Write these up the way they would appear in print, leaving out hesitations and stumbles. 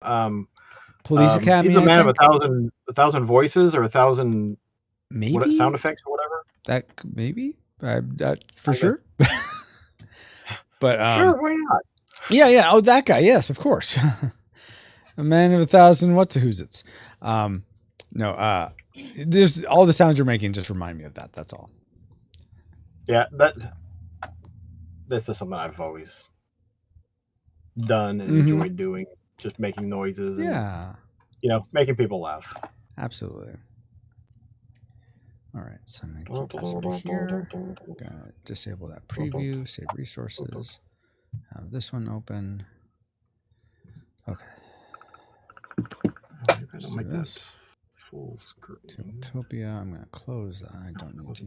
Police Academy. He's a man of a thousand voices or 1,000 maybe sound effects or whatever. That maybe for sure. But sure, why not? Yeah. Oh, that guy. Yes, of course. A man of 1,000 what's-a-who's-its. No, there's all the sounds you're making just remind me of that. That's all. Yeah, that's just something I've always done and enjoyed doing. Just making noises and making people laugh. Absolutely. All right, so I'm going to keep this over here. Gonna disable that preview, save resources. Have this one open. Okay. So make this full screen. Utopia. I'm going to close that. I don't need to.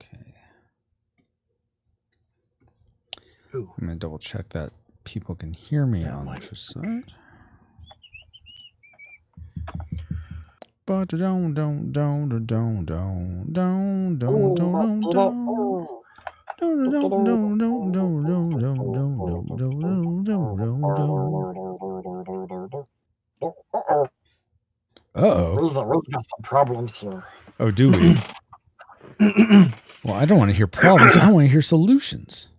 Okay. Ooh. I'm going to double check that people can hear me on the side. Rose's got some problems here. Oh, do we? Well, I don't want to hear problems. I want to hear solutions.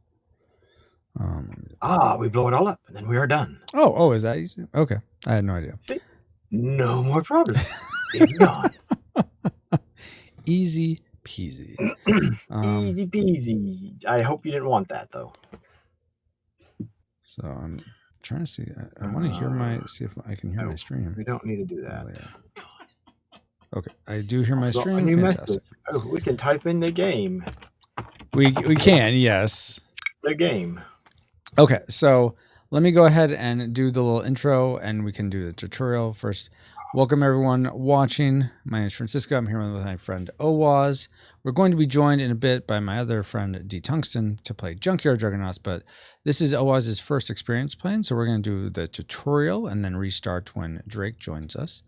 We blow it all up and then we are done. Oh, is that easy? Okay. I had no idea. See? No more problems. It's gone. Easy peasy. Easy peasy. I hope you didn't want that though. So I'm trying to see. I want to see if I can hear my stream. We don't need to do that. Okay, I do hear my stream. Fantastic. Oh, we can type in the game. We can, yes. The game. Okay, so let me go ahead and do the little intro, and we can do the tutorial first. Welcome everyone watching. My name is Francisco. I'm here with my friend Owaz. We're going to be joined in a bit by my other friend D Tungsten to play Junkyard Juggernauts, but this is Owaz's first experience playing, so we're going to do the tutorial and then restart when Drake joins us.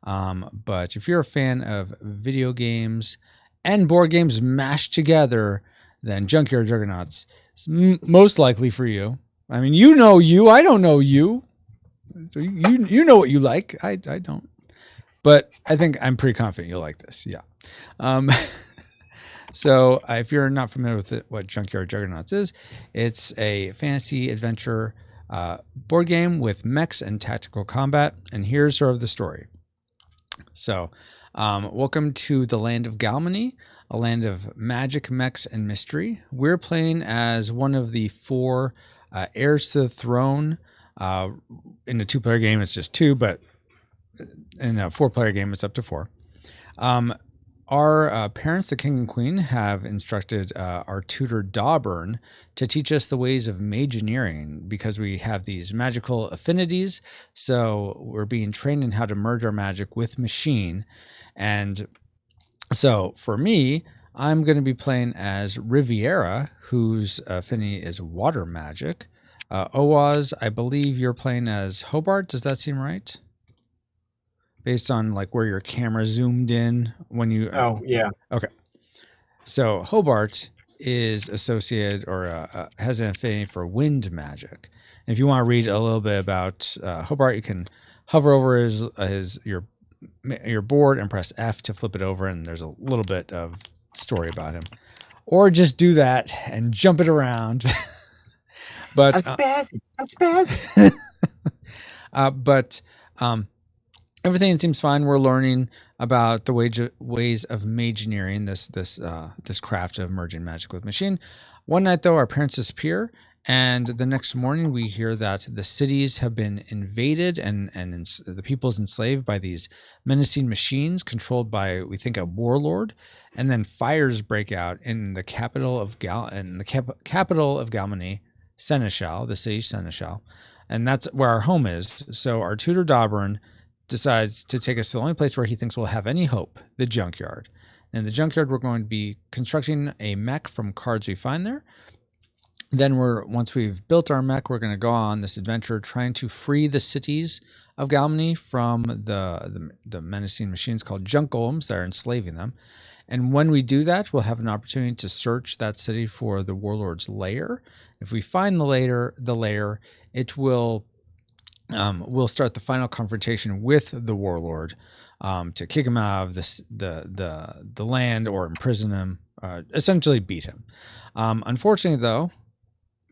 But if you're a fan of video games and board games mashed together, then Junkyard Juggernauts is most likely for you. I mean, you know you. I don't know you. So you know what you like. I don't. But I think I'm pretty confident you'll like this. Yeah. So if you're not familiar with what Junkyard Juggernauts is, it's a fantasy adventure board game with mechs and tactical combat. And here's sort of the story. So welcome to the land of Galmany, a land of magic, mechs, and mystery. We're playing as one of the 4 heirs to the throne. In a 2-player game, it's just 2, but in a 4-player game, it's up to 4. Our parents, the king and queen, have instructed our tutor Dawburn to teach us the ways of mageneering because we have these magical affinities. So we're being trained in how to merge our magic with machine. And so for me, I'm going to be playing as Riviera, whose affinity is water magic. Owaz, I believe you're playing as Hobart. Does that seem right? Based on like where your camera zoomed in when you. Oh, yeah. Okay. So Hobart is associated or has an affinity for wind magic. And if you want to read a little bit about Hobart, you can hover over your board and press F to flip it over, and there's a little bit of story about him. Or just do that and jump it around. But I'm spazzy. But everything seems fine. We're learning about the ways of mageneering, this craft of merging magic with machine. One night, though, our parents disappear, and the next morning we hear that the cities have been invaded and the people's enslaved by these menacing machines controlled by, we think, a warlord. And then fires break out in the capital of Galmany, Seneschal, the city Seneschal, and that's where our home is. So our tutor Dawburn decides to take us to the only place where he thinks we'll have any hope, the junkyard. And in the junkyard, we're going to be constructing a mech from cards we find there. Then once we've built our mech, we're going to go on this adventure trying to free the cities of Galmany from the menacing machines called junk golems that are enslaving them. And when we do that, we'll have an opportunity to search that city for the warlord's lair. If we find the lair, it will we'll start the final confrontation with the warlord to kick him out of the land or imprison him, essentially beat him. Unfortunately, though,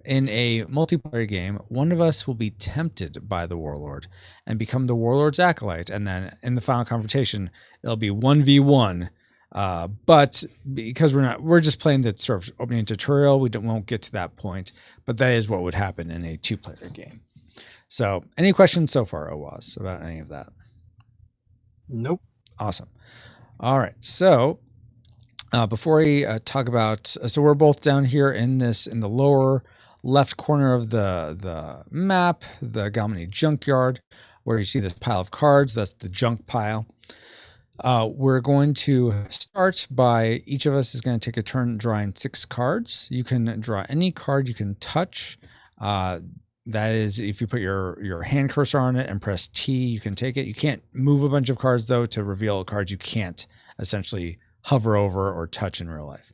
in a multiplayer game, one of us will be tempted by the warlord and become the warlord's acolyte, and then in the final confrontation, it'll be 1v1. But because we're just playing the sort of opening tutorial, won't get to that point. But that is what would happen in a 2-player game. So, any questions so far, Owaz, about any of that? Nope. Awesome. All right. So, before we talk about, so we're both down here in the lower left corner of the map, the Galmany Junkyard, where you see this pile of cards. That's the junk pile. We're going to start by, each of us is going to take a turn drawing 6 cards. You can draw any card you can touch. That is, if you put your hand cursor on it and press T, you can take it. You can't move a bunch of cards, though, to reveal cards you can't essentially hover over or touch in real life.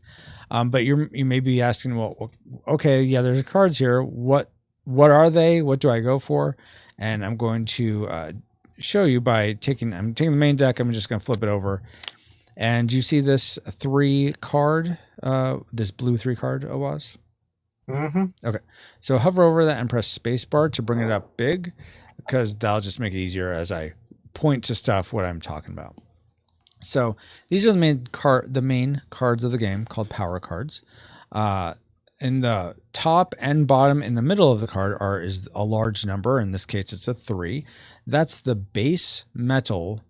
But you may be asking, well, okay, yeah, there's cards here. What are they? What do I go for? And I'm going to show you by taking the main deck. I'm just going to flip it over. And you see this 3 card, this blue 3 card, Owaz? Mm-hmm. Okay, so hover over that and press spacebar to bring it up big, because that'll just make it easier as I point to stuff what I'm talking about. So these are the main cards of the game, called power cards. In the top and bottom in the middle of the card is a large number. In this case, it's a 3. That's the base metal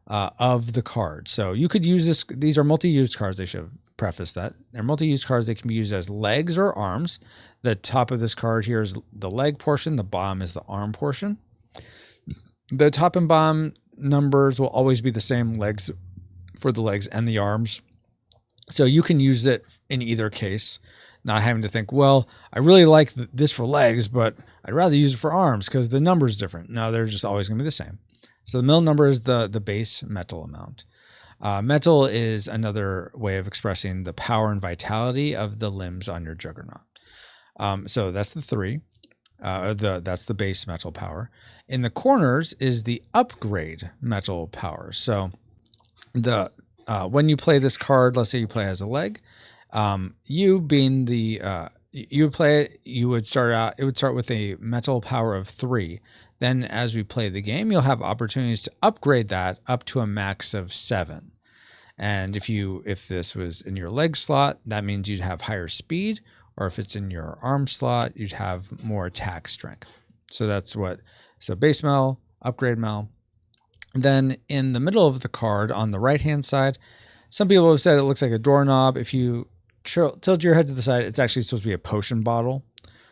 of the card. So you could use this. These are multi-used cards. They should preface that. They're multi-use cards. They can be used as legs or arms. The top of this card here is the leg portion. The bottom is the arm portion. The top and bottom numbers will always be the same, legs for the legs and the arms. So you can use it in either case, not having to think, well, I really like this for legs, but I'd rather use it for arms because the number is different. No, they're just always going to be the same. So the middle number is the base metal amount. Metal is another way of expressing the power and vitality of the limbs on your Juggernaut. So that's the 3. That's the base metal power. In the corners is the upgrade metal power. So when you play this card, let's say you play as a leg, you being you would play it. It would start with a metal power of 3. Then as we play the game, you'll have opportunities to upgrade that up to a max of 7. And if this was in your leg slot, that means you'd have higher speed, or if it's in your arm slot, you'd have more attack strength. So base metal, upgrade metal. Then in the middle of the card on the right-hand side, some people have said it looks like a doorknob. If you tilt your head to the side, it's actually supposed to be a potion bottle.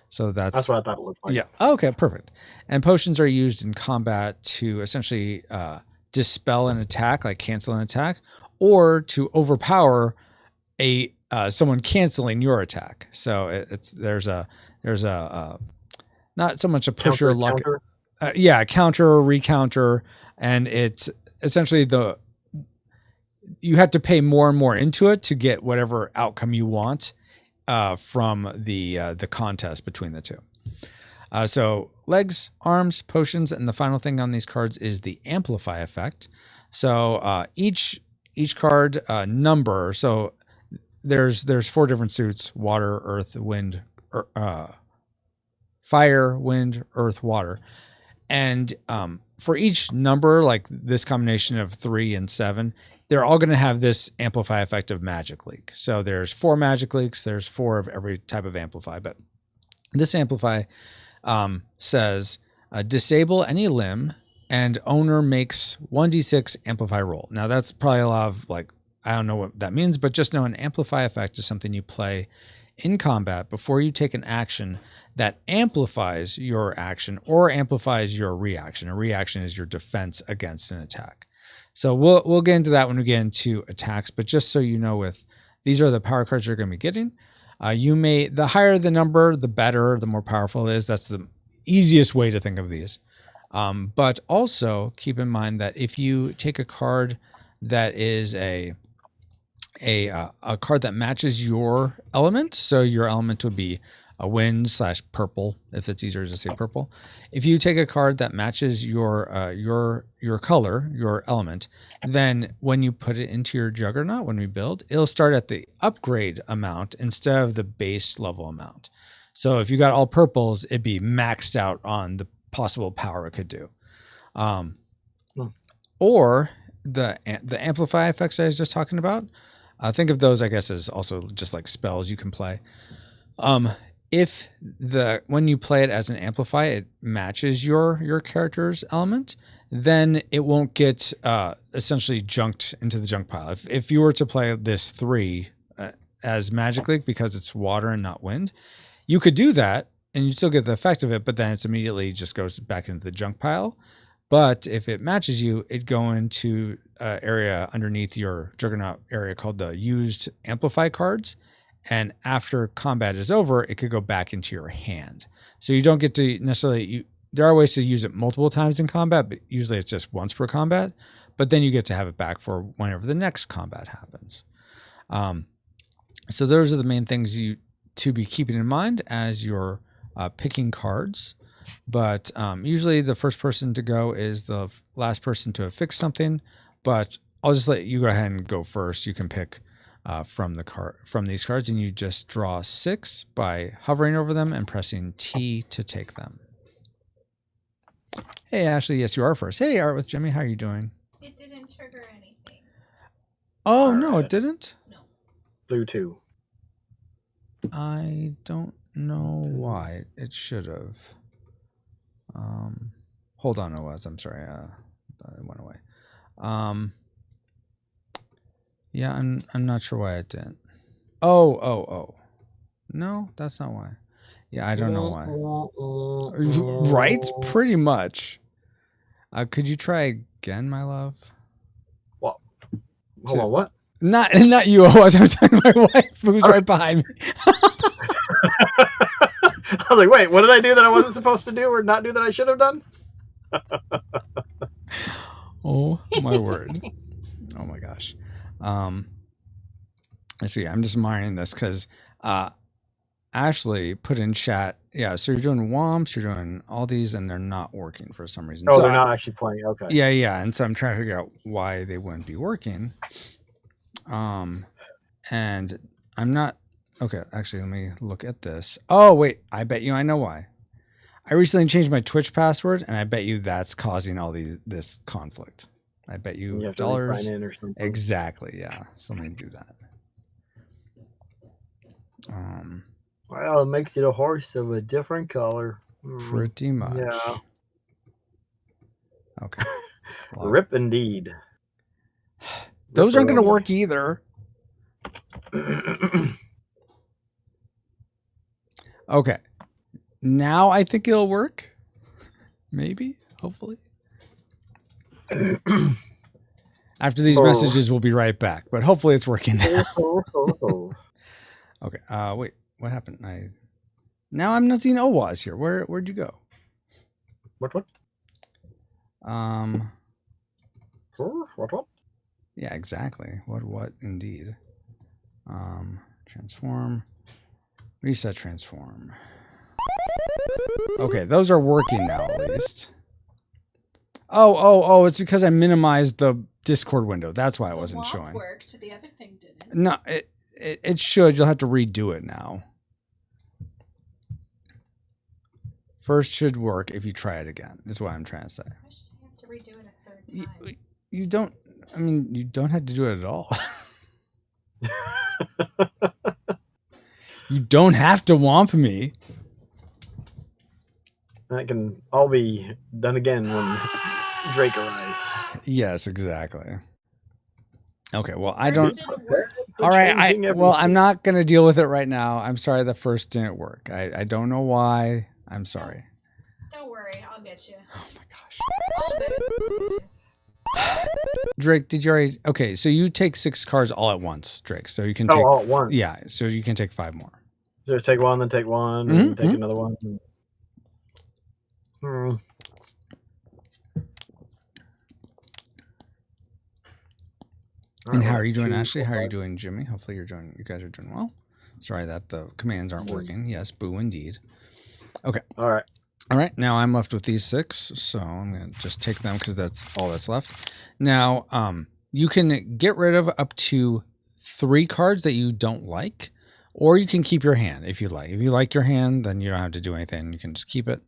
So that's what I thought it looked like. Yeah. Oh, okay, perfect. And potions are used in combat to essentially dispel an attack, like cancel an attack, or to overpower someone canceling your attack. So there's a not so much a push or luck. Counter or recounter, and it's essentially you have to pay more and more into it to get whatever outcome you want from the contest between the two. So legs, arms, potions, and the final thing on these cards is the amplify effect. So each card number. So there's 4 different suits: water, earth, wind, fire, wind, earth, water. And for each number, like this combination of 3 and 7, they're all going to have this amplify effect of magic leak. So there's 4 magic leaks. There's 4 of every type of amplify. But this amplify says disable any limb and owner makes 1d6 amplify roll. Now that's probably a lot of I don't know what that means, but just know an amplify effect is something you play in combat before you take an action that amplifies your action or amplifies your reaction. A reaction is your defense against an attack. So we'll get into that when we get into attacks, but just so you know, these are the power cards you're going to be getting. The higher the number, the better, the more powerful it is. That's the easiest way to think of these. But also keep in mind that if you take a card that is a card that matches your element, so your element would be a wind / purple, if it's easier to say purple. If you take a card that matches your color, your element, then when you put it into your Juggernaut, when we build, it'll start at the upgrade amount instead of the base level amount. So if you got all purples, it'd be maxed out on the possible power it could do. Or the amplify effects I was just talking about. Think of those, I guess, as also just like spells you can play. If when you play it as an amplify, it matches your character's element, then it won't get essentially junked into the junk pile. If you were to play this 3 as magically, because it's water and not wind, you could do that and you still get the effect of it, but then it's immediately just goes back into the junk pile. But if it matches you, it'd go into an area underneath your Juggernaut area called the used amplify cards. And after combat is over, it could go back into your hand. So you don't get to necessarily, there are ways to use it multiple times in combat, but usually it's just once per combat. But then you get to have it back for whenever the next combat happens. So those are the main things to be keeping in mind as you're picking cards. But usually the first person to go is the last person to affix something. But I'll just let you go ahead and go first. You can pick from these cards, and you just draw 6 by hovering over them and pressing T to take them. Hey, Ashley, yes, you are first. Hey, Art with Jimmy, how are you doing? It didn't trigger anything. Oh, no, it didn't? No. Blue 2. I don't know why. It should have. Hold on, OS. I'm sorry. It went away. Yeah, I'm not sure why it didn't. Oh. No, that's not why. Yeah, I don't know why. Right? Pretty much. Could you try again, my love? What? Hold on, what? Not you, OS. I'm talking to my wife who's right behind me. I was like, wait, what did I do that I wasn't supposed to do or not do that I should have done? Oh, my word. Oh, my gosh. Actually, I'm just mining this because Ashley put in chat. Yeah, so you're doing Womps, you're doing all these, and they're not working for some reason. Oh, so they're not actually playing. Okay. Yeah. And so I'm trying to figure out why they wouldn't be working. And I'm not. Okay, actually, let me look at this. Oh, wait. I bet you I know why. I recently changed my Twitch password, and I bet you that's causing all this conflict. I bet you have dollars. To sign in or something. Exactly. Yeah. So let me do that. Well, it makes it a horse of a different color. Pretty much. Yeah. Okay. Rip indeed. Those aren't going to work either. Okay. Now I think it'll work. Maybe. Hopefully. After these messages, we'll be right back. But hopefully it's working now. Okay. Wait. What happened? Now I'm not seeing OWAS here. Where'd you go? What? What? Yeah, exactly. What indeed. Transform. Reset transform. Okay, those are working now at least. Oh, it's because I minimized the Discord window. That's why it wasn't showing. Worked, the other thing didn't. No, it should. You'll have to redo it now. First should work if you try it again, is what I'm trying to say. Why should I have to redo it a third time? You don't, you don't have to do it at all. You don't have to womp me. That can all be done again when Drake arrives. Yes, exactly. Okay, well, I First don't... didn't work. All right, I'm not going to deal with it right now. I'm sorry the first didn't work. I don't know why. I'm sorry. Don't worry, I'll get you. Oh my gosh. All good. Drake, did you already... Okay, so you take 6 cards all at once, Drake. So you can take... all at once? Yeah, so you can take 5 more. So take one, then take one, and take another one. And how are you doing, Ashley? How are you doing, Jimmy? Hopefully you guys are doing well. Sorry that the commands aren't working. Yes, boo indeed. Okay. All right. All right. Now I'm left with these 6, so I'm gonna just take them because that's all that's left. Now, you can get rid of up to 3 cards that you don't like, or you can keep your hand if you like. If you like your hand, then you don't have to do anything. You can just keep it.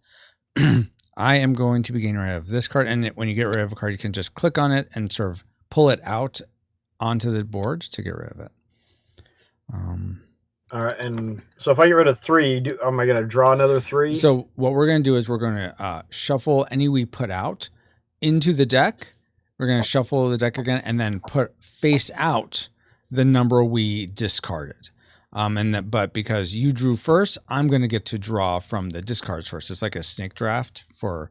I am going to be getting rid of this card, and when you get rid of a card, you can just click on it and sort of pull it out onto the board to get rid of it. All right, and so if I get rid of 3, am I going to draw another 3? So what we're going to do is we're going to shuffle any we put out into the deck. We're going to shuffle the deck again and then put face out the number we discarded. But because you drew first, I'm going to get to draw from the discards first. It's like a snake draft for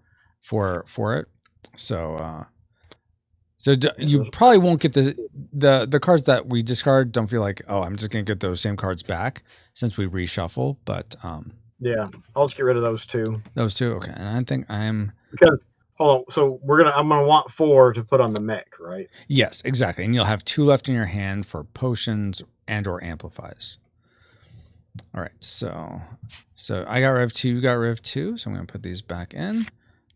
it. So you probably won't get the cards that we discard. Don't feel like, oh, I'm just going to get those same cards back since we reshuffle. But yeah, I'll just get rid of those 2. Those 2, okay. And I think because hold on. So I'm gonna want 4 to put on the mech, right? Yes, exactly. And you'll have 2 left in your hand for potions and/or amplifies. All right, so I got rid of 2, you got rid of 2, so I'm going to put these back in. I'm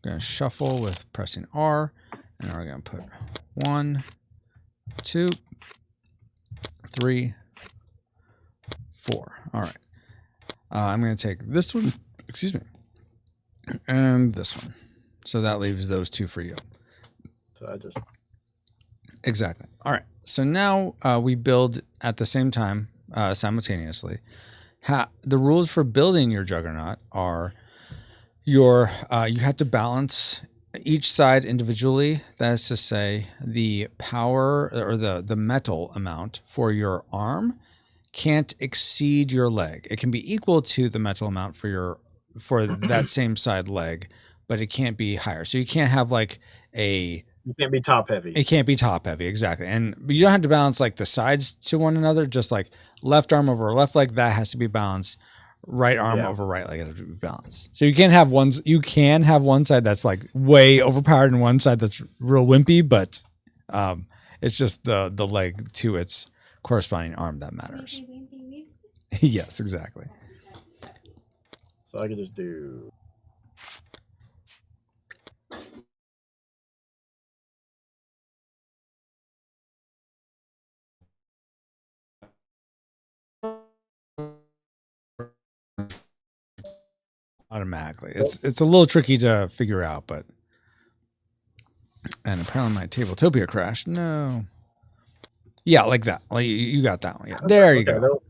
going to shuffle with pressing R, and we're going to put 1, 2, 3, 4. All right. I'm going to take this one, excuse me, and this one. So that leaves those 2 for you. So I just... Exactly. All right. So now we build at the same time, simultaneously. The rules for building your Juggernaut are you have to balance each side individually. That is to say, the power or the metal amount for your arm can't exceed your leg. It can be equal to the metal amount for that same side leg, but it can't be higher. So you can't have like you can't be top heavy. It can't be top heavy, exactly. And you don't have to balance like the sides to one another, just like left arm over left leg, that has to be balanced. Right arm over right leg has to be balanced. So you can have one side that's like way overpowered and one side that's real wimpy, but it's just the leg to its corresponding arm that matters. Yes, exactly. So I could just do... Automatically. It's a little tricky to figure out, but... And apparently my Tabletopia crashed. No. Yeah, like that. Like you got that one. Yeah. There you go.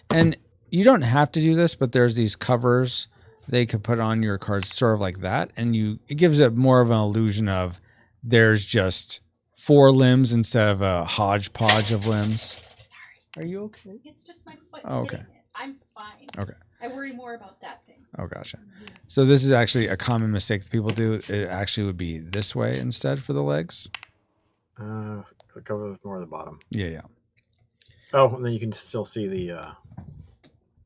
And you don't have to do this, but there's these covers they could put on your cards sort of like that. And it gives it more of an illusion of there's just 4 limbs instead of a hodgepodge of limbs. Sorry. Are you okay? It's just my foot. Oh, okay. I'm fine. Okay. I worry more about that thing. Oh, gotcha. So this is actually a common mistake that people do. It actually would be this way instead for the legs. The cover more at the bottom. Yeah. Oh, and then you can still see the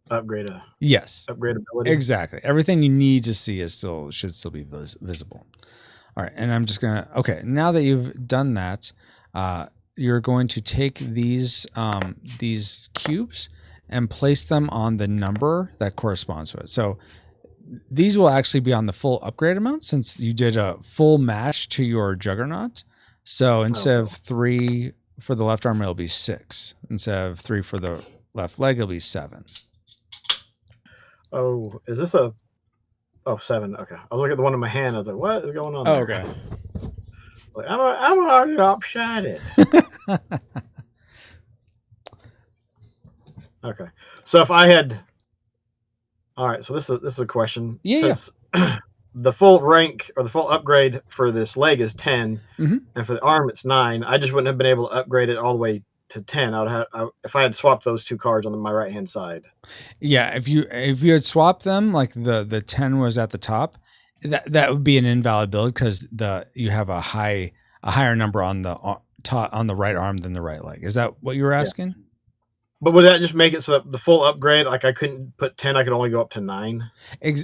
upgrade. Yes. Upgradability. Exactly. Everything you need to see should still be visible. All right, and I'm just gonna. Okay, now that you've done that, you're going to take these cubes and place them on the number that corresponds to it. So these will actually be on the full upgrade amount since you did a full match to your Juggernaut. So instead of 3 for the left arm, it'll be 6. Instead of 3 for the left leg, it'll be 7. Oh, is this a... Oh, 7. Okay. I was looking at the one in my hand. I was like, what is going on there? Oh, okay. Like, I'm already lopsided. Okay. So if I had... All right. So this is a question. Yeah. Since the full rank or the full upgrade for this leg is 10, and for the arm it's 9, I just wouldn't have been able to upgrade it all the way to 10. If I had swapped those 2 cards on my right hand side. Yeah, if you had swapped them, like the 10 was at the top, that would be an invalid build because you have a higher number on the right arm than the right leg. Is that what you were asking? Yeah. But would that just make it so that the full upgrade, like I couldn't put 10, I could only go up to 9?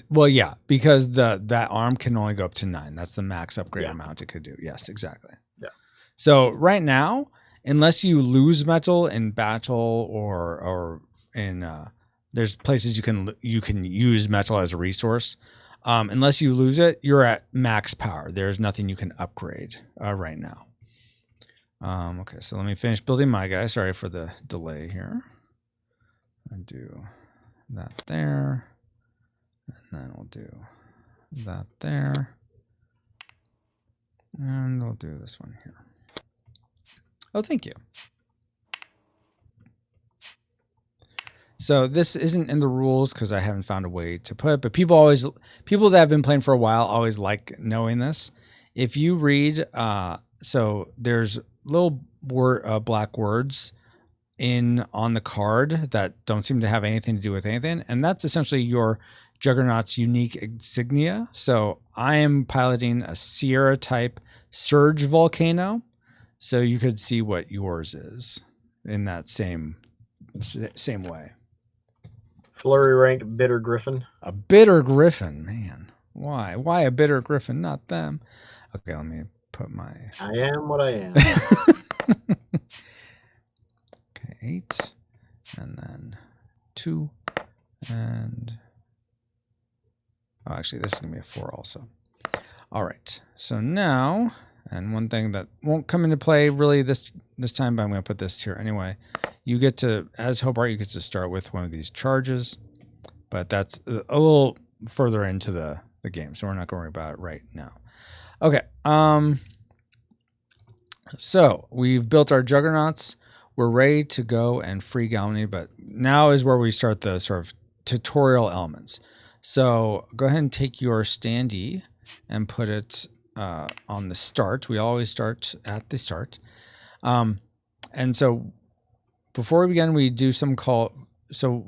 Well, yeah, because that arm can only go up to 9. That's the max upgrade amount it could do. Yes, exactly. Yeah. So right now, unless you lose metal in battle or there's places you can use metal as a resource. Unless you lose it, you're at max power. There's nothing you can upgrade right now. Okay, so let me finish building my guy. Sorry for the delay here. I do that there, and then we'll do that there, and we'll do this one here. Oh, thank you. So this isn't in the rules because I haven't found a way to put it, but people that have been playing for a while always like knowing this. If you read, so there's little black words on the card that don't seem to have anything to do with anything, and that's essentially your Juggernaut's unique insignia. So I am piloting a Sierra type Surge Volcano, so you could see what yours is in that same way. Flurry rank Bitter Griffin. A Bitter Griffin, man. Why? Why a Bitter Griffin, not them? Okay, let me put my... I am what I am. Okay, 8, and then 2, and... Oh, actually, this is going to be a 4 also. All right, so now, and one thing that won't come into play really this time, but I'm going to put this here anyway. You get to, as Hobart, you get to start with one of these charges, but that's a little further into the game, so we're not going to worry about it right now. Okay, so we've built our Juggernauts. We're ready to go and free Galmany, but now is where we start the sort of tutorial elements. So go ahead and take your standee and put it on the start. We always start at the start. And so before we begin, we do some call. So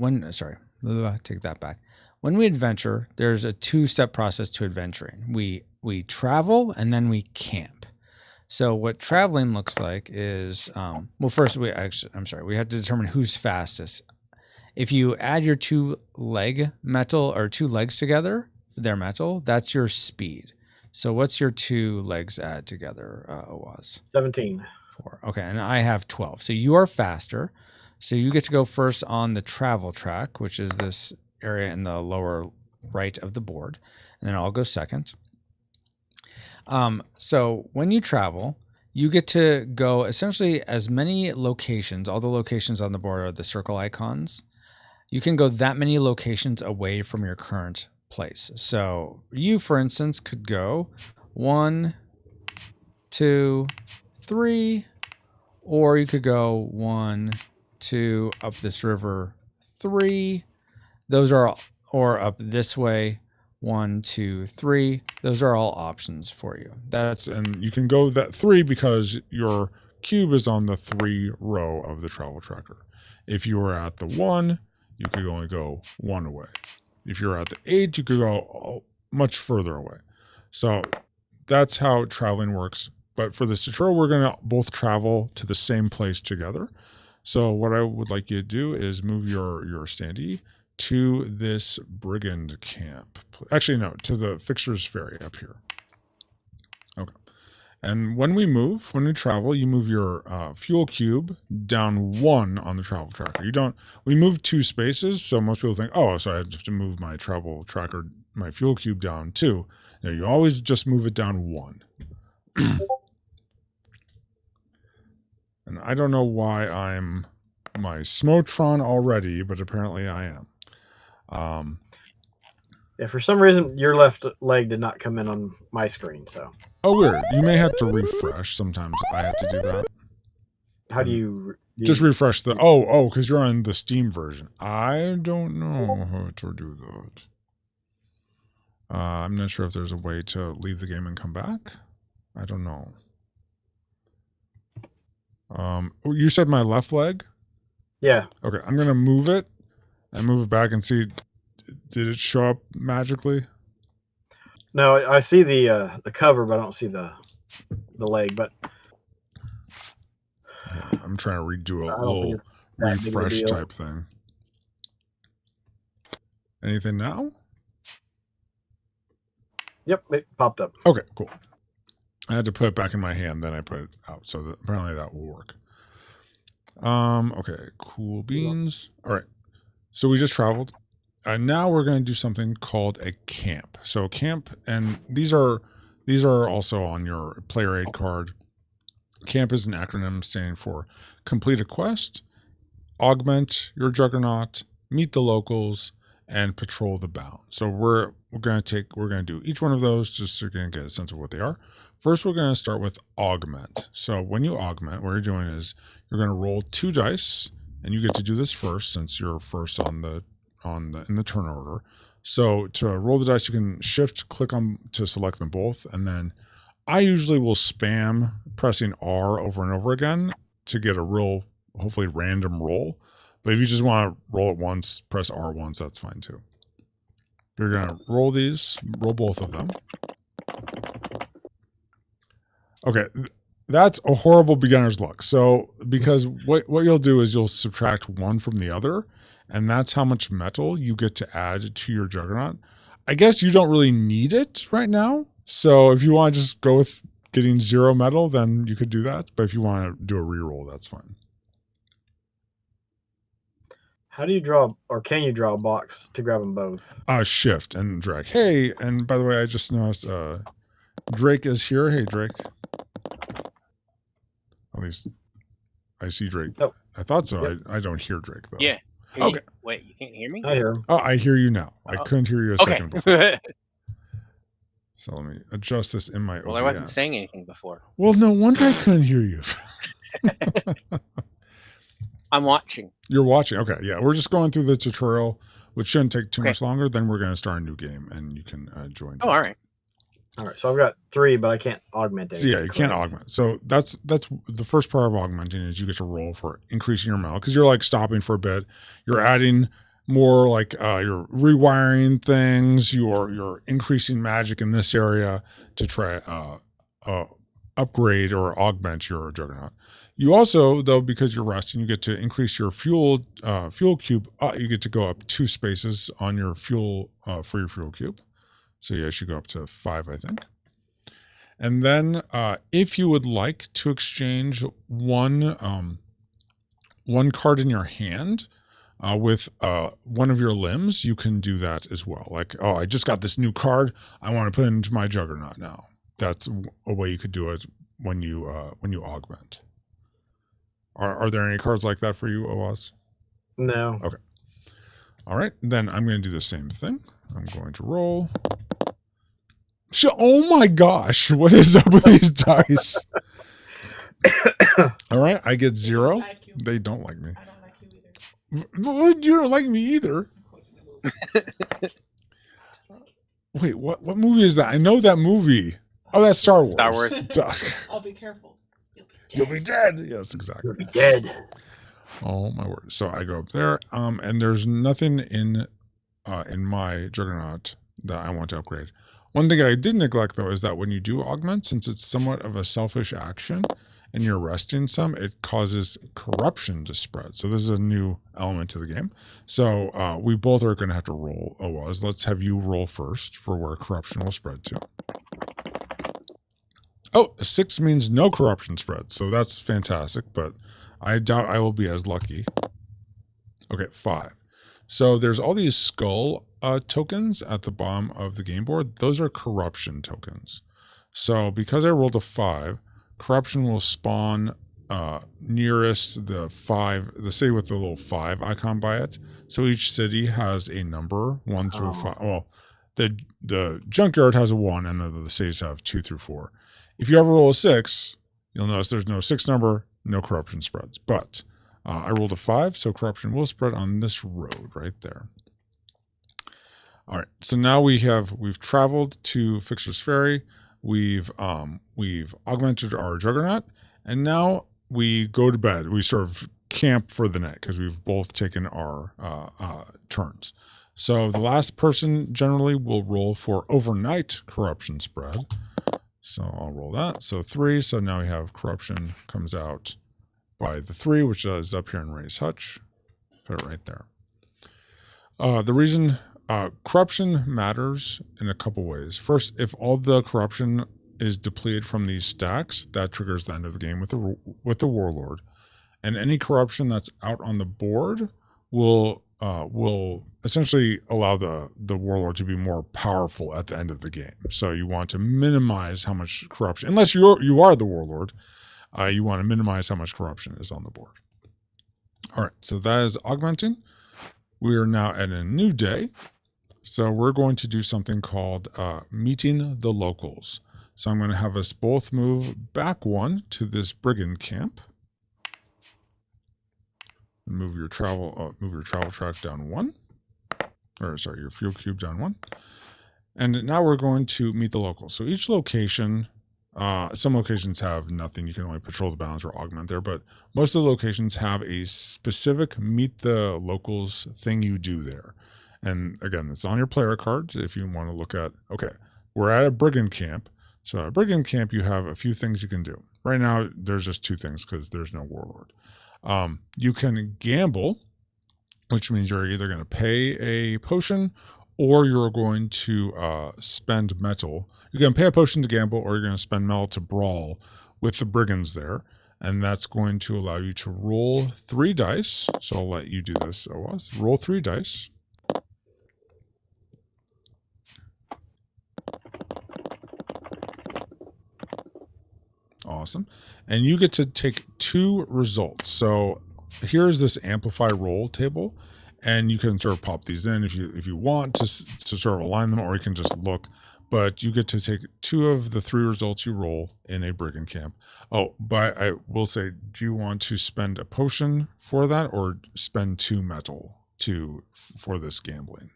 take that back. When we adventure, there's a 2-step process to adventuring. We travel and then we camp. So what traveling looks like is, well, first we have to determine who's fastest. If you add your 2 legs together, their metal, that's your speed. So what's your 2 legs add together, Owaz? 17. 4. Okay, and I have 12. So you are faster. So you get to go first on the travel track, which is this area in the lower right of the board. And then I'll go second. So when you travel, you get to go essentially as many locations. All the locations on the board are the circle icons. You can go that many locations away from your current place. So you, for instance, could go 1, 2, 3, or you could go 1, 2, up this river, 3. Those are all, or up this way, 1, 2, 3. Those are all options for you. And you can go that 3 because your cube is on the 3 row of the travel tracker. If you were at the 1, you could only go 1 away. If you're at the 8, you could go much further away. So that's how traveling works. But for this tutorial, we're going to both travel to the same place together. So what I would like you to do is move your standee to this brigand camp. Actually, no, to the Fixer's Ferry up here. Okay. And when we travel, you move your fuel cube down 1 on the travel tracker. We move 2 spaces, so most people think, oh, so I have to move my travel tracker, my fuel cube down 2. No, you always just move it down 1. And I don't know why I'm my Smotron already, but apparently I am. Yeah, for some reason, your left leg did not come in on my screen, so. Oh, weird. You may have to refresh. Sometimes I have to do that. How do you... Just refresh the... Oh, because you're on the Steam version. I don't know how to do that. I'm not sure if there's a way to leave the game and come back. I don't know. You said my left leg? Yeah. Okay, I'm going to move it and move it back and see... Did it show up magically? No, I see the cover, but I don't see the leg. But yeah, I'm trying to redo a little refresh type thing. Anything now? Yep, it popped up. Okay, cool. I had to put it back in my hand, then I put it out. So apparently that will work. Okay, cool beans. All right. So we just traveled. Now we're going to do something called a camp. So camp, and these are also on your player aid card. Camp is an acronym standing for complete a quest, augment your juggernaut, meet the locals, and patrol the bound. So we're going to do each one of those just so you can get a sense of what they are. First, we're going to start with augment. So when you augment, what you're doing is you're going to roll 2 dice, and you get to do this first since you're first in the turn order. So to roll the dice, you can shift click on to select them both, and then I usually will spam pressing R over and over again to get a real, hopefully random roll. But if you just want to roll it once, press R once, that's fine too. You're going to roll both of them. Okay, that's a horrible beginner's luck. So because what you'll do is you'll subtract 1 from the other, and that's how much metal you get to add to your juggernaut. I guess you don't really need it right now. So if you want to just go with getting 0 metal, then you could do that. But if you want to do a reroll, that's fine. How do you draw, or can you draw a box to grab them both? Shift and drag. Hey, and by the way, I just noticed Drake is here. Hey, Drake. At least I see Drake. Oh. I thought so. Yep. I don't hear Drake though. Yeah. Okay. Wait, you can't hear me? I hear him. Oh, I hear you now. I couldn't hear you a second before. Okay. So let me adjust this in my OBS. Well, I wasn't saying anything before. Well, no wonder I couldn't hear you. I'm watching. You're watching. Okay, yeah. We're just going through the tutorial, which shouldn't take too Okay. much longer. Then we're going to start a new game, and you can join. Oh, all right. All right, so I've got 3, but I can't augment So anything. yeah, you can't augment. So that's the first part of augmenting is you get to roll for increasing your metal because you're like stopping for a bit. You're adding more like you're rewiring things. You're increasing magic in this area to try upgrade or augment your juggernaut. You also, though, because you're resting, you get to increase your fuel cube. You get to go up 2 spaces on your fuel for your fuel cube. So yeah, you should go up to 5, I think. And then if you would like to exchange one card in your hand with one of your limbs, you can do that as well. Like, oh, I just got this new card. I want to put it into my juggernaut now. That's a way you could do it when you augment. Are there any cards like that for you, Oaz? No. Okay. All right, then I'm going to do the same thing. I'm going to roll. Oh my gosh, what is up with these dice? All right, I get 0. Like you. They don't like me. I don't like you either. Well, you don't like me either. Wait, what movie is that? I know that movie. Oh, that's Star Wars. Star Wars. I'll be careful. You'll be dead. Yes, exactly. You'll be dead. Oh my word. So I go up there, and there's nothing in my juggernaut that I want to upgrade. One thing I did neglect though is that when you do augment, since it's somewhat of a selfish action and you're resting some, it causes corruption to spread. So this is a new element to the game. So we both are going to have to roll. Let's have you roll first for where corruption will spread to. Oh, 6 means no corruption spread. So that's fantastic, but I doubt I will be as lucky. Okay, 5. So there's all these skull tokens at the bottom of the game board. Those are corruption tokens. So because I rolled a 5, corruption will spawn nearest the 5, the city with the little 5 icon by it. So each city has a number 1 through 5. Well, the junkyard has a 1, and the cities have 2 through 4. If you ever roll a 6, you'll notice there's no 6 number, no corruption spreads. But I rolled a 5, so corruption will spread on this road right there. All right, so now we've traveled to Fixer's Ferry. We've augmented our juggernaut, and now we go to bed. We sort of camp for the night because we've both taken our turns. So the last person generally will roll for overnight corruption spread. So I'll roll that. So 3. So now we have corruption comes out by the 3, which is up here in Ray's hutch. Put it right there. The reason corruption matters in a couple ways. First, if all the corruption is depleted from these stacks, that triggers the end of the game with the warlord. And any corruption that's out on the board will will essentially allow the warlord to be more powerful at the end of the game. So you want to minimize how much corruption, unless you are the warlord, you want to minimize how much corruption is on the board. All right, so that is augmenting. We are now at a new day. So we're going to do something called meeting the locals. So I'm going to have us both move back 1 to this brigand camp. Move your travel track down 1. Or sorry, your fuel cube down 1. And now we're going to meet the locals. So each location, some locations have nothing. You can only patrol the bounds or augment there, but most of the locations have a specific meet the locals thing you do there. And again, it's on your player cards if you want to look at, okay, we're at a brigand camp. So at a brigand camp, you have a few things you can do. Right now, there's just 2 things because there's no warlord. You can gamble, which means you're either going to pay a potion or you're going to spend metal. You're going to pay a potion to gamble, or you're going to spend metal to brawl with the brigands there. And that's going to allow you to roll 3 dice. So I'll let you do this, OWASP. Roll 3 dice. Awesome. And you get to take 2 results. So here's this amplify roll table, and you can sort of pop these in if you want to sort of align them, or you can just look. But you get to take 2 of the 3 results you roll in a brigand camp. Oh, but I will say, do you want to spend a potion for that, or spend 2 metal for this gambling?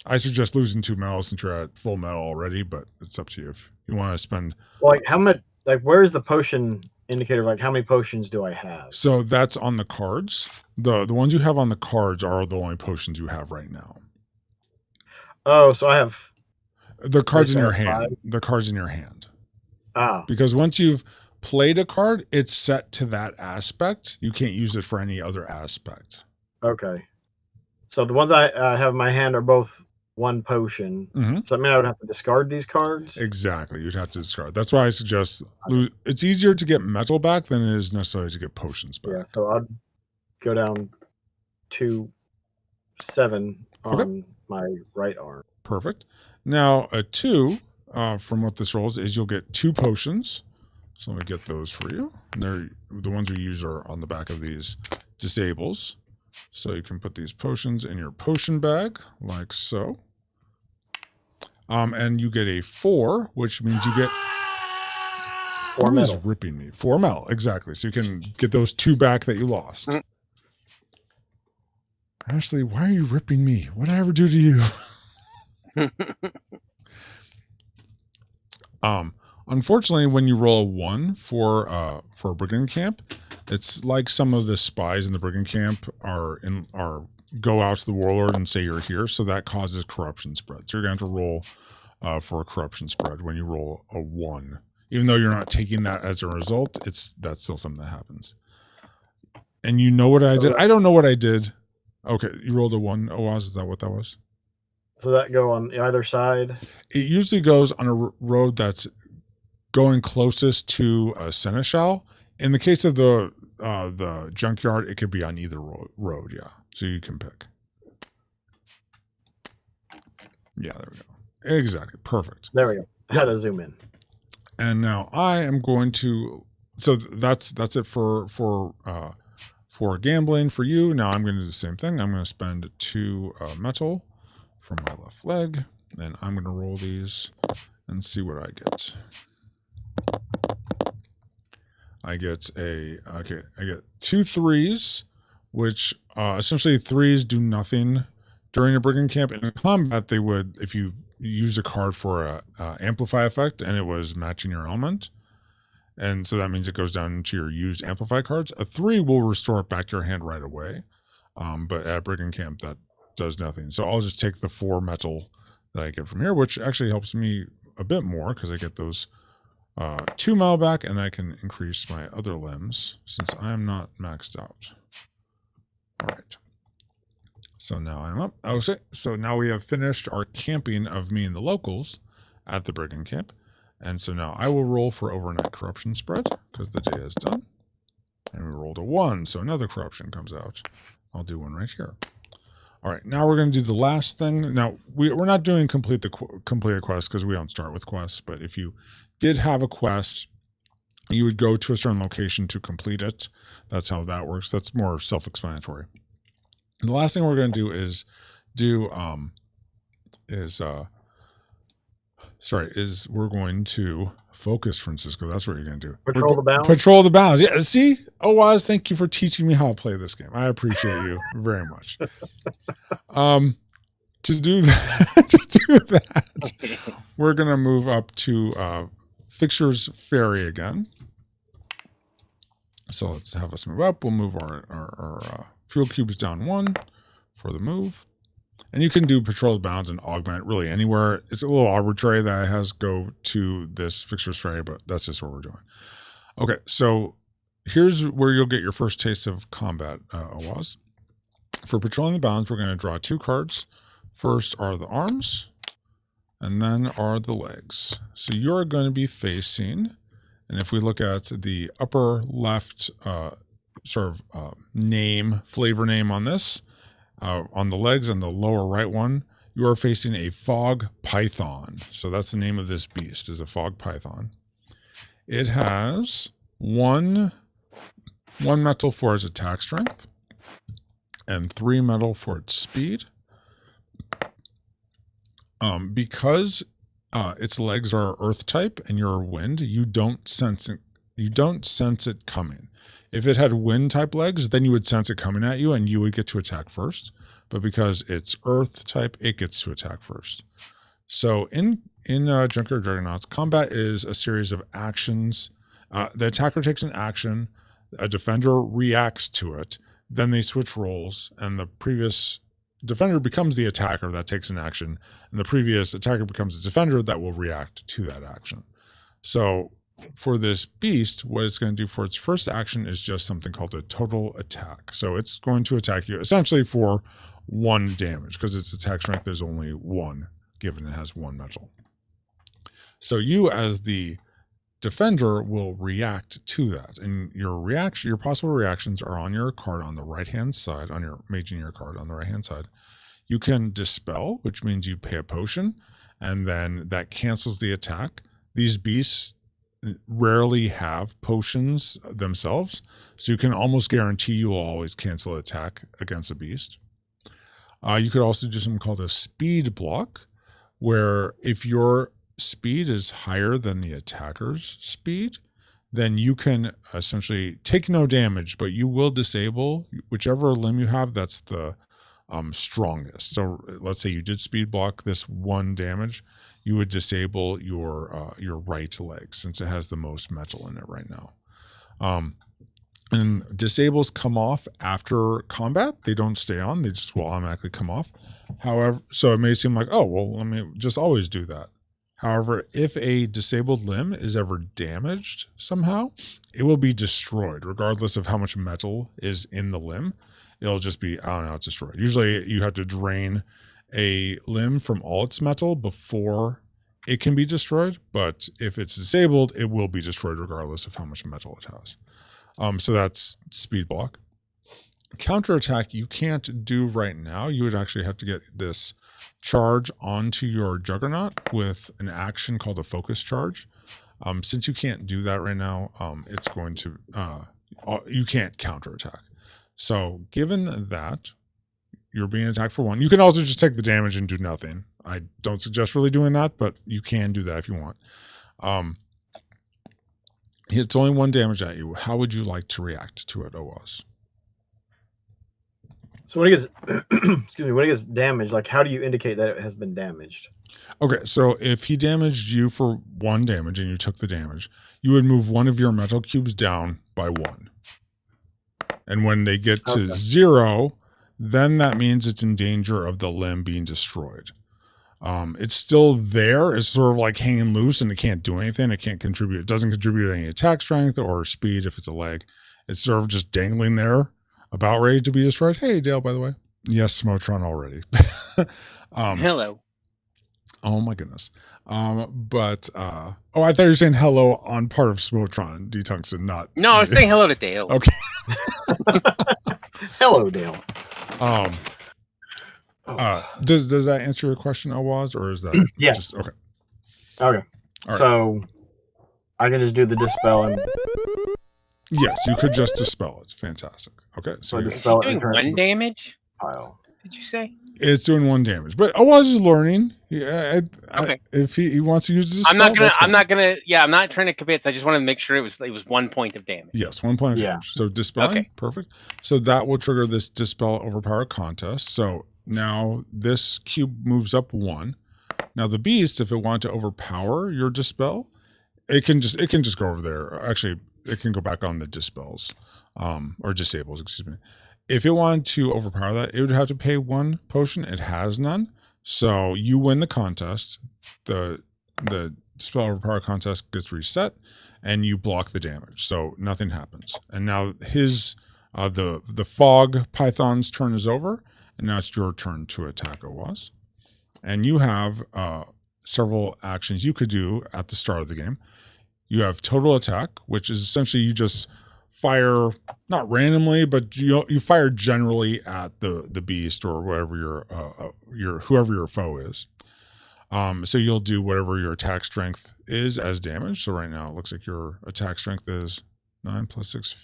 I suggest losing 2 metal since you're at full metal already, but it's up to you if you want to spend. Like how much? Like where's the potion indicator? Like how many potions do I have? So that's on the cards. The ones you have on the cards are the only potions you have right now. Oh, so I have the cards in your 5? hand. The cards in your hand. Ah, Because once you've played a card, it's set to that aspect. You can't use it for any other aspect. okay. So the ones I have in my hand are both 1 potion. Mm-hmm. So I mean I would have to discard these cards? Exactly. You'd have to discard. That's why I suggest it's easier to get metal back than it is necessarily to get potions back. Yeah, so I'd go down to 7 on my right arm. Perfect. Now, a 2, from what this rolls, is you'll get 2 potions. So let me get those for you. And the ones we use are on the back of these disables. So you can put these potions in your potion bag, like so. And you get a 4, which means you get 4 Who is metal. ripping me? 4 metal, exactly. So you can get those 2 back that you lost. Ashley, why are you ripping me? What did I ever do to you? Unfortunately, when you roll a 1 for a brigand camp, it's like some of the spies in the brigand camp are go out to the warlord and say you're here, so that causes corruption spread. So you're going to have to roll for a corruption spread when you roll a 1. Even though you're not taking that as a result, that's still something that happens. And you know what I did? I don't know what I did. Okay, you rolled a 1, OWASP. Is that what that was? So that go on either side? It usually goes on a road that's going closest to a seneschal. In the case of the junkyard, it could be on either road, yeah. So you can pick. Yeah, there we go. Exactly, perfect. There we go. I had to zoom in. And now I am going to. So that's it for gambling for you. Now I'm going to do the same thing. I'm going to spend 2 metal from my left leg, and I'm going to roll these and see what I get. I get I get 2 3s, which essentially 3s do nothing during a brigand camp. In combat, they would, if you use a card for a amplify effect and it was matching your element, and so that means it goes down into your used amplify cards. A 3 will restore it back to your hand right away, but at brigand camp that does nothing. So I'll just take the 4 metal that I get from here, which actually helps me a bit more because I get those 2 metal back, and I can increase my other limbs since I am not maxed out. All right. So now I'm up. Okay. So now we have finished our camping of me and the locals at the brigand camp. And so now I will roll for overnight corruption spread because the day is done. And we rolled a 1, so another corruption comes out. I'll do one right here. All right, now we're going to do the last thing. Now, we're not doing complete a quest because we don't start with quests, but if you did have a quest, you would go to a certain location to complete it. That's how that works. That's more self-explanatory. The last thing we're going to do is we're going to focus, Francisco. That's what you're going to do. Patrol the bounds? Patrol the bounds. Yeah, see? Oz, thank you for teaching me how to play this game. I appreciate you very much. To do that, we're going to move up to Fixture's Ferry again. So let's have us move up. We'll move our fuel cubes down 1 for the move. And you can do Patrol the Bounds and augment really anywhere. It's a little arbitrary that it has go to this Fixture's Ferry, but that's just what we're doing. Okay, so here's where you'll get your first taste of combat, Oz. For Patrolling the Bounds, we're going to draw 2 cards. First are the arms, and then are the legs. So you're going to be facing, and if we look at the upper left flavor name on this, on the legs and the lower right one, you are facing a fog python. So that's the name of this beast, is a fog python. It has one metal for its attack strength and 3 metal for its speed. Because its legs are earth type and you're wind, you don't sense it coming. If it had wind type legs, then you would sense it coming at you and you would get to attack first. But because it's earth type, it gets to attack first. So in Junkyard Juggernauts, combat is a series of actions. The attacker takes an action, a defender reacts to it, then they switch roles, and the previous defender becomes the attacker that takes an action, and the previous attacker becomes the defender that will react to that action. So for this beast, what it's going to do for its first action is just something called a total attack. So it's going to attack you essentially for 1 damage because its attack strength is only 1, given it has 1 metal. So you as the defender will react to that, and your possible reactions are on your card on the right hand side, on your Mageneer card on the right hand side. You can dispel, which means you pay a potion, and then that cancels the attack. These beasts rarely have potions themselves, so you can almost guarantee you will always cancel attack against a beast. You could also do something called a speed block, where if your speed is higher than the attacker's speed, then you can essentially take no damage, but you will disable whichever limb you have that's the strongest. So let's say you did speed block this 1 damage, you would disable your right leg since it has the most metal in it right now. And disables come off after combat. They don't stay on. They just will automatically come off. However, so it may seem like, oh, well, let me just always do that. However, if a disabled limb is ever damaged somehow, it will be destroyed regardless of how much metal is in the limb. It'll just be out and out destroyed. Usually you have to drain a limb from all its metal before it can be destroyed. But if it's disabled, it will be destroyed regardless of how much metal it has. So that's speed block. Counterattack you can't do right now. You would actually have to get this charge onto your Juggernaut with an action called a focus charge. Since you can't do that right now, it's going to you can't counterattack. So given that you're being attacked for 1, you can also just take the damage and do nothing. I don't suggest really doing that, but you can do that if you want. It's only 1 damage at you. How would you like to react to it, Oz? So when it gets, excuse me, when it gets damaged, like how do you indicate that it has been damaged? Okay, so if he damaged you for 1 damage and you took the damage, you would move 1 of your metal cubes down by 1. And when they get to 0, then that means it's in danger of the limb being destroyed. It's still there. It's sort of like hanging loose and it can't do anything. It can't contribute. It doesn't contribute any attack strength or speed if it's a leg. It's sort of just dangling there, about ready to be destroyed. Hey, Dale, by the way. Yes, Smotron already. Hello. Oh my goodness. I thought you were saying hello on part of Smotron, D Tungsten, not. No, I was saying hello to Dale. Okay. Hello, Dale. Does that answer your question, Awaz, or is that Yes. just okay? Okay. All right. So I can just do the dispel and Yes, you could just dispel it. Fantastic. Okay, so I you- dispel it Doing and turn it one into damage? a pile. Did you say? it's doing 1 damage, but Awaz is learning. Yeah, Okay. If he wants to use the dispel, I'm not that's fine. I'm not trying to convince. I just wanted to make sure it was 1 point of damage. Yes, 1 point of Yeah. damage. So dispelling, Okay. perfect. So that will trigger this dispel overpower contest. So now this cube moves up 1. Now the beast, if it wanted to overpower your dispel, it can just go over there. Actually, it can go back on the dispels, or disables, excuse me. If it wanted to overpower that, it would have to pay 1 potion. It has none. So you win the contest. The dispel overpower contest gets reset, and you block the damage. So nothing happens. And now his the fog python's turn is over, and now it's your turn to attack, Awaz. And you have several actions you could do at the start of the game. You have total attack, which is essentially you just fire, not randomly, but you fire generally at the beast or whatever your whoever your foe is. So you'll do whatever your attack strength is as damage. So right now it looks like your attack strength is 9 plus 6,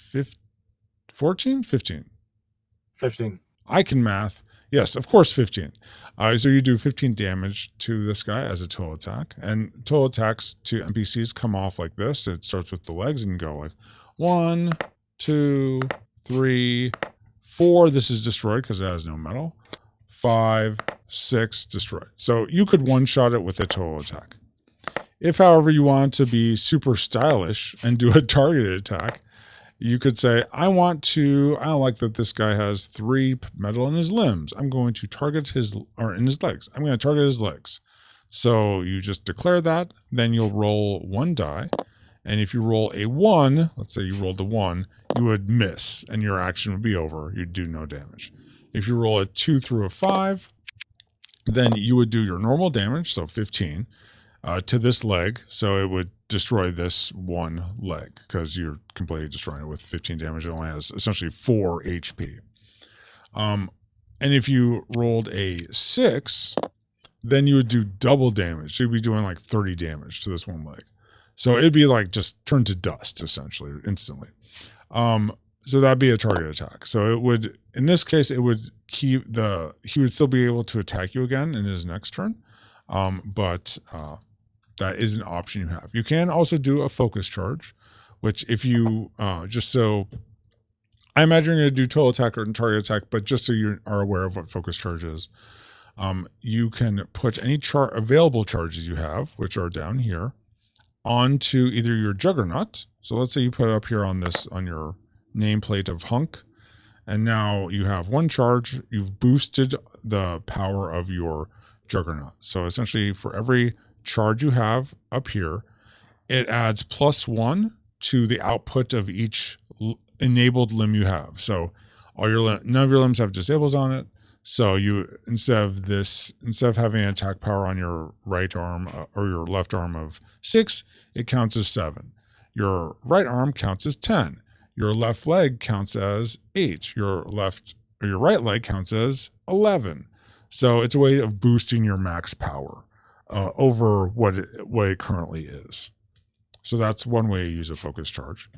14, 15. 15. I can math. Yes, of course, 15. So you do 15 damage to this guy as a total attack. And total attacks to NPCs come off like this. It starts with the legs and go like 1, 2, 3, 4. This is destroyed because it has no metal. 5, 6, destroyed. So you could one-shot it with a total attack. If, however, you want to be super stylish and do a targeted attack, you could say, I don't like that this guy has 3 metal in his limbs. I'm going to target in his legs. I'm going to target his legs. So you just declare that, then you'll roll 1 die. And if you roll a 1, let's say you rolled a 1, you would miss and your action would be over. You'd do no damage. If you roll a 2 through a 5, then you would do your normal damage, so 15, to this leg. So it would destroy this 1 leg because you're completely destroying it with 15 damage. It only has essentially 4 HP. And if you rolled a 6, then you would do double damage. So you'd be doing like 30 damage to this 1 leg. So it'd be like just turned to dust essentially instantly. So that'd be a target attack. So it would, in this case, it would he would still be able to attack you again in his next turn. But that is an option you have. You can also do a focus charge, which if you, just so, I imagine you're going to do total attack or target attack, but just so you are aware of what focus charge is, you can put any available charges you have, which are down here, onto either your Juggernaut. So let's say you put it up here on your nameplate of Hunk, and now you have 1 charge. You've boosted the power of your Juggernaut. So essentially for every charge you have up here, it adds +1 to the output of each enabled limb you have. So none of your limbs have disables on it. So you, instead of having an attack power on your right arm or your left arm of 6, it counts as 7. Your right arm counts as 10. Your left leg counts as 8. Your right leg counts as 11. So it's a way of boosting your max power over what it currently is. So that's one way you use a focus charge.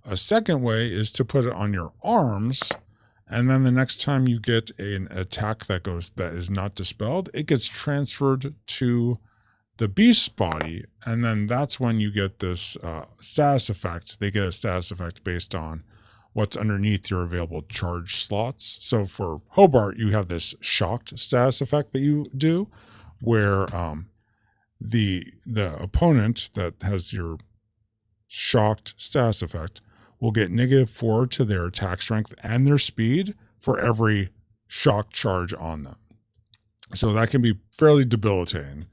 A second way is to put it on your arms, and then the next time you get an attack that is not dispelled, it gets transferred to the beast's body, and then that's when you get this status effect. They get a status effect based on what's underneath your available charge slots. So for Hobart, you have this shocked status effect that you do, where the opponent that has your shocked status effect will get -4 to their attack strength and their speed for every shock charge on them. So that can be fairly debilitating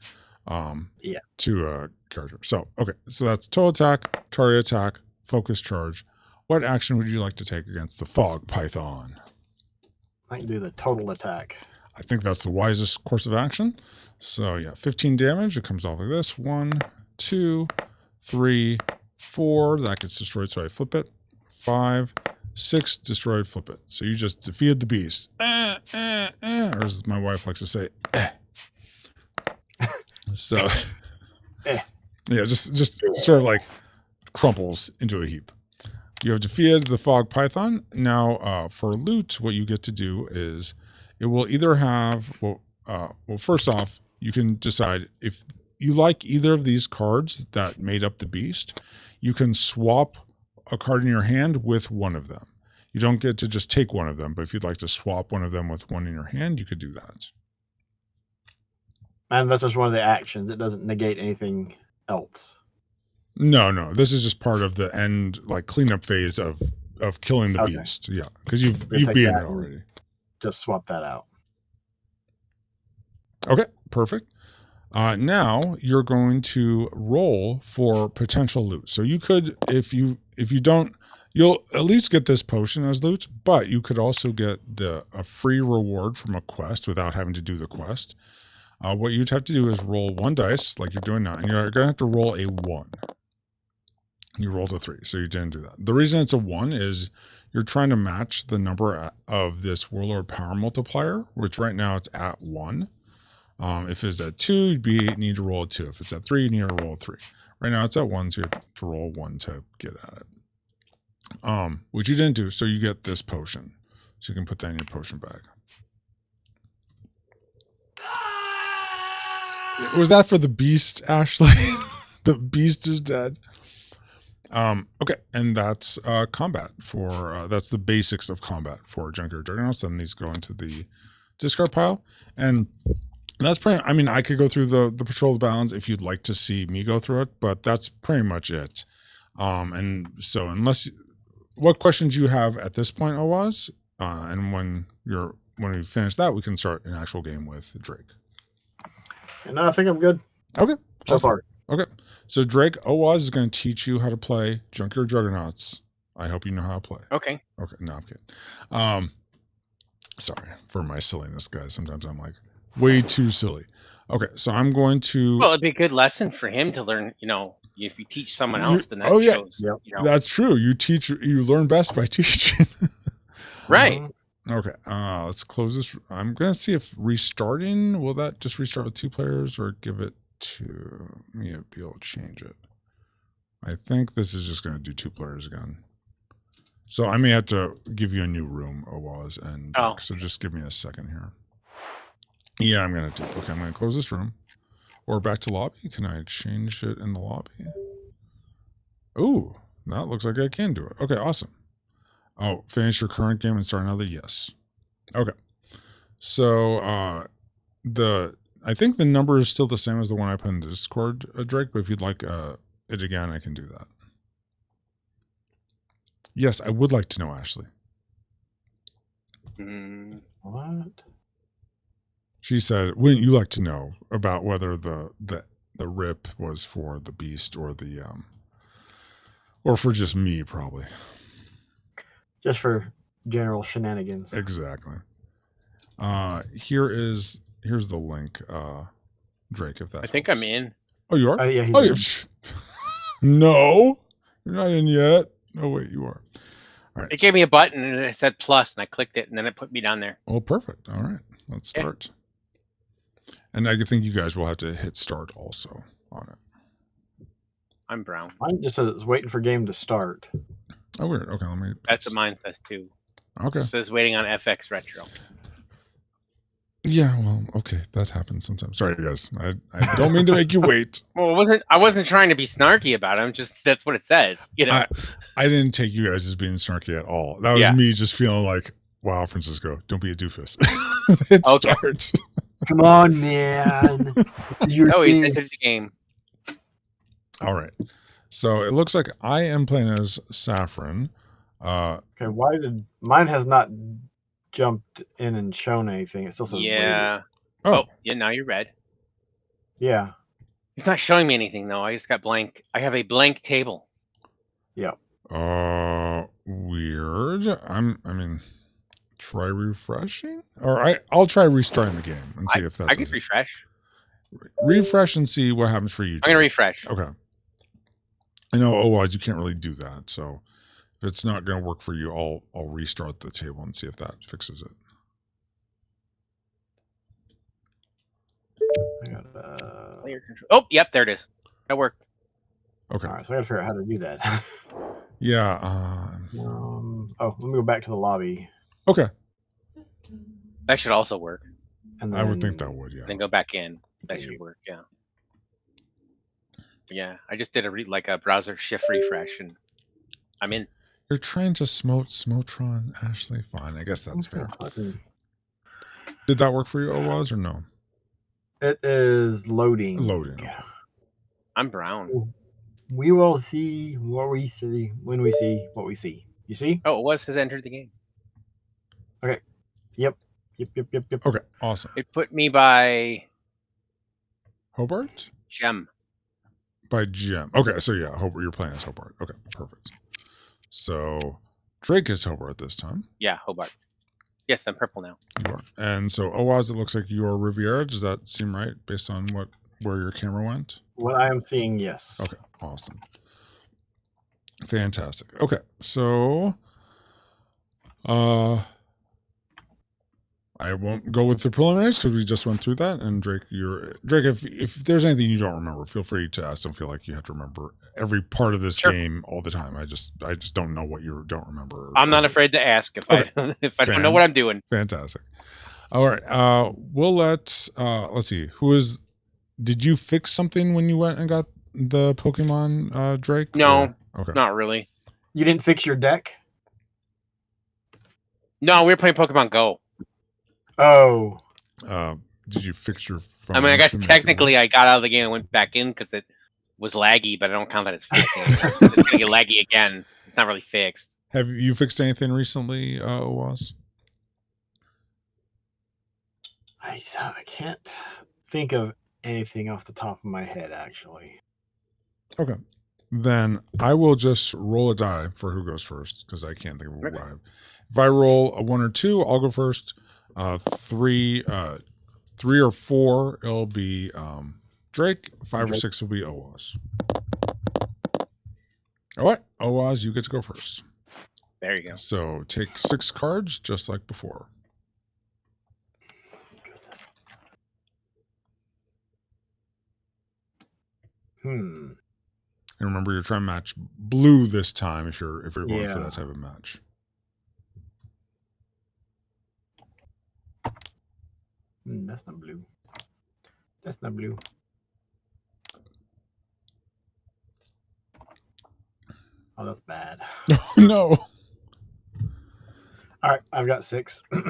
to a character. So, okay, so that's total attack, target attack, focus charge. What action would you like to take against the Fog Python? I can do the total attack. I think that's the wisest course of action. So yeah, 15 damage. It comes off like this. 1, 2, 3, 4. That gets destroyed, so I flip it. 5, 6, destroyed, flip it. So you just defeated the beast. Or as my wife likes to say, So yeah, just sort of like crumples into a heap. You have defeated the fog python. Now, for loot, what you get to do is it will either have, well, first off, you can decide if you like either of these cards that made up the beast, you can swap a card in your hand with one of them. You don't get to just take one of them, but if you'd like to swap one of them with one in your hand, you could do that. And that's just one of the actions. It doesn't negate anything else. No. This is just part of the end, like cleanup phase of killing the beast. Yeah, because you've beaten it already. Just swap that out. Okay, perfect. Now you're going to roll for potential loot. So you could, if you don't, you'll at least get this potion as loot, but you could also get a free reward from a quest without having to do the quest. What you'd have to do is roll 1 dice like you're doing now, and you're going to have to roll a 1. You rolled a 3, so you didn't do that. The reason it's a 1 is you're trying to match the number of this Warlord power multiplier, which right now it's at 1. If it's at 2, you'd need to roll a 2. If it's at 3, you need to roll a 3. Right now it's at 1, so you have to roll 1 to get at it. Which you didn't do, so you get this potion. So you can put that in your potion bag. Was that for the beast, Ashley? The beast is dead. Okay, and that's combat for that's the basics of combat for Junkyard Juggernauts. Then these go into the discard pile, and that's pretty. I mean, I could go through the Patrol of the Bounds if you'd like to see me go through it, but that's pretty much it. And so what questions you have at this point, Owaz, and when we finish that, we can start an actual game with Drake. No, I think I'm good. Okay. So far. Okay. So Drake, Owaz is going to teach you how to play Junkyard Juggernauts. I hope you know how to play. Okay. Okay. No, I'm kidding. Sorry for my silliness, guys. Sometimes I'm like way too silly. Okay. So I'm going to. Well, it'd be a good lesson for him to learn, if you teach someone else, then that shows. Yep. That's true. You learn best by teaching. Right. Okay, let's close this. I'm going to see if restarting, will that just restart with 2 players or give it to me to be able to change it? I think this is just going to do 2 players again. So I may have to give you a new room, Owaz and Drake, so just give me a second here. Yeah, I'm going to do it. Okay, I'm going to close this room. Or back to lobby. Can I change it in the lobby? Ooh, that looks like I can do it. Okay, awesome. Oh, finish your current game and start another? Yes. Okay. So I think the number is still the same as the one I put in the Discord, Drake, but if you'd like it again, I can do that. Yes, I would like to know, Ashley. What? She said, wouldn't you like to know about whether the rip was for the beast or or for just me, probably. Just for general shenanigans. Exactly. Here's the link, Drake, if that I think helps. I'm in. Oh, you are? Yeah, he's in. No, you're not in yet. Oh, wait, you are. All right. It gave me a button and it said plus, and I clicked it, and then it put me down there. Oh, perfect. All right, let's start. And I think you guys will have to hit start also on it. I'm brown. Mine just says it's waiting for game to start. Oh, weird. Okay, let me. That's what mine says too. Okay. It says waiting on FX Retro. Yeah, well, okay, that happens sometimes. Sorry, guys. I don't mean to make you wait. Well, I wasn't trying to be snarky about it. That's what it says. I didn't take you guys as being snarky at all. That was me just feeling like, wow, Francisco, don't be a doofus. Hit start. Come on, man. He's entered the game. All right. So it looks like I am playing as Saffron. Okay, why did mine has not jumped in and shown anything? It still says yeah. Oh, yeah. Now you're red. Yeah. It's not showing me anything though. I just got blank. I have a blank table. Yeah. Weird. I mean, try refreshing, or I'll try restarting the game and see if that. I can refresh. refresh and see what happens for you. I'm going to refresh. Okay. I know, otherwise you can't really do that. So if it's not going to work for you, I'll restart the table and see if that fixes it. Player control. Oh, yep, there it is. That worked. Okay. All right, so I got to figure out how to do that. Yeah. Let me go back to the lobby. Okay. That should also work. And then, I would think that would, yeah. Then go back in. That should work, yeah. Yeah, I just did a browser shift refresh, and I'm in. You're trying to Smotron, Ashley. Fine, I guess that's fair. Did that work for you, Owaz, or no? It is loading. Loading. I'm brown. We will see what we see when we see what we see. You see? Oh, Owaz has entered the game. Okay. Yep. Okay, awesome. It put me by Hobart? Gem. By Gem. Okay, so yeah, Hobart. You're playing as Hobart. Okay, perfect. So Drake is Hobart this time. Yeah, Hobart. Yes, I'm purple now. You are. And so Owaz, it looks like you are Riviera. Does that seem right based on where your camera went? What I am seeing, yes. Okay, awesome. Fantastic. Okay, so I won't go with the preliminaries because we just went through that. And Drake, if there's anything you don't remember, feel free to ask. Don't feel like you have to remember every part of this game all the time. I just don't know what you don't remember. I'm not afraid to ask if I don't know what I'm doing. Fantastic. All right. We'll let's see. Did you fix something when you went and got the Pokemon, Drake? No. Okay. Not really. You didn't fix your deck? No, we were playing Pokemon Go. Oh. Did you fix your phone? I mean, I guess technically I got out of the game and went back in because it was laggy, but I don't count that as fixing. It's going to get laggy again. It's not really fixed. Have you fixed anything recently, Owaz? I can't think of anything off the top of my head, actually. Okay. Then I will just roll a die for who goes first because I can't think of what I have. If I roll a 1 or 2, I'll go first. 3 or 4, it'll be Drake. 5 or 6 will be Owaz. All right, Owaz, you get to go first. There you go. So take 6 cards, just like before. And remember, you're trying to match blue this time if you're going for that type of match. That's not blue. That's not blue. Oh, that's bad. No. All right, I've got 6. All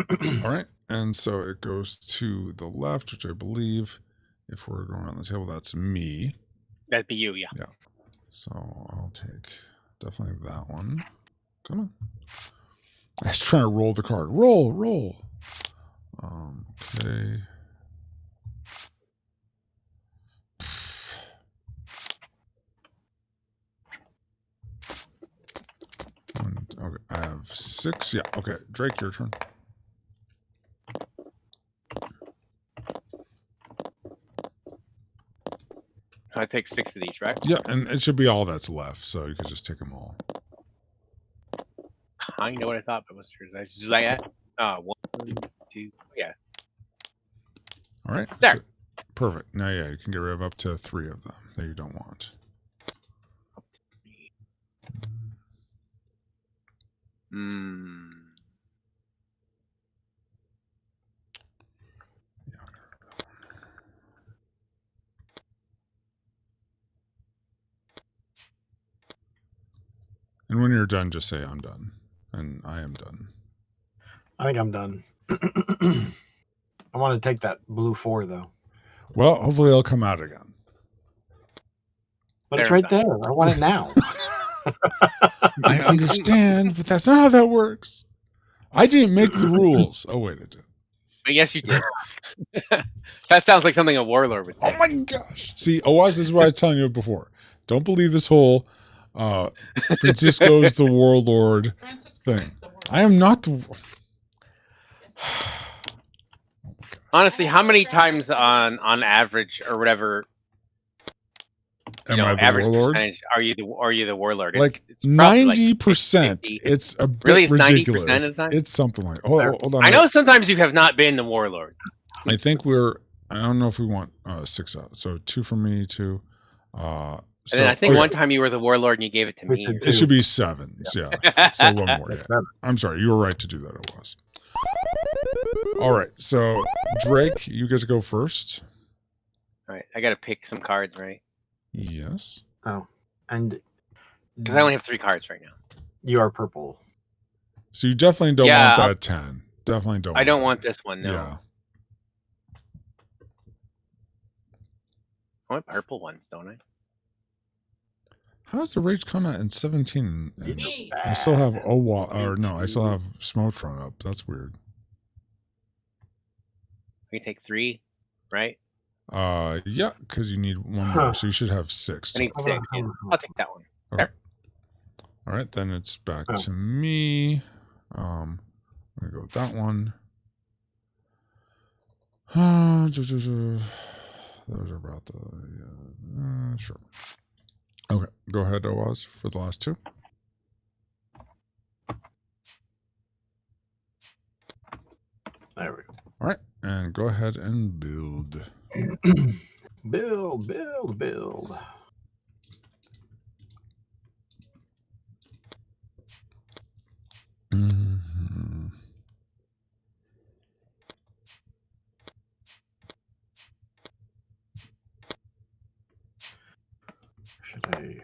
right, and so it goes to the left, which I believe, if we're going around the table, that's me. That'd be you, yeah. Yeah. So I'll take definitely that one. Come on. I was trying to roll the card. Roll. Okay. Okay, I have 6. Yeah, okay. Drake, your turn. I take 6 of these, right? Yeah, and it should be all that's left, so you can just take them all. I know what I thought, but what's yours? Is that 1, 2, yeah. All right. There. So, perfect. Now, yeah, you can get rid of up to 3 of them that you don't want. And when you're done, just say, I'm done. And I am done. I think I'm done. I want to take that blue 4, though. Well, hopefully it'll come out again. But it's right there. I want it now. I understand, but that's not how that works. I didn't make the rules. Oh, wait, I did. But yes, you did. That sounds like something a warlord would say. Oh, my gosh. See, Owaz, this is what I was telling you before. Don't believe this whole Francisco's the warlord thing. I am not the... Oh my Honestly, how many times on average or whatever, Am I the average warlord? percentage are you the warlord? Like It's probably like 90%. 50. It's a bit Really, it's 90% ridiculous. of the time? It's something like. Hold on. I know sometimes you have not been the warlord. I think I don't know if we want 6 out. So 2 for me, 2. And then I think one time you were the warlord and you gave it to me. It should be 7. Yeah. So 1 more. Yeah. 7. I'm sorry. You were right to do that. It was. All right. So Drake, you get to go first. All right, I got to pick some cards, right? Yes. Oh, and Because I only have 3 cards right now. you are purple. So you definitely don't want that 10. Definitely don't. I don't want this one. No. Yeah. I want purple ones, don't I? How's the Rage Combat in 17? And Me. I still have I still have Smotron up. That's weird. We take 3, right? Yeah, because you need 1 more, so you should have 6. I need 6. Yeah. I'll take that one. Okay. All right, then it's back to me. I'm gonna go with that one. Those are about the sure. Okay, go ahead, Oaz, for the last 2. There we go. All right, and go ahead and build. Build. Mm-hmm. Should I?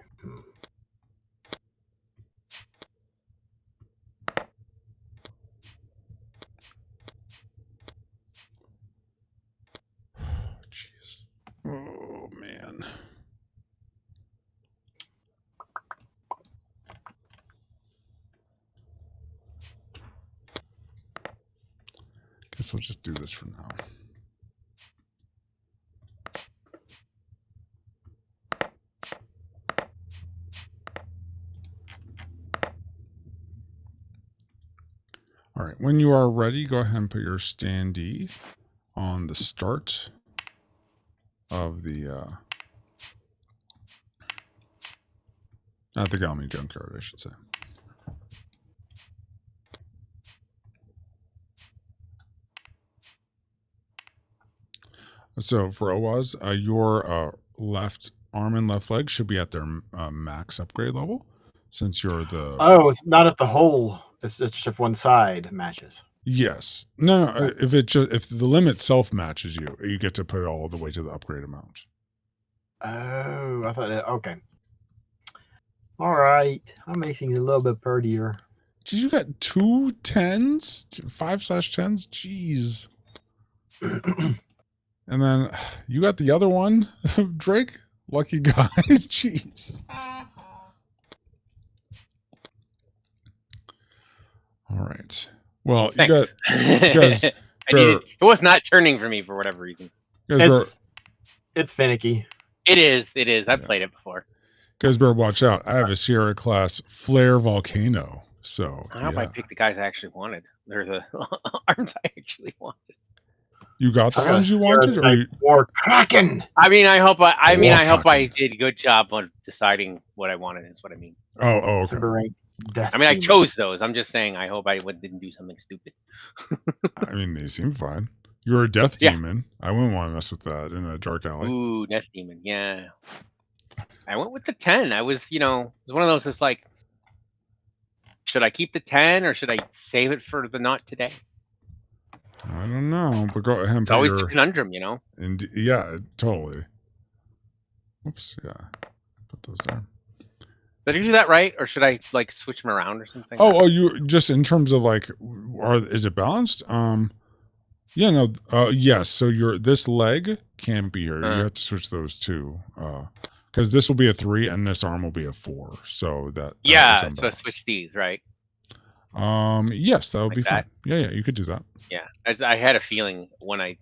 Jeez. Oh man. Guess we'll just do this for now. All right, when you are ready, go ahead and put your standee on the start of the not the Galmi Junkyard, I should say. So for Oaz, your left arm and left leg should be at their max upgrade level, since you're the. Oh, it's not at the whole. It's just if one side matches. Yes. No. If the limit self matches you, you get to put it all the way to the upgrade amount. Oh, I thought that. Okay. All right. That makes things a little bit prettier. Did you got 2 10s? 5/10s? Jeez. And then you got the other one, Drake. Lucky guy. Jeez. All right. Well, Thanks. you guys. It was not turning for me for whatever reason. It's finicky. It is. I've played it before. Guys better watch out. I have a Sierra class Flare Volcano. So I hope I picked the guys I actually wanted. They're the arms I actually wanted. You got the arms you wanted, or Kraken? I mean, I hope I did a good job on deciding what I wanted. Is what I mean. Oh, okay. I mean, I chose those. I'm just saying. I hope I didn't do something stupid. I mean, they seem fine. You're a death demon. I wouldn't want to mess with that in a dark alley. Ooh, death demon. Yeah. I went with the 10. I was, it was one of those that's like, should I keep the 10 or should I save it for the not today? I don't know, but go ahead. It's always the conundrum, And yeah, totally. Oops, yeah. Put those there. Did I do that right, or should I like switch them around or something? Oh, you just in terms of like, is it balanced? Yeah, no, yes. So this leg can't be here. You have to switch those two, because this will be a 3 and this arm will be a 4. So that so switch these, right? Yes, that would be fine. Yeah, you could do that. Yeah, I had a feeling when I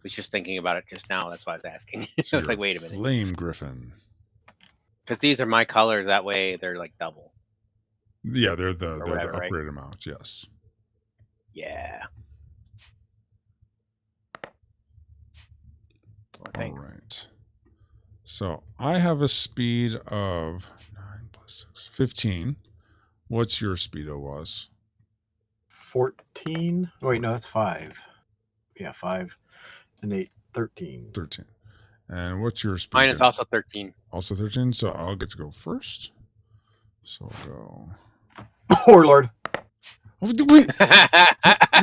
was just thinking about it just now. That's why I was asking. So I was like, wait a minute. Flame Griffin. Because these are my colors. That way they're like double. Yeah, they're the upgrade amount. Yes. Yeah. Oh, thanks. All right. So I have a speed of 9 plus 6, 15. What's your speed, Owas? 14. Oh, wait, no, that's 5. Yeah, 5 and 8, 13. 13. And what's your speed? Mine is also 13. Also 13. So I'll get to go first. So I'll go. Oh, Lord. Oh, wait.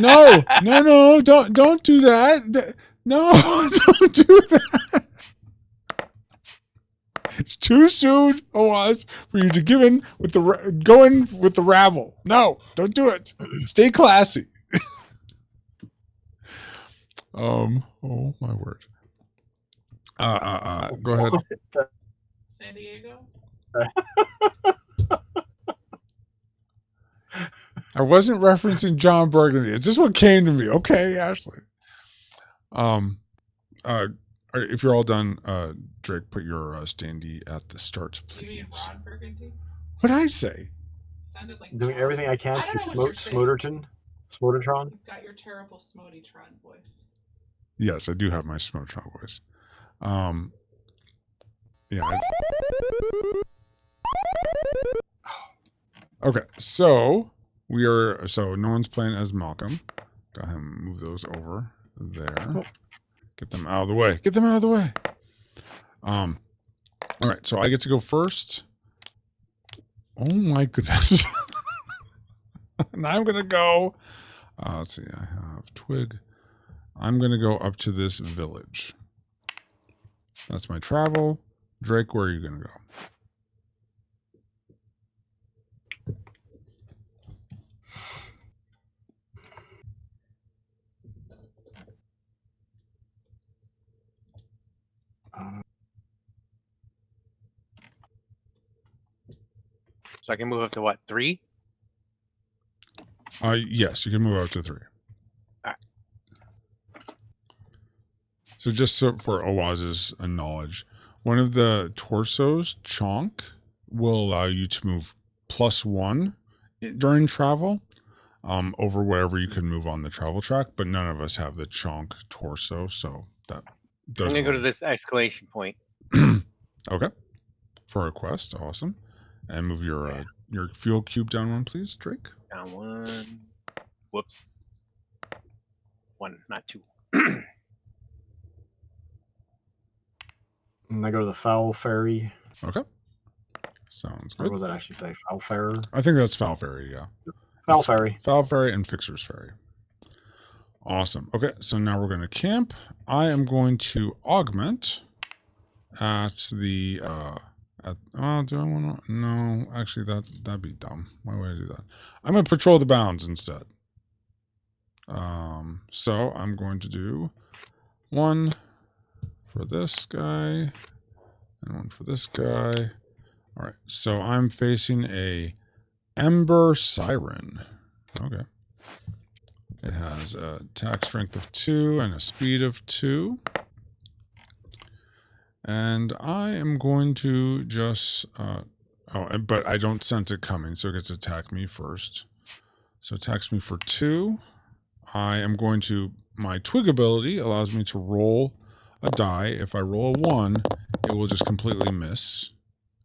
No, don't do that. No, don't do that. It's too soon, Oaz, for you to go in with the rabble. No, don't do it. Stay classy. Oh my word. Go ahead. San Diego? I wasn't referencing John Burgundy. It's just what came to me. Okay, Ashley. If you're all done, Drake, put your standee at the start, You mean please. Ron Burgundy? What did I say? Sounded like Doing everything I can I don't to know what you're saying. Smototron. You've got your terrible Smotitron voice. Yes, I do have my Smotron voice. Yeah. Okay, so no one's playing as Malcolm. Go ahead and move those over there. Get them out of the way. Get them out of the way. All right, so I get to go first. Oh my goodness. And I'm gonna go. Let's see. I have Twig. I'm gonna go up to this village. That's my travel. Drake, where are you gonna go? So I can move up to what, 3? Yes, you can move up to 3. Alright. So just for Owaz's knowledge, one of the torsos, Chonk, will allow you to move +1 during travel over wherever you can move on the travel track, but none of us have the Chonk torso, so that doesn't. I'm going to go to this exclamation point. Okay. For a quest, awesome. And move your fuel cube down 1, please, Drake. Down 1. Whoops. 1, not 2. And I go to the Foul Ferry. Okay. Sounds Or good. what does that actually say? Foul Farer? I think that's Foul Ferry, yeah. Foul Ferry. Foul Ferry and Fixer's Ferry. Awesome. Okay, so now we're going to camp. I am going to augment at the do I want to? No, actually that'd be dumb. Why would I do that? I'm going to patrol the bounds instead. So I'm going to do 1 for this guy and 1 for this guy. All right, so I'm facing a Ember Siren. Okay. It has a attack strength of 2 and a speed of 2. And I am going to just, but I don't sense it coming, so it gets to attack me first. So it attacks me for 2. I am going to, my Twig ability allows me to roll a die. If I roll a 1, it will just completely miss.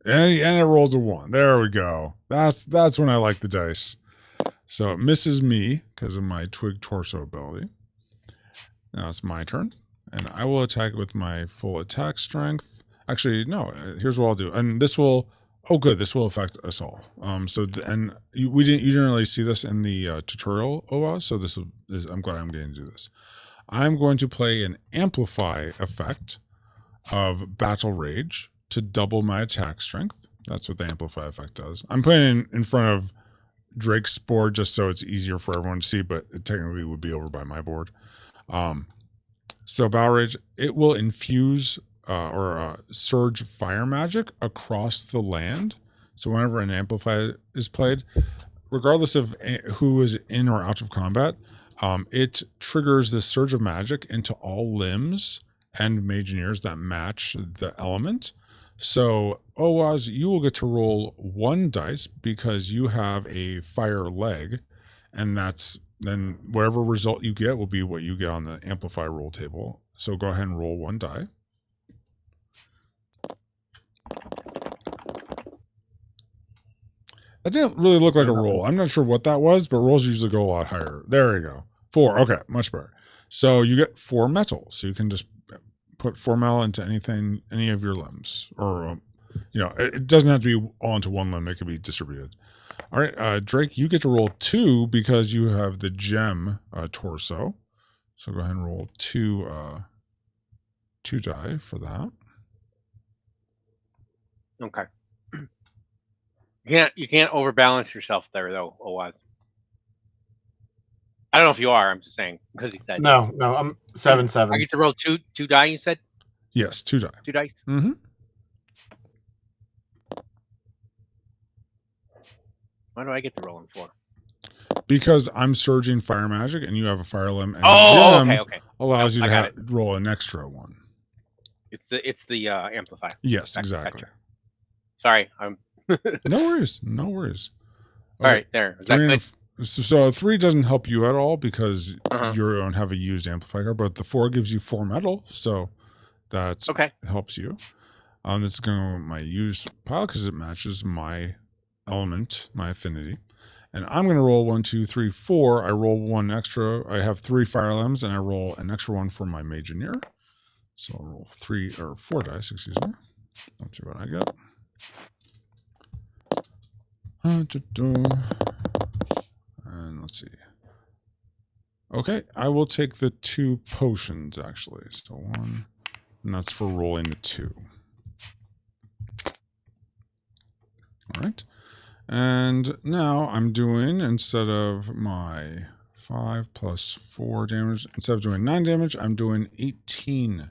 And it rolls a 1. There we go. That's when I like the dice. So it misses me because of my Twig torso ability. Now it's my turn. And I will attack with my full attack strength. Actually, no. Here's what I'll do. And this will... Oh, good. This will affect us all. You didn't really see this in the tutorial, Owa. So I'm glad I'm getting to do this. I'm going to play an amplify effect of Battle Rage to double my attack strength. That's what the amplify effect does. I'm putting it in front of Drake's board just so it's easier for everyone to see, but it technically would be over by my board. So Battle Rage, it will infuse or surge fire magic across the land. So whenever an amplify is played, regardless of who is in or out of combat, it triggers this surge of magic into all limbs and Mageneers that match the element. So Owaz, you will get to roll 1 dice because you have a fire leg, and then whatever result you get will be what you get on the amplify roll table. So go ahead and roll 1 die. That didn't really look like a roll. I'm not sure what that was, but rolls usually go a lot higher. There you go. 4. Okay, much better. So you get 4 metal. So you can just put 4 metal into anything, any of your limbs. Or, it doesn't have to be all into one limb. It can be distributed. All right, Drake, you get to roll 2 because you have the gem torso. So go ahead and roll 2 die for that. Okay. You can't overbalance yourself there though, Oaz. I don't know if you are. I'm just saying because he said No, I'm 7-7. I get to roll two die. You said Yes, 2 die. 2 dice. Mm-hmm. Why do I get to roll in 4? Because I'm surging fire magic, and you have a fire limb. And okay. Allows you to to roll an extra one. It's the amplifier. Yes, exactly. Gotcha. Sorry, I'm. No worries. Okay. All right, there. Is that good? So 3 doesn't help you at all because you don't have a used amplifier, but the 4 gives you 4 metal, so that helps you. This is going to go with my used pile because it matches my element, my affinity. And I'm going to roll 1, 2, 3, 4. I roll 1 extra. I have 3 fire limbs, and I roll an extra one for my Mageneer. So I'll roll 4 dice, excuse me. Let's see what I get. And let's see. Okay, I will take the 2 potions, actually. So 1, and that's for rolling the 2. All right. And now I'm doing, instead of my 5 plus 4 damage, instead of doing 9 damage, I'm doing 18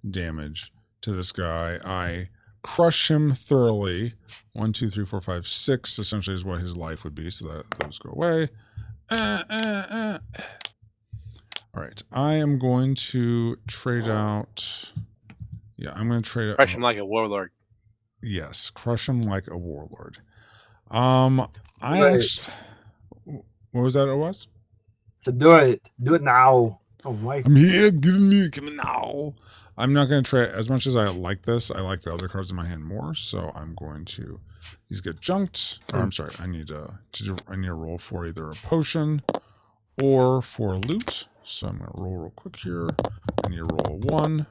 damage to this guy. I crush him thoroughly. 1, 2, 3, 4, 5, 6 essentially is what his life would be, so that those go away. All right, I am going to trade out. Yeah, I'm going to trade out. Crush him like a warlord. Yes, crush him like a warlord. What was that? It was. So do it now. Oh my! I'm here. Give me now. I'm not going to trade as much as I like this. I like the other cards in my hand more, so I'm going to. These get junked. Or, I'm sorry. I need to roll for either a potion or for loot. So I'm going to roll real quick here. I need to roll 1.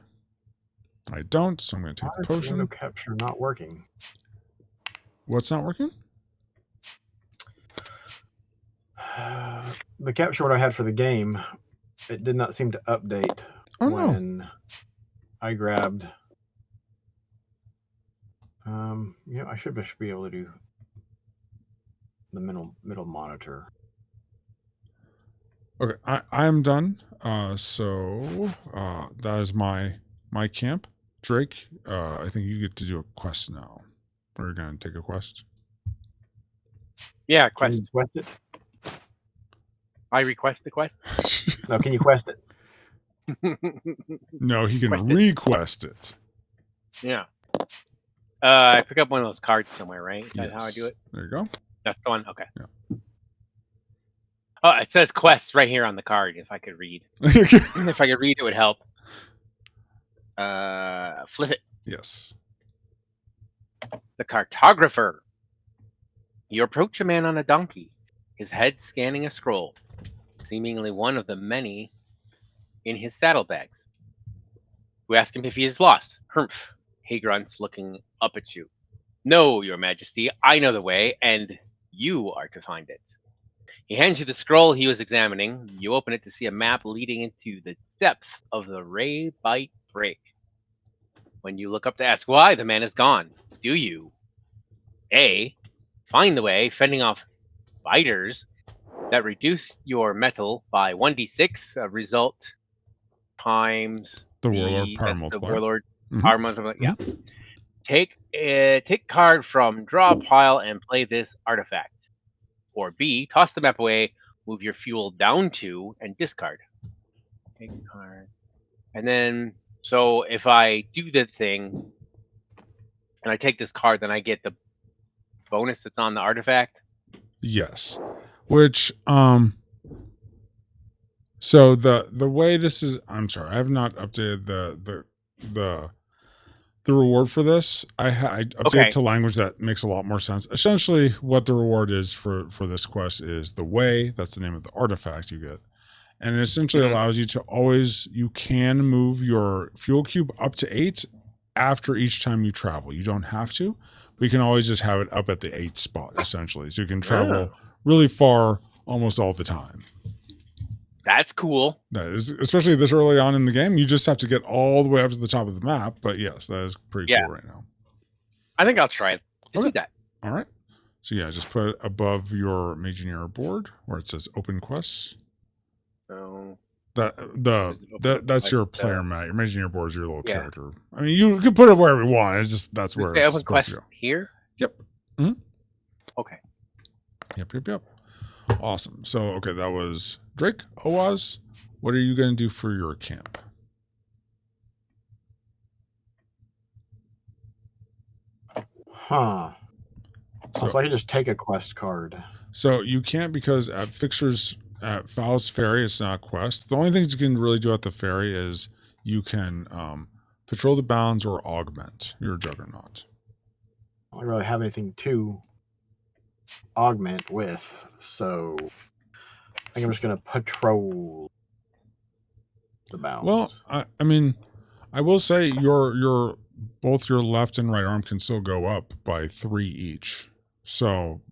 I don't, so I'm going to take the potion. Window capture not working. What's not working? The capture what I had for the game, it did not seem to update when I grabbed. I should be able to do the middle monitor. Okay, I am done. So that is my camp. Drake, I think you get to do a quest now. We're going to take a quest. Yeah, Can you quest. quest it? I request the quest. No, can you quest it? No, he can Quest it. request it. Yeah. I pick up one of those cards somewhere, right? Is that how I do it? There you go. That's the one? Okay. Yeah. Oh, it says quests right here on the card, if I could read. If I could read, it would help. Flip it. Yes. The cartographer. You approach a man on a donkey, his head scanning a scroll, seemingly one of the many in his saddlebags. You ask him if he is lost. Humph, he grunts, looking up at you. No, your majesty, I know the way, and you are to find it. He hands you the scroll he was examining. You open it to see a map leading into the depths of the Ray Bite Break. When you look up to ask why, the man is gone. Do you A, find the way, fending off biters that reduce your metal by 1d6, a result times The warlord power multiplier. The warlord Mhm. power multiplier. Yeah. Take card from draw pile and play this artifact. Or B, toss the map away, move your fuel down 2, and discard. Take a card. And then, so if I do the thing, and I take this card, then I get the bonus that's on the artifact? Yes. Which, so the way this is, I'm sorry, I have not updated the the reward for this, I updated Okay. to language that makes a lot more sense. Essentially, what the reward is for this quest is the way. That's the name of the artifact you get. And it essentially allows you to always, you can move your fuel cube up to 8 after each time you travel. You don't have to, but you can always just have it up at the 8 spot, essentially. So you can travel really far almost all the time. That's cool. That is, especially this early on in the game, you just have to get all the way up to the top of the map. But yes, that is pretty cool right now. I think I'll try to do that. All right. So yeah, just put it above your Imagineer board where it says open quests. So That's your player mat. Your Imagineer board is your little character. I mean, you can put it wherever you want. It's just that's where it's open supposed quest to go. here. Yep. Mm-hmm. Okay. Yep. Awesome. So okay, that was Drake. Oaz, what are you going to do for your camp? Huh. So I can just take a quest card. So you can't, because at Fixers at Fowl's Ferry, it's not a quest. The only things you can really do at the ferry is you can patrol the bounds or augment your Juggernaut. I don't really have anything to augment with, so I think I'm just going to patrol the bounds. Well, I mean, I will say your both your left and right arm can still go up by 3 each. So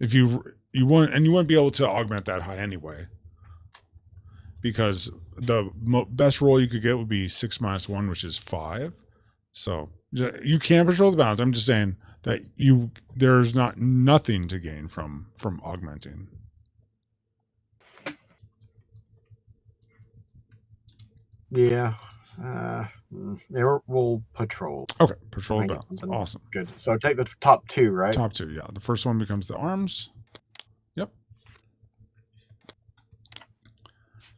if you wouldn't be able to augment that high anyway, because the best roll you could get would be 6 minus 1, which is 5. So you can patrol the bounds. I'm just saying that there's nothing to gain from augmenting. Yeah. We'll patrol. Okay, patrol the bounds. Awesome. Good. So take the top 2, right? Top 2, yeah. The first one becomes the arms. Yep.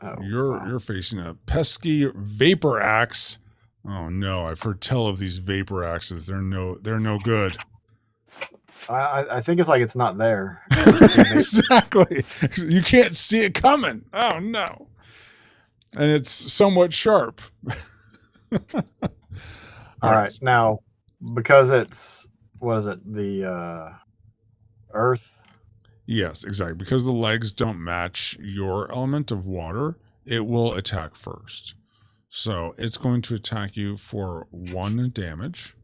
Oh, you're facing a pesky vapor axe. Oh no, I've heard tell of these vapor axes. They're no good. I think it's like it's not there. Exactly. You can't see it coming. Oh no. And it's somewhat sharp. All right. Now, because it's, what is it? The earth? Yes, exactly. Because the legs don't match your element of water, it will attack first. So it's going to attack you for 1 damage.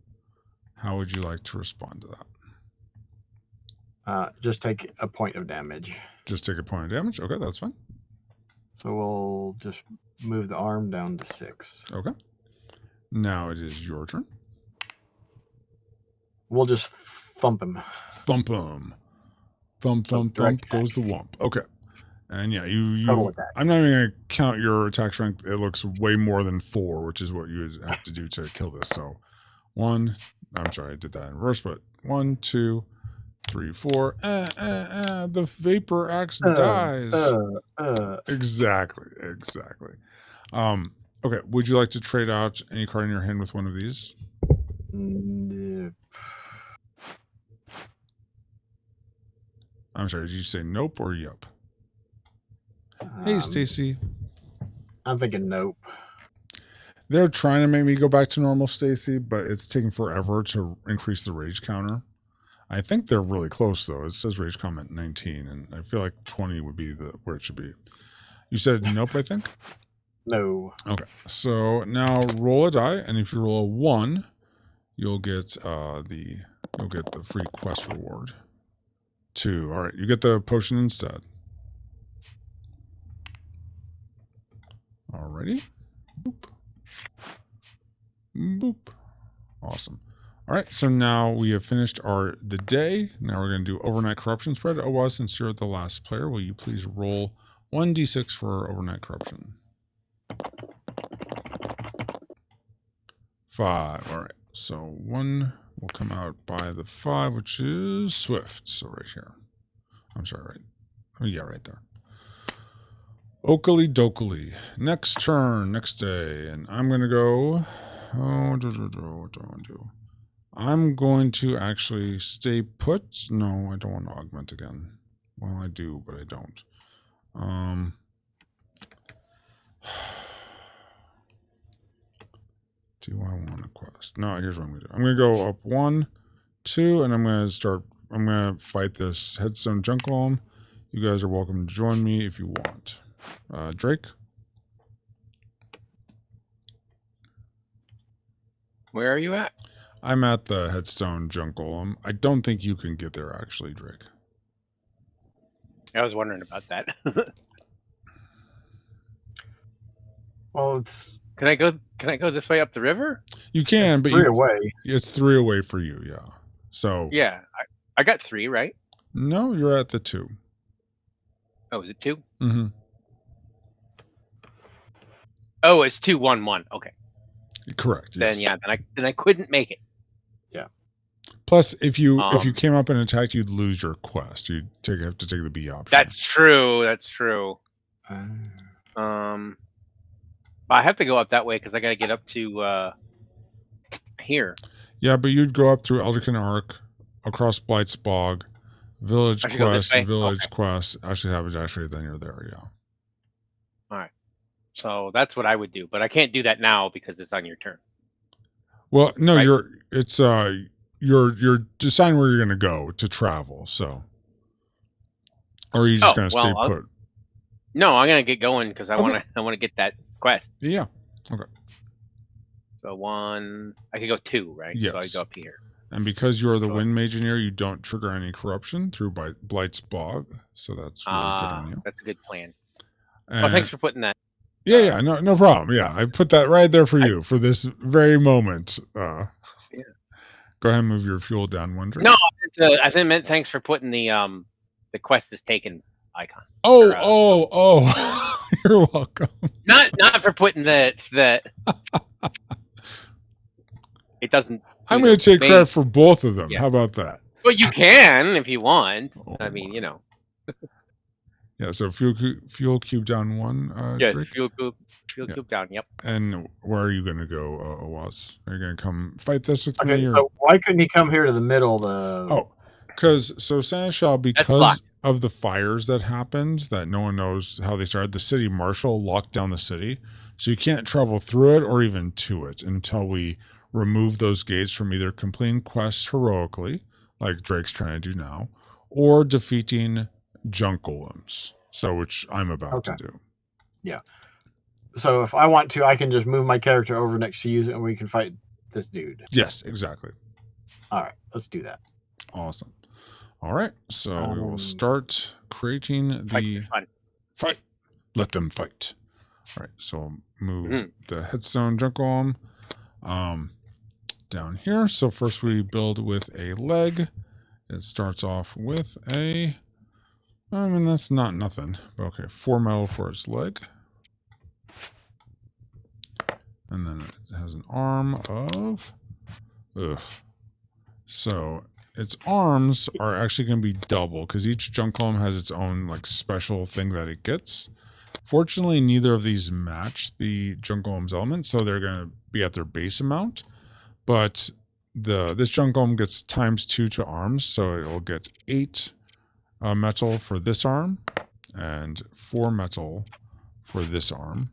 How would you like to respond to that? Just take a point of damage. Just take a point of damage? Okay, that's fine. So we'll just move the arm down to 6. Okay. Now it is your turn. We'll just thump him. Thump him. Thump goes the wump. Okay. And yeah, you I'm not even going to count your attack strength. It looks way more than 4, which is what you would have to do to kill this. So 1, I'm sorry, I did that in reverse, but 1, 2, 3, 4. The vapor axe dies. Exactly. Okay, would you like to trade out any card in your hand with one of these? I'm sorry, did you say nope or yup? Hey, Stacy. I'm thinking nope. They're trying to make me go back to normal, Stacy, but it's taking forever to increase the rage counter. I think they're really close, though. It says rage comment 19, and I feel like 20 would be where it should be. You said nope, I think? No. Okay, so now roll a die, and if you roll a 1, you'll get the free quest reward. 2. All right, you get the potion instead. Alrighty. Boop. Boop. Awesome. All right, so now we have finished the day. Now we're going to do overnight corruption spread. Owa, since you're the last player, will you please roll 1d6 for overnight corruption? 5. All right, so 1 will come out by the 5, which is Swift. So right here. I'm sorry, right? Oh, yeah, right there. Oakley dokley. Next turn, next day. And I'm going to go... what do I want to do? I'm going to actually stay put. No, I don't want to augment again. Well, I do, but I don't. Do I want a quest? No, here's what I'm going to do. I'm going to go up 1, 2, and I'm going to fight this headstone junk golem. You guys are welcome to join me if you want. Drake? Where are you at? I'm at the headstone junk golem. I don't think you can get there, actually, Drake. I was wondering about that. Well, it's Can I go this way up the river? You can, it's but 3 away. It's 3 away for you, yeah. So Yeah, I got 3, right? no, you're at the 2. Oh, is it 2? Mm-hmm. Oh, it's 2, 1, 1. Okay. Correct. Then Yes. yeah, then I couldn't make it. Plus, if you came up and attacked, you'd lose your quest. You'd have to take the B option. That's true. That's true. I have to go up that way because I got to get up to here. Yeah, but you'd go up through Elderkin Arc, across Blight's Bog, Village I should go this Quest, way? Village Okay. Quest, actually have a dash rate, then you're there, yeah. So that's what I would do, but I can't do that now because it's on your turn. Well, no, Right. you're deciding where you're going to go to travel, so. Or are you just Oh, going to well, stay I'll- put? No, I'm gonna get going because I Okay. want to get that quest. Yeah. So 1, I could go 2, right? So I Yes. go up here. And because you're the Sure. Wind Mageneer, you don't trigger any corruption through Blight's Bog, so that's really good on you. That's a good plan. And, Oh, thanks for putting that. Yeah, no problem. Yeah, I put that right there for you for this very moment. Yeah. Go ahead and move your fuel down 1 drink. No, I think meant thanks for putting the quest is taken icon. Oh, you're welcome. Not for putting the it doesn't. I'm do going the to take main- credit for both of them. Yeah. How about that? Well, you can if you want. Oh, I mean, you know. Yeah, so fuel cube down 1, Yeah, Drake. fuel Yeah. cube down. Yep. And where are you going to go, Oaz? Are you going to come fight this with Okay, me? Or? so why couldn't he come here to the middle? Because Seneschal, because blocked. of the fires that happened, that no one knows how they started, the city marshal locked down the city. So you can't travel through it or even to it until we remove those gates from either completing quests heroically, like Drake's trying to do now, or defeating junk golems. So which I'm about to do. So if I want to, I can just move my character over next to you, and we can fight this dude. Yes, exactly. All right, let's do that. Awesome. All right, so we will Um, start creating Fight the is fun. fight. Let them fight. All right, so I'll move Mhm. the headstone junk golem down here. So first we build with a leg. It starts off with a, I mean, that's not nothing, but okay, 4 metal for its leg. And then it has an arm of, so its arms are actually going to be double because each junk golem has its own like special thing that it gets. Fortunately, neither of these match the junk golem's element, so they're going to be at their base amount. But this junk golem gets ×2 to arms, so it will get 8 metal for this arm and 4 metal for this arm.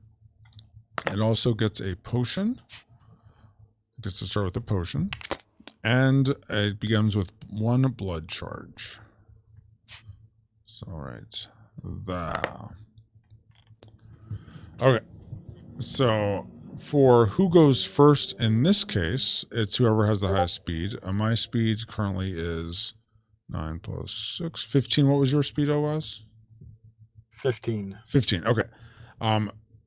It also gets a potion. It gets to start with a potion. And it begins with 1 blood charge. So, all right. There. Okay. So, for who goes first in this case, it's whoever has the highest speed. My speed currently is 9 plus 6. 15. What was your speed, OS? 15. 15. Okay.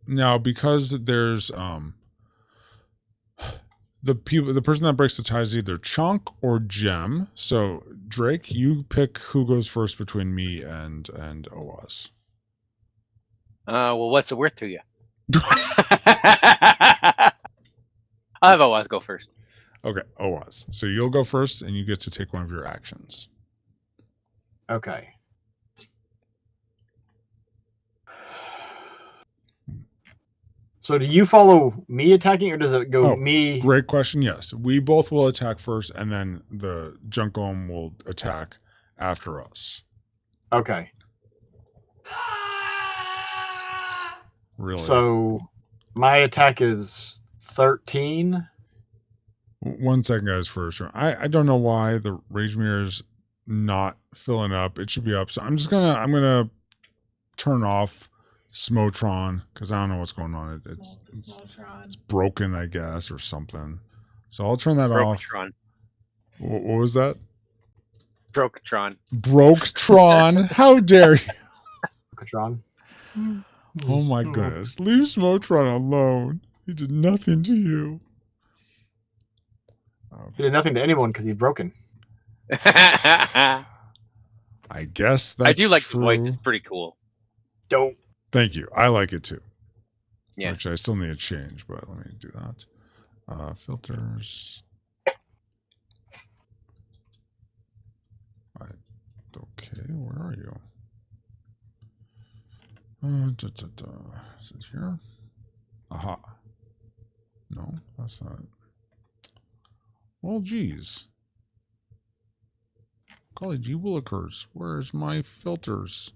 Now, because there's the person that breaks the tie is either Chunk or Gem. So Drake, you pick who goes first between me and OAS. Well, what's it worth to you? I'll have Oaz go first. Okay, OAS. So you'll go first, and you get to take one of your actions. Okay. So do you follow me attacking, or does it go Oh, me? Great question. Yes, we both will attack first, and then the junk golem will attack after us. Okay. Really? So my attack is 13. 1 second, guys. First, I don't know why the rage meter is not filling up. It should be up. So I'm gonna turn off Smotron because I don't know what's going on. It's Smotron. broken, I guess, or something. So I'll turn that off. Broketron. What was that? Broketron. Broketron. How dare you? Catron. Oh my goodness. Leave Smotron alone. He did nothing to you. He did nothing to anyone because he's broken. I guess that's I do like true. the voice. It's pretty cool. Don't. Thank you. I like it too. Yeah. Which I still need to change, but let me do that. Filters. Okay, where are you? Is it here? Aha. No, that's not it. Well, geez. Golly gee willikers, where's my filters?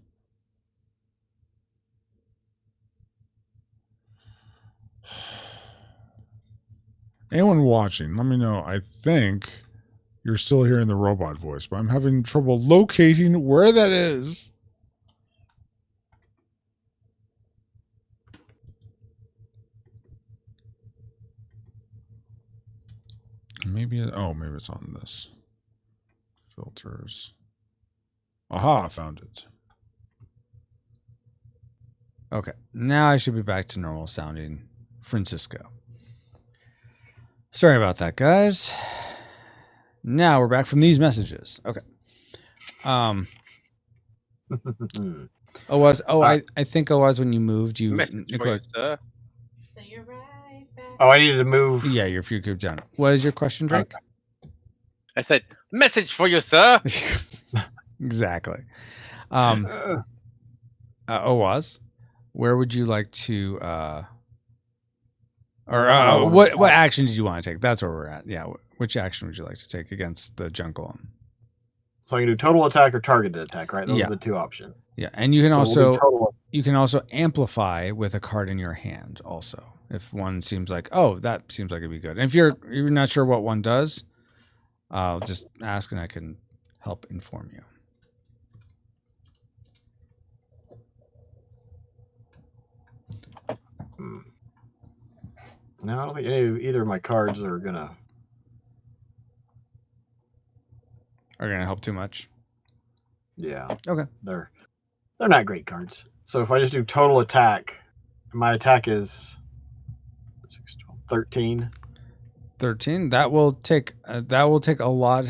Anyone watching, let me know. I think you're still hearing the robot voice, but I'm having trouble locating where that is. Maybe it's on this. Filters. Aha, I found it. Okay, now I should be back to normal sounding Francisco. Sorry about that, guys. Now we're back from these messages. Okay. I think when you moved, you Message for you, sir. So you're right back. Oh, I needed to move. Yeah, your few cube down. What is your question, Drake? I said, message for you, sir. Exactly. Owaz, where would you like to what action did you want to take? That's where we're at. Yeah, which action would you like to take against the Jungle? So I can do total attack or targeted attack, right? Those Yeah. are the two options. Yeah, and you can So you can also amplify with a card in your hand also. If one seems like, oh, that seems like it'd be good. And if you're not sure what one does, I'll just ask and I can help inform you. No, I don't think either of my cards are gonna help too much. Yeah. Okay. They're not great cards. So if I just do total attack, my attack is 13. 13. That will take a lot.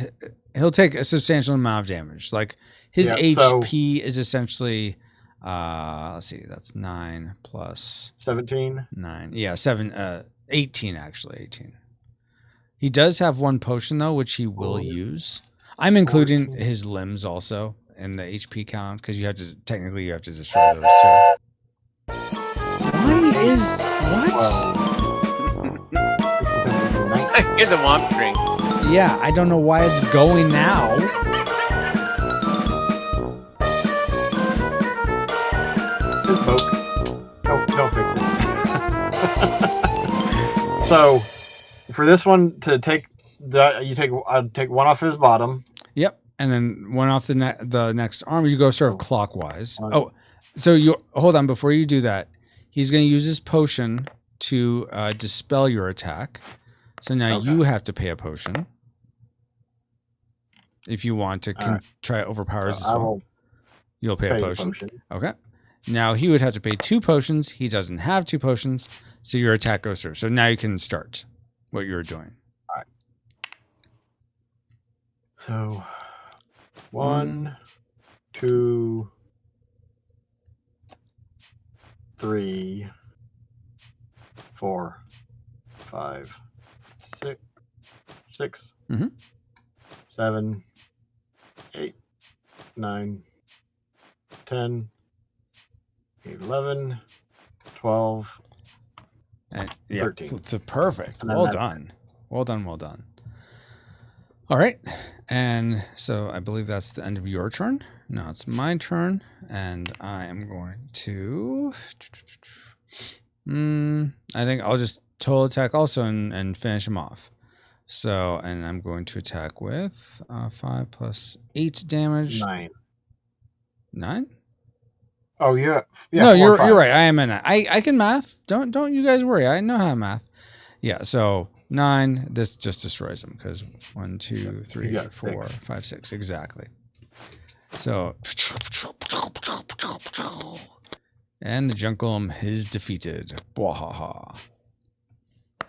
He'll take a substantial amount of damage. Like his HP is essentially let's see, that's 9 plus 17. 9. Yeah, 18 actually. 18. He does have one potion though, which he will use. I'm including his limbs also in the HP count because you have to destroy those too. Why is what? Here's a womp string. Yeah, I don't know why it's going now. Just poke. Don't fix it. So for this one to take I'd take one off his bottom. Yep, and then one off the next arm. You go sort of clockwise. Oh, so you hold on before you do that. He's going to use his potion to dispel your attack. So now you have to pay a potion if you want to try to overpower his spell. You'll pay a potion. Okay. Now he would have to pay 2 potions. He doesn't have 2 potions, so your attack goes through. So now you can start what you're doing. All right. So 1, 2, 3, 4, 5, 6, 7, 8, 9, 10, 11, 12, and, 13. Perfect. Well done. Well done. All right. And so I believe that's the end of your turn. Now it's my turn, and I am going to... I think I'll just total attack also and finish him off. So, and I'm going to attack with 5 plus 8 damage. 9. 9? Oh yeah. No, 4 and you're 5. right. I am in it. I can math. Don't you guys worry. I know how to math. Yeah. So 9. This just destroys them because 1, 2, 3, got 4, 6. 5, 6. Exactly. So, and the Junkolum is defeated. Bwahaha.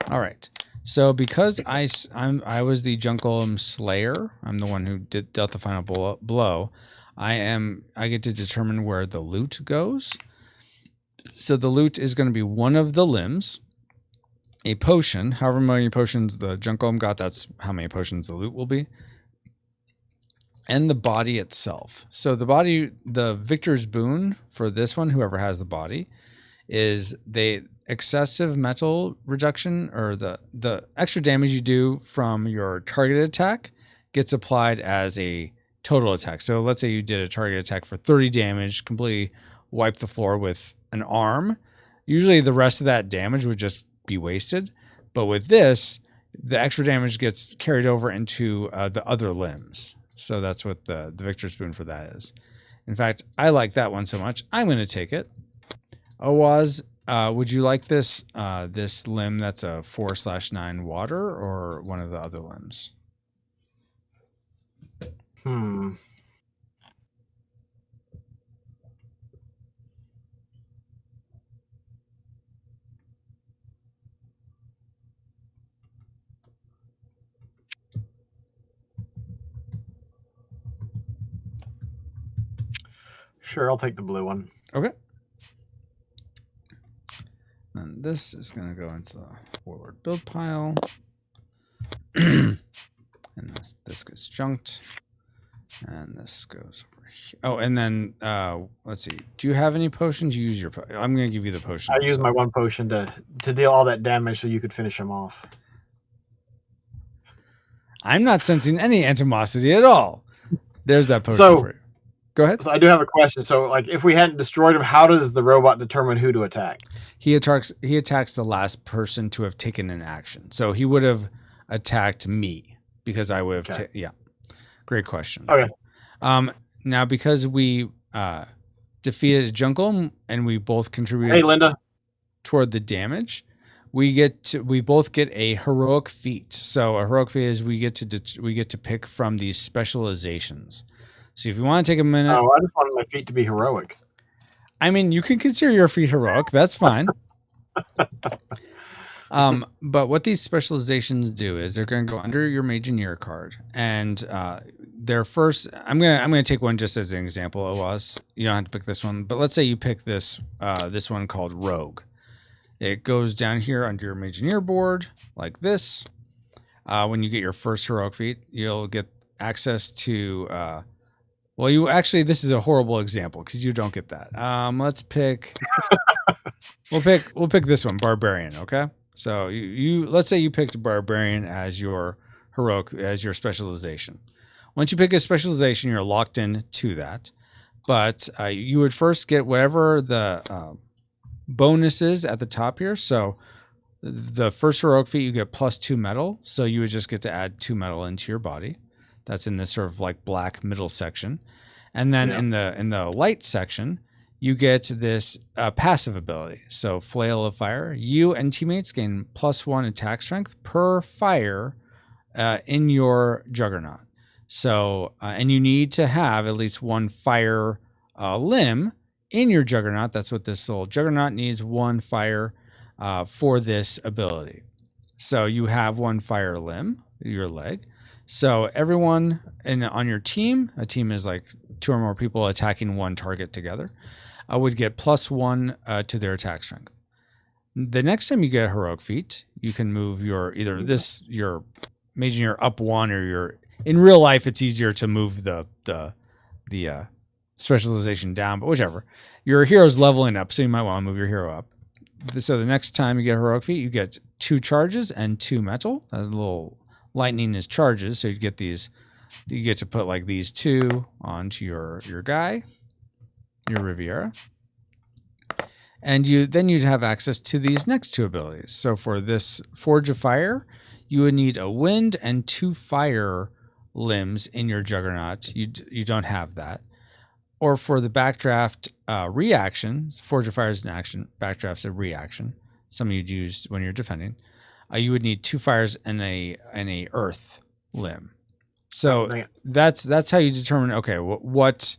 All right. So because I was the Junkolum Slayer, I'm the one who dealt the final blow. I get to determine where the loot goes. So the loot is going to be one of the limbs, a potion, however many potions the Junkolum got, that's how many potions the loot will be, and the body itself. So the Victor's Boon for this one, whoever has the body, is the excessive metal reduction, or the extra damage you do from your targeted attack gets applied as a total attack. So let's say you did a target attack for 30 damage, completely wipe the floor with an arm. Usually the rest of that damage would just be wasted. But with this, the extra damage gets carried over into the other limbs. So that's what the Victor's Boon for that is. In fact, I like that one so much, I'm going to take it. Owaz, would you like this this limb that's a 4/9 water, or one of the other limbs? Sure, I'll take the blue one. Okay. And this is going to go into the Warlord build pile. And this gets junked. And this goes over here. Oh, and then let's see. Do you have any potions? You use your I'm going to give you the potion. I used my one potion to deal all that damage so you could finish him off. I'm not sensing any animosity at all. There's that potion for you. Go ahead. So I do have a question. So, like, if we hadn't destroyed him, how does the robot determine who to attack? He attacks the last person to have taken an action. So he would have attacked me because I would have. Yeah, great question. Okay. Now because we defeated Jungle and we both contributed. Hey, Linda. Toward the damage, we both get a heroic feat. So a heroic feat is we get to pick from these specializations. So if you want to take a minute. Oh, I just wanted my feat to be heroic. I mean, you can consider your feat heroic. That's fine. But what these specializations do is they're going to go under your Mageneer card, and their first. I'm gonna take one just as an example. Owaz, you don't have to pick this one, but let's say you pick this one called Rogue. It goes down here under your Mageneer board like this. When you get your first heroic feat, you'll get access to. Well, this is a horrible example because you don't get that. Let's pick. we'll pick this one, Barbarian. Okay, so let's say you picked Barbarian as your heroic, as your specialization. Once you pick a specialization, you're locked in to that. But you would first get whatever the bonuses at the top here. So the first heroic feat, you get +2 metal. So you would just get to add 2 metal into your body. That's in this sort of like black middle section. And then in the light section, you get this passive ability. So Flail of Fire. You and teammates gain +1 attack strength per fire in your Juggernaut. So, and you need to have at least one fire limb in your Juggernaut. That's what this little Juggernaut needs, one fire for this ability. So you have one fire limb, your leg. So everyone on your team, a team is like 2 or more people attacking one target together, would get +1 to their attack strength. The next time you get a heroic feat, you can move your Mageneer up 1, or in real life it's easier to move the specialization down, but whichever. Your hero's leveling up, so you might want to move your hero up. So the next time you get a heroic feat, you get 2 charges and 2 metal. A little lightning is charges, so you get to put like these 2 onto your guy, your Riviera, and you'd have access to these next 2 abilities. So for this Forge of Fire, you would need a wind and 2 fire limbs in your Juggernaut. You don't have that. Or for the backdraft reaction, Forge of Fire is an action, backdraft's a reaction. Some you'd use when you're defending. You would need 2 fires and a earth limb. So that's how you determine, okay, what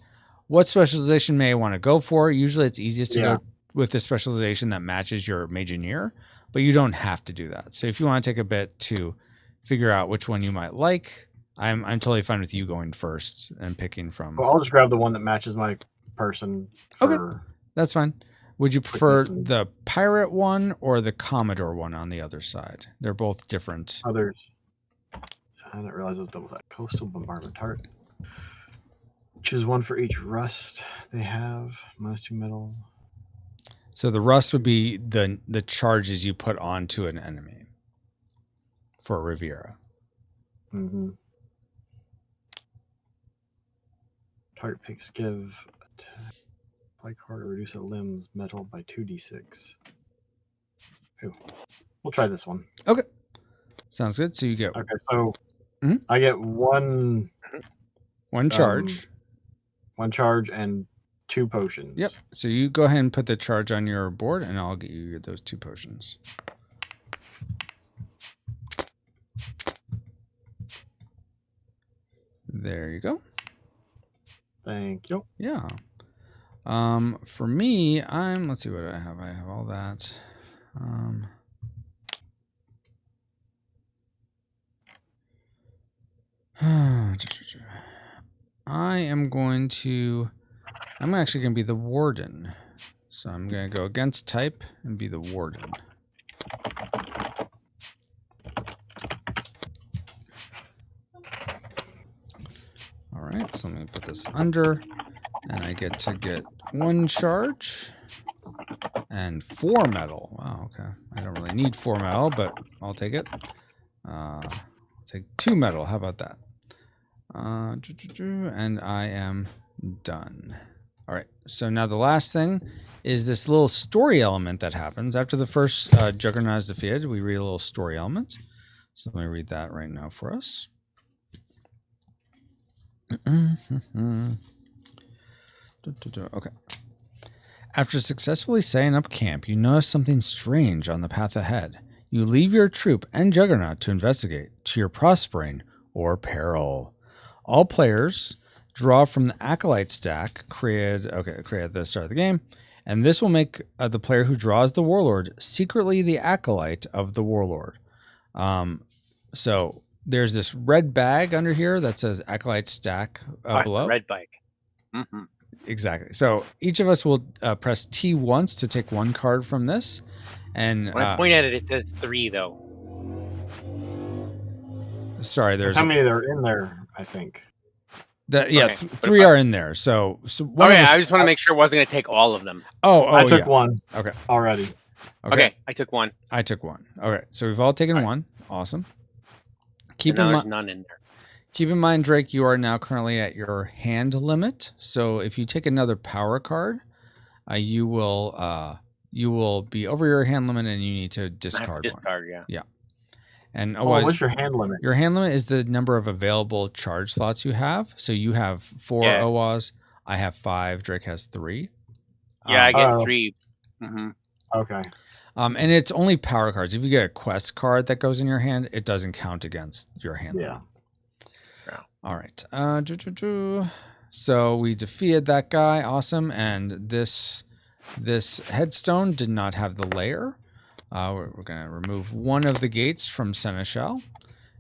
specialization may I want to go for. Usually it's easiest to go with the specialization that matches your Mageneer, but you don't have to do that. So if you want to take a bit to figure out which one you might like, I'm totally fine with you going first and picking from. Well, I'll just grab the one that matches my person. Okay, that's fine. Would you prefer the pirate one or the Commodore one on the other side? They're both different. Others. I didn't realize it was double that. Coastal bombardment target. Choose one for each rust they have. -2 metal. So the rust would be the charges you put onto an enemy for Riviera. Mm-hmm. Target picks give attack. Play card or reduce a limb's metal by 2d6. Ooh. We'll try this one. Okay. Sounds good. So you get so I get one charge. 1 charge and 2 potions. Yep. So you go ahead and put the charge on your board and I'll get you those 2 potions. There you go. Thank you. Yeah. For me, let's see what I have. I have all that. I'm actually going to be the warden. So I'm going to go against type and be the warden. All right, so let me put this under, and I get to get 1 charge and 4 metal. Wow, okay. I don't really need 4 metal, but I'll take it. I'll take 2 metal. How about that? And I am done. All right, so now the last thing is this little story element that happens. After the first Juggernaut is defeated, we read a little story element. So let me read that right now for us. Okay. After successfully setting up camp, you notice something strange on the path ahead. You leave your troop and Juggernaut to investigate, to your prospering or peril. All players draw from the Acolyte stack created at the start of the game, and this will make the player who draws the Warlord secretly the Acolyte of the Warlord. So there's this red bag under here that says Acolyte stack below. Red bag. Mm-hmm. Exactly. So each of us will press T once to take 1 card from this. And when I point at it, it says 3 though. Sorry, there's how many are in there, I think. Okay. 3 are in there. So okay, I just want to make sure it wasn't going to take all of them. I took 1. Okay. Already. Okay, I took 1. I took 1. Okay, so we've all taken 1. Awesome. Keep in mind, none in there. Keep in mind, Drake, you are now currently at your hand limit. So if you take another power card, you will be over your hand limit, and you need to discard one. Yeah. And what's your hand limit? Your hand limit is the number of available charge slots you have. So you have 4 OWAs. I have 5. Drake has 3. Yeah, I get 3. Mm-hmm. Okay. And it's only power cards. If you get a quest card that goes in your hand, it doesn't count against your hand limit. Yeah. All right. So we defeated that guy. Awesome. And this headstone did not have the layer. We're going to remove 1 of the gates from Seneschal.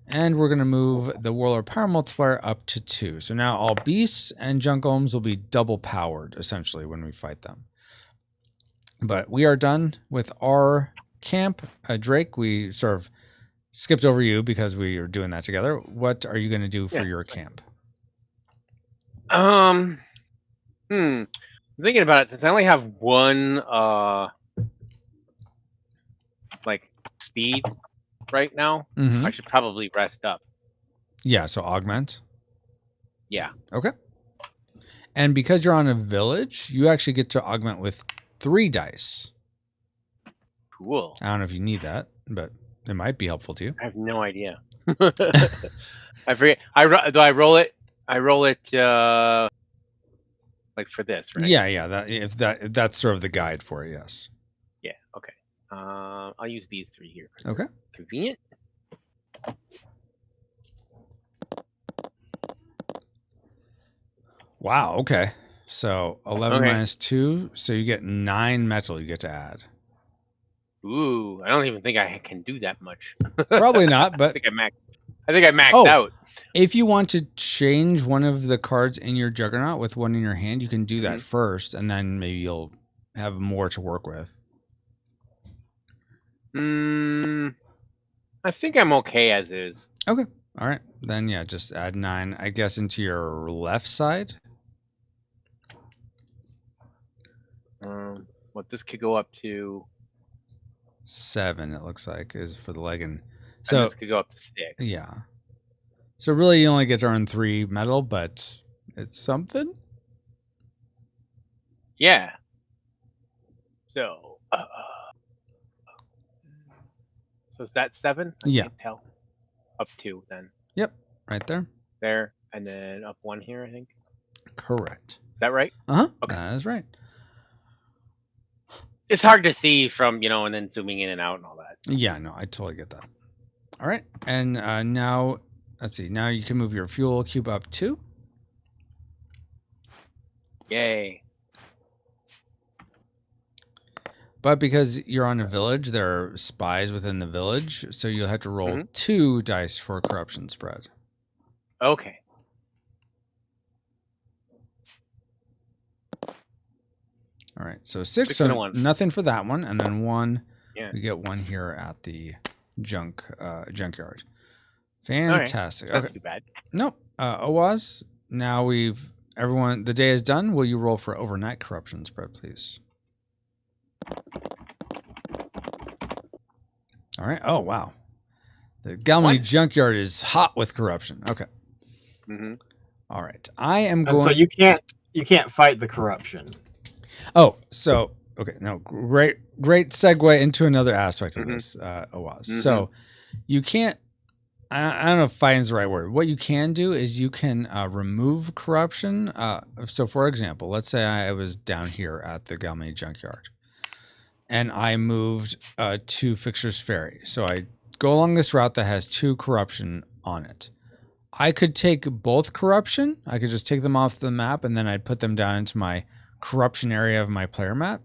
And we're going to move the Warlord Power Multiplier up to 2. So now all beasts and junk golems will be double powered, essentially, when we fight them. But we are done with our camp. Drake, we sort of skipped over you because we are doing that together. What are you going to do for your camp? Thinking about it, since I only have 1 speed right now, I should probably rest up. Yeah, so augment. Yeah. Okay. And because you're on a village, you actually get to augment with 3 dice. Cool. I don't know if you need that, but It might be helpful to you. I have no idea. I forget. Do I roll it? I roll it like for this, right? Yeah. If that's sort of the guide for it, yes. Yeah. Okay. I'll use these 3 here. Okay. Convenient. Wow. Okay. So 11 Okay. minus 2, so you get 9 metal. You get to add. Ooh, I don't even think I can do that much. Probably not, I but think I maxed out. if you want to change one of the cards in your Juggernaut with one in your hand, you can do that first, and then maybe you'll have more to work with. I think I'm okay as is. Okay. All right. Then, yeah, just add 9, I guess, into your left side. What this could go up to 7, it looks like, is for the leg. and So this could go up to 6. yeah. So really, you only get to earn 3 metal, but it's something. Yeah. So, so is that 7? I Yeah. can't tell. Up 2 then. Yep, right there. There, and then up 1 here, I think. Correct. Is that right? Okay. Okay. That is right. It's hard to see from, and then zooming in and out and all that. Yeah, no, I totally get that. All right, and now, let's see. Now you can move your fuel cube up 2. Yay. But because you're on a village, there are spies within the village, so you'll have to roll 2 dice for corruption spread. Okay. All right, so 6 and a so 1. nothing for that one, and then 1. Yeah. We get 1 here at the junkyard. Right. Fantastic. It's not Okay. too bad. Nope. Owaz, now everyone, the day is done. Will you roll for overnight corruption spread, please? All right. Oh, wow. The Galmany Junkyard is hot with corruption. Okay. All right. I am going. So you can't fight the corruption. Oh, so okay. No, great segue into another aspect of this, Owaz. So you can't. I don't know if fighting is the right word. What you can do is you can remove corruption. So, for example, let's say I was down here at the Galmany Junkyard, and I moved to Fixer's Ferry. So I go along this route that has 2 corruption on it. I could take both corruption. I could just take them off the map, and then I'd put them down into my corruption area of my player map.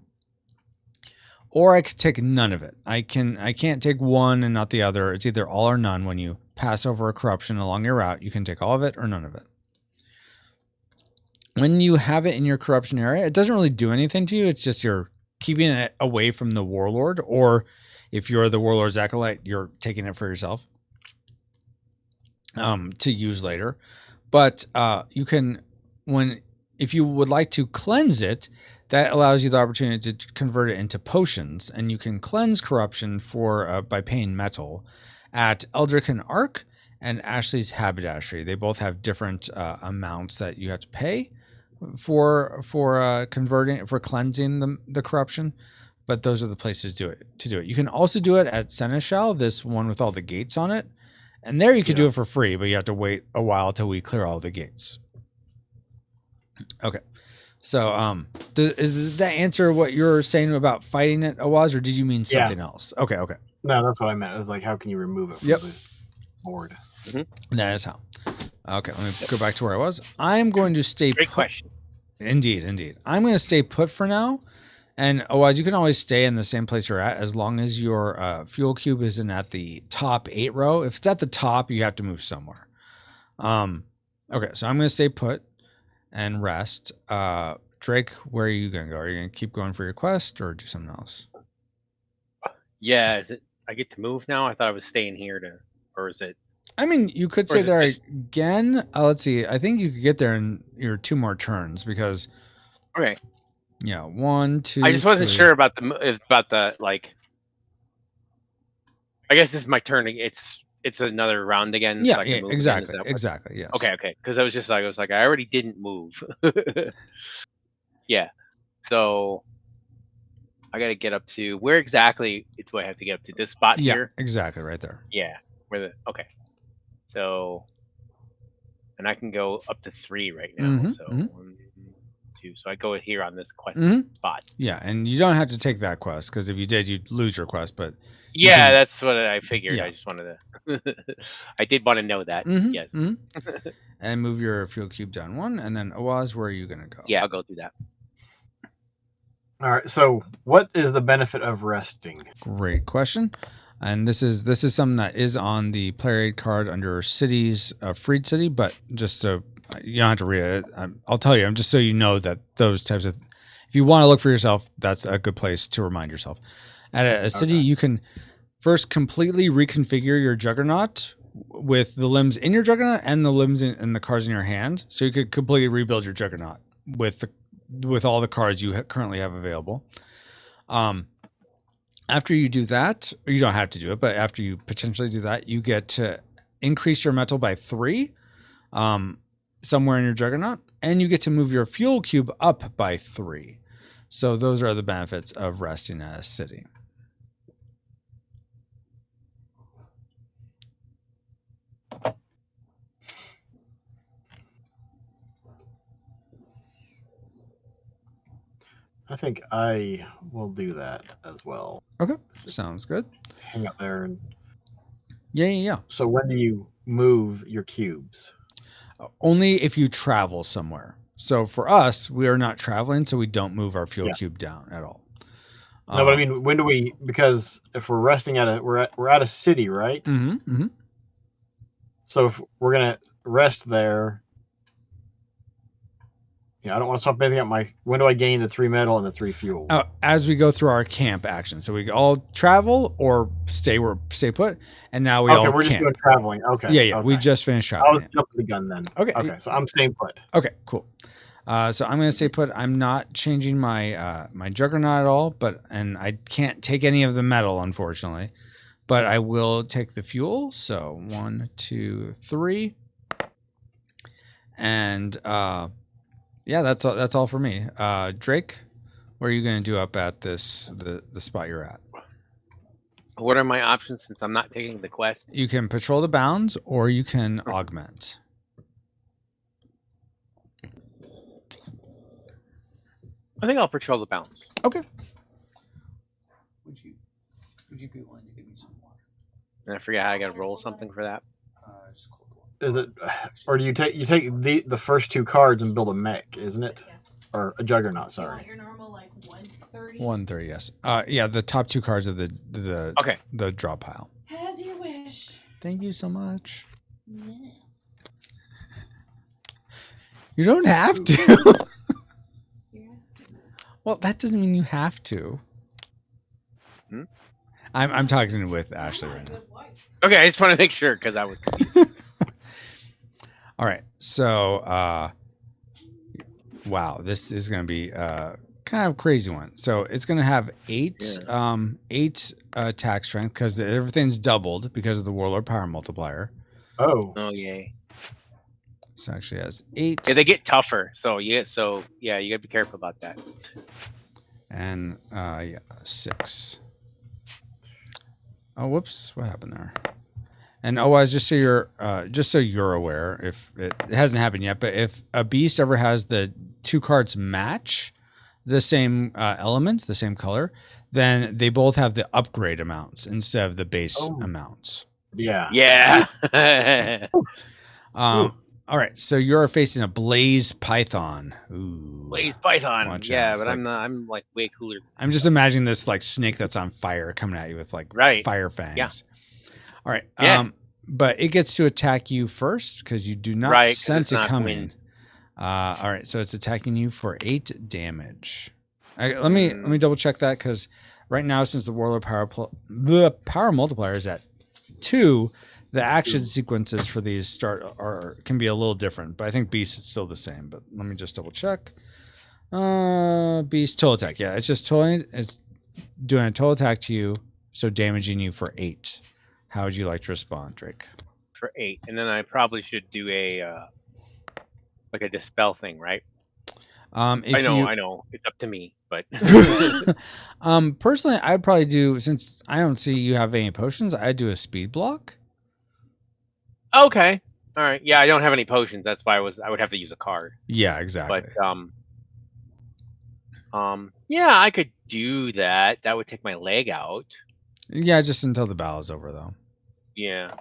Or I could take none of it. I can't take one and not the other. It's either all or none. When you pass over a corruption along your route, you can take all of it or none of it. When you have it in your corruption area, it doesn't really do anything to you. It's just you're keeping it away from the warlord, or if you're the warlord's acolyte, you're taking it for yourself to use later. But you can, if you would like to cleanse it, that allows you the opportunity to convert it into potions, and you can cleanse corruption by paying metal at Eldrick Arc and Ashley's Haberdashery. They both have different amounts that you have to pay for cleansing the corruption, but those are the places to do it. You can also do it at Seneschal, this one with all the gates on it, and there you could do it for free, but you have to wait a while till we clear all the gates. Okay. So, does that answer what you're saying about fighting it, Owaz, or did you mean something else? Okay. No, that's what I meant. It was like, how can you remove it from the board? That is how. Okay, let me go back to where I was. I'm going to stay Great put. question. Indeed. I'm going to stay put for now. And Owaz, you can always stay in the same place you're at as long as your fuel cube isn't at the top 8 row. If it's at the top, you have to move somewhere. Okay, so I'm going to stay put and rest. Drake, where are you going to go? Are you going to keep going for your quest or do something else? Yeah, is it? I get to move now? I thought I was staying here or is it? I mean, you could stay there again. Let's see. I think you could get there in your 2 more turns because. Okay. Yeah, 1, 2. I just wasn't 3. sure about the like. I guess this is my turn. It's another round again. Yeah, so I can move exactly, again. exactly. Yes. Okay. Because I was like, I already didn't move. Yeah. So, I got to get up to where exactly? It's what I have to get up to. This spot Yeah, here. exactly, right there. Yeah. Okay. So, and I can go up to 3 right now. Mhm, So mhm. 1, 2. So I go here on this quest Mhm. spot. Yeah, and you don't have to take that quest because if you did, you'd lose your quest. But Yeah, can- that's what I figured. Yeah. I just wanted to. I did want to know that. Mhm, Yes. mhm. And move your fuel cube down 1, and then Oaz, where are you gonna go? Yeah, I'll go do that. All right. So, what is the benefit of resting? Great question. And this is something that is on the player aid card under cities, freed city. But just so you don't have to read it, I'll tell you. Just so you know that those types of, if you want to look for yourself, that's a good place to remind yourself. At a city, you can first completely reconfigure your Juggernaut with the limbs in your Juggernaut and the limbs in the cards in your hand. So you could completely rebuild your Juggernaut with all the cards you currently have available. After you do that, you don't have to do it, but after you potentially do that, you get to increase your metal by 3 somewhere in your Juggernaut, and you get to move your fuel cube up by 3. So those are the benefits of resting at a city. I think I will do that as well. Okay, sounds good. Hang out there and. Yeah. So when do you move your cubes? Only if you travel somewhere. So for us, we are not traveling, so we don't move our fuel cube down at all. No, but I mean, when do we? Because if we're resting we're at a city, right? Mm-hmm. So if we're gonna rest there, I don't want to stop anything up when do I gain the 3 metal and the 3 fuel? As we go through our camp action, so we all travel or stay put, and now we all we're just camp. doing traveling. Okay. Yeah. Okay. We just finished traveling. I'll jump the gun then. Okay. So I'm staying put. Okay. Cool. So I'm gonna stay put. I'm not changing my my Juggernaut at all, and I can't take any of the metal, unfortunately. But I will take the fuel. So 1, 2, 3, and yeah, that's all for me. Drake, what are you gonna do up at the spot you're at? What are my options since I'm not taking the quest? You can patrol the bounds, or you can augment. I think I'll patrol the bounds. Okay. Would you be willing to give me some water? And I forget how I got to roll something for that. Just cold water. Is it, or do you take the first 2 cards and build a mech, isn't it? Yes. Or a Juggernaut? Sorry. Your normal 130. 130, yes. Yeah, the top 2 cards of the draw pile. As you wish. Thank you so much. Yeah. You don't have to. You're asking. Well, that doesn't mean you have to. I'm talking with Ashley right now. Okay, I just want to make sure because I was. All right, so wow, this is going to be kind of crazy one. So it's going to have 8 attack strength because everything's doubled because of the Warlord power multiplier. Oh. Oh yay. So it actually has 8. Yeah, they get tougher. So you gotta be careful about that. And 6. Oh, whoops! What happened there? And just so you're aware, if it hasn't happened yet, but if a beast ever has the 2 cards match the same element, the same color, then they both have the upgrade amounts instead of the base amounts. Yeah. Yeah. All right, so you're facing a Blaze Python. Ooh. Blaze Python. Watch Yeah, out. but I'm like way cooler. I'm just imagining this like snake that's on fire coming at you with like fire fangs. Yeah. All right. Yeah. But it gets to attack you first because you do not sense it coming. All right, so it's attacking you for 8 damage. Let me double check that because right now, since the Warlord the power multiplier is at 2, the action sequences for these can be a little different. But I think Beast is still the same. But let me just double check. Beast total attack. Yeah, it's doing a total attack to you, so damaging you for 8. How would you like to respond, Drake? For 8, and then I probably should do a like a dispel thing, right? If I know. It's up to me, but personally, I'd probably do, since I don't see you have any potions, I'd do a speed block. okay. All right. Yeah, I don't have any potions. That's why I would have to use a card. Yeah, exactly. But yeah, I could do that. That would take my leg out. Yeah, just until the battle is over, though. Yeah.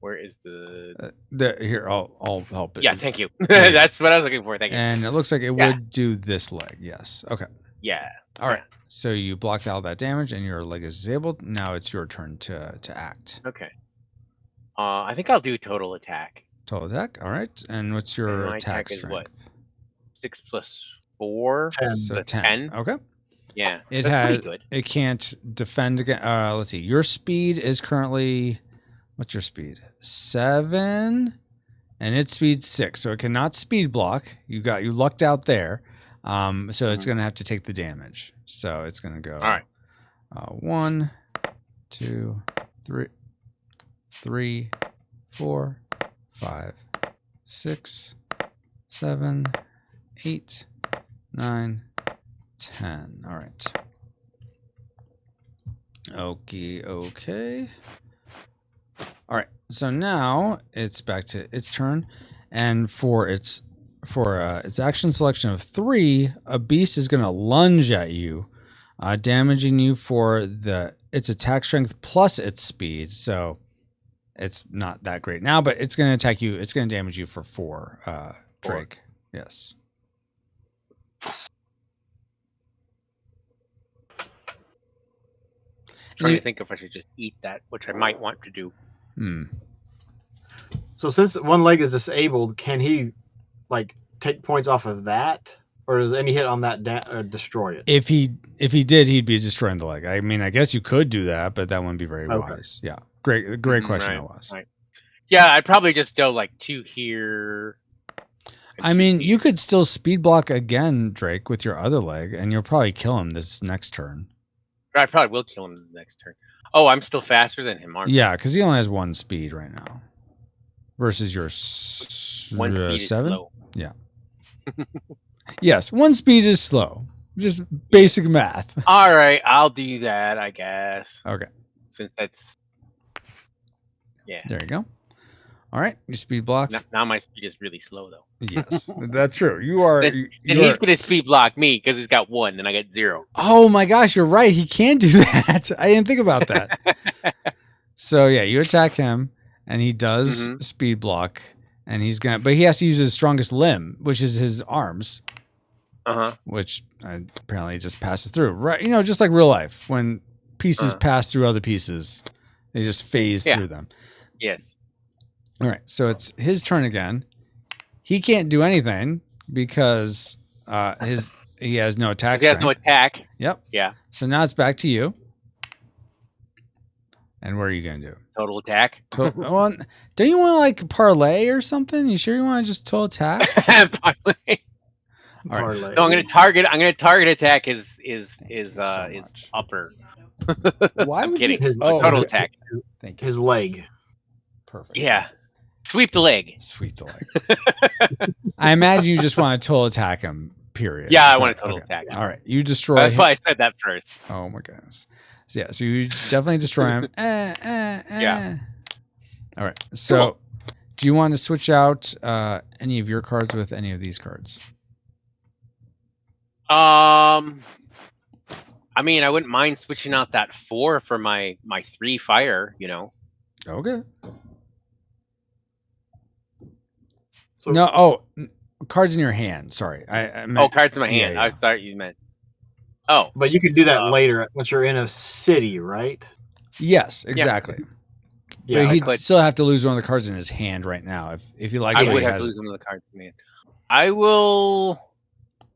Where is the? Here, I'll help it. Yeah, thank you. That's what I was looking for. Thank you. And it looks like it would do this leg. Yes. Okay. Yeah. All right. So you blocked out that damage, and your leg is disabled. Now it's your turn to act. Okay. I think I'll do total attack. Total attack. All right. And what's your My attack attack is strength? what? 6 + 4. 10. So 10. Okay. Yeah. It that's pretty has. good. It can't defend against. Let's see. Your speed is currently. What's your speed? 7, and its speed 6. So it cannot speed block. You lucked out there. So it's gonna have to take the damage. So it's gonna go. All right. 1, 2, 3, 4, 5, 6, 7, 8, 9, 10. All right. Okay. All right. So now it's back to its turn, and for its action selection of 3, a beast is going to lunge at you, damaging you for its attack strength plus its speed. So it's not that great now, but it's going to attack you. It's going to damage you for 4, Drake. Yes. Trying to think if I should just eat that, which I might want to do. So since one leg is disabled, can he like take points off of that, or does any hit on that destroy it? If he did, he'd be destroying the leg. I mean, I guess you could do that, but that wouldn't be very wise. Yeah, great question, Right, was. right. Yeah, I'd probably just go like 2 here. I mean, you could still speed block again, Drake, with your other leg, and you'll probably kill him this next turn. I probably will kill him the next turn. Oh, I'm still faster than him, aren't I? Yeah, because he only has 1 speed right now, versus your 1 speed 7. is slow. Yeah. Yes, 1 speed is slow. Just basic math. All right, I'll do that, I guess. Okay. Since that's There you go. All right, you speed block. now my speed is really slow though. Yes, that's true. You are. And he's gonna speed block me because he's got 1 and I got 0. Oh my gosh, you're right. He can do that. I didn't think about that. So yeah, you attack him, and he does speed block, and but he has to use his strongest limb, which is his arms. Which apparently just passes through. Right, just like real life, when pieces pass through other pieces, they just phase through them. Yes. All right, so it's his turn again. He can't do anything because he has no attack. He has no attack. Yep. Yeah. So now it's back to you. And what are you gonna do? Total attack. Well, don't you want to like parlay or something? You sure you want to just total attack? Parlay. All right. No, I'm gonna target attack his upper. Why I'm would kidding. you? Total attack. Thank you. His leg. Perfect. Yeah. Sweep the leg. Sweep the leg. I imagine you just want to total attack him. Period. Yeah, I want to total attack him. All right, you destroy. That's why I said that first. Oh my goodness. So, yeah, so you definitely destroy him. Yeah. All right. So, do you want to switch out any of your cards with any of these cards? I mean, I wouldn't mind switching out that 4 for my 3 fire. Okay. So, No. Cards in your hand. Sorry. I meant, cards in my hand. Yeah. I thought you meant. Oh. but you can do that later once you're in a city, right? Yes, exactly. Yeah. But he'd could. still have to lose one of the cards in his hand right now if he likes I what would he have has. to lose one of the cards, man.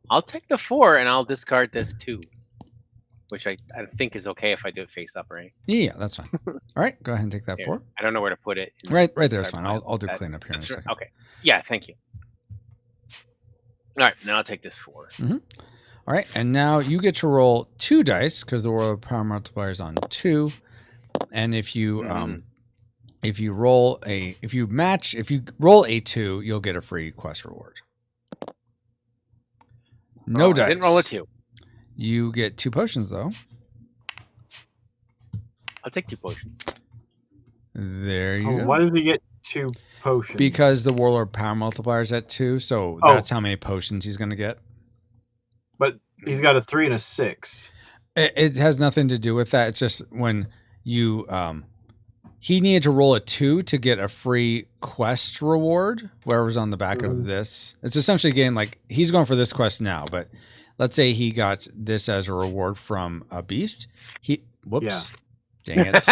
I'll take the 4 and I'll discard this 2, which I think is okay if I do it face up, right? Yeah, that's fine. All right, go ahead and take that 4. I don't know where to put it. Right there is fine. I'll do cleanup here in a That's second. okay. Yeah, thank you. All right, now I'll take this 4. All right, and now you get to roll 2 dice because the world power multiplier is on 2, and if you if you roll a 2, you'll get a free quest reward. No dice. I didn't roll a 2. You get 2 potions though. I'll take 2 potions. There you Oh, go. why does he get 2 potions? Because the Warlord power multiplier is at 2, so that's how many potions he's going to get. But he's got a 3 and a 6. It has nothing to do with that. It's just when you he needed to roll a 2 to get a free quest reward, whatever's on the back of this. It's essentially getting like he's going for this quest now, but let's say he got this as a reward from a beast. Dang it.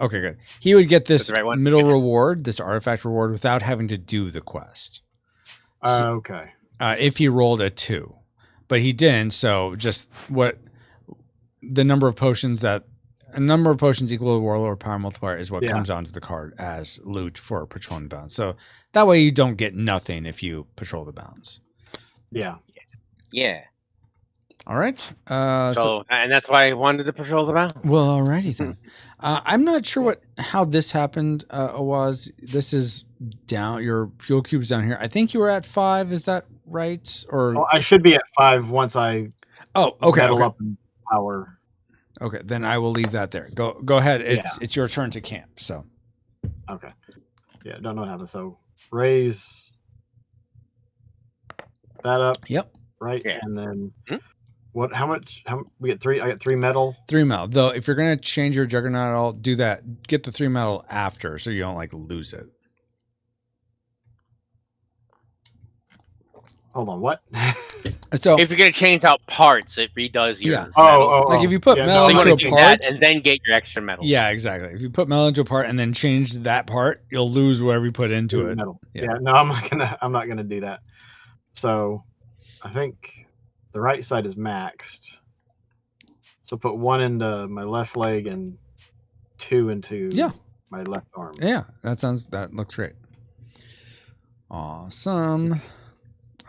Okay, good. He would get this the right one? middle reward, this artifact reward, without having to do the quest. Okay. If he rolled a 2, but he didn't. So just a number of potions equal to Warlord power multiplier is what comes onto the card as loot for patrolling the bounds. So that way you don't get nothing if you patrol the bounds. Yeah. Yeah. All right. And that's why I wanted to patrol the bounds. Well, alrighty then. I'm not sure how this happened, Awaz. This is down. Your fuel cube's down here. I think you were at 5. Is that right? Or I should be at 5 once I metal up in power. Okay, then I will leave that there. Go ahead. It's your turn to camp. So. Okay. Yeah, don't know what happened. So raise that up. Yep. Right, Yeah. and then what? How much? We get 3. I get 3 metal. 3 metal. Though, if you're gonna change your juggernaut at all, do that. Get the 3 metal after, so you don't like lose it. Hold on. What? So if you're gonna change out parts, it redoes your metal. Like if you put metal So you into want to a do part, that and then get your extra metal. yeah, exactly. If you put metal into a part and then change that part, you'll lose whatever you put into it. Metal. Yeah. Yeah. No, I'm not gonna do that. So, I think the right side is maxed. So put 1 into my left leg and 2 into my left arm. Yeah, that looks great. Awesome.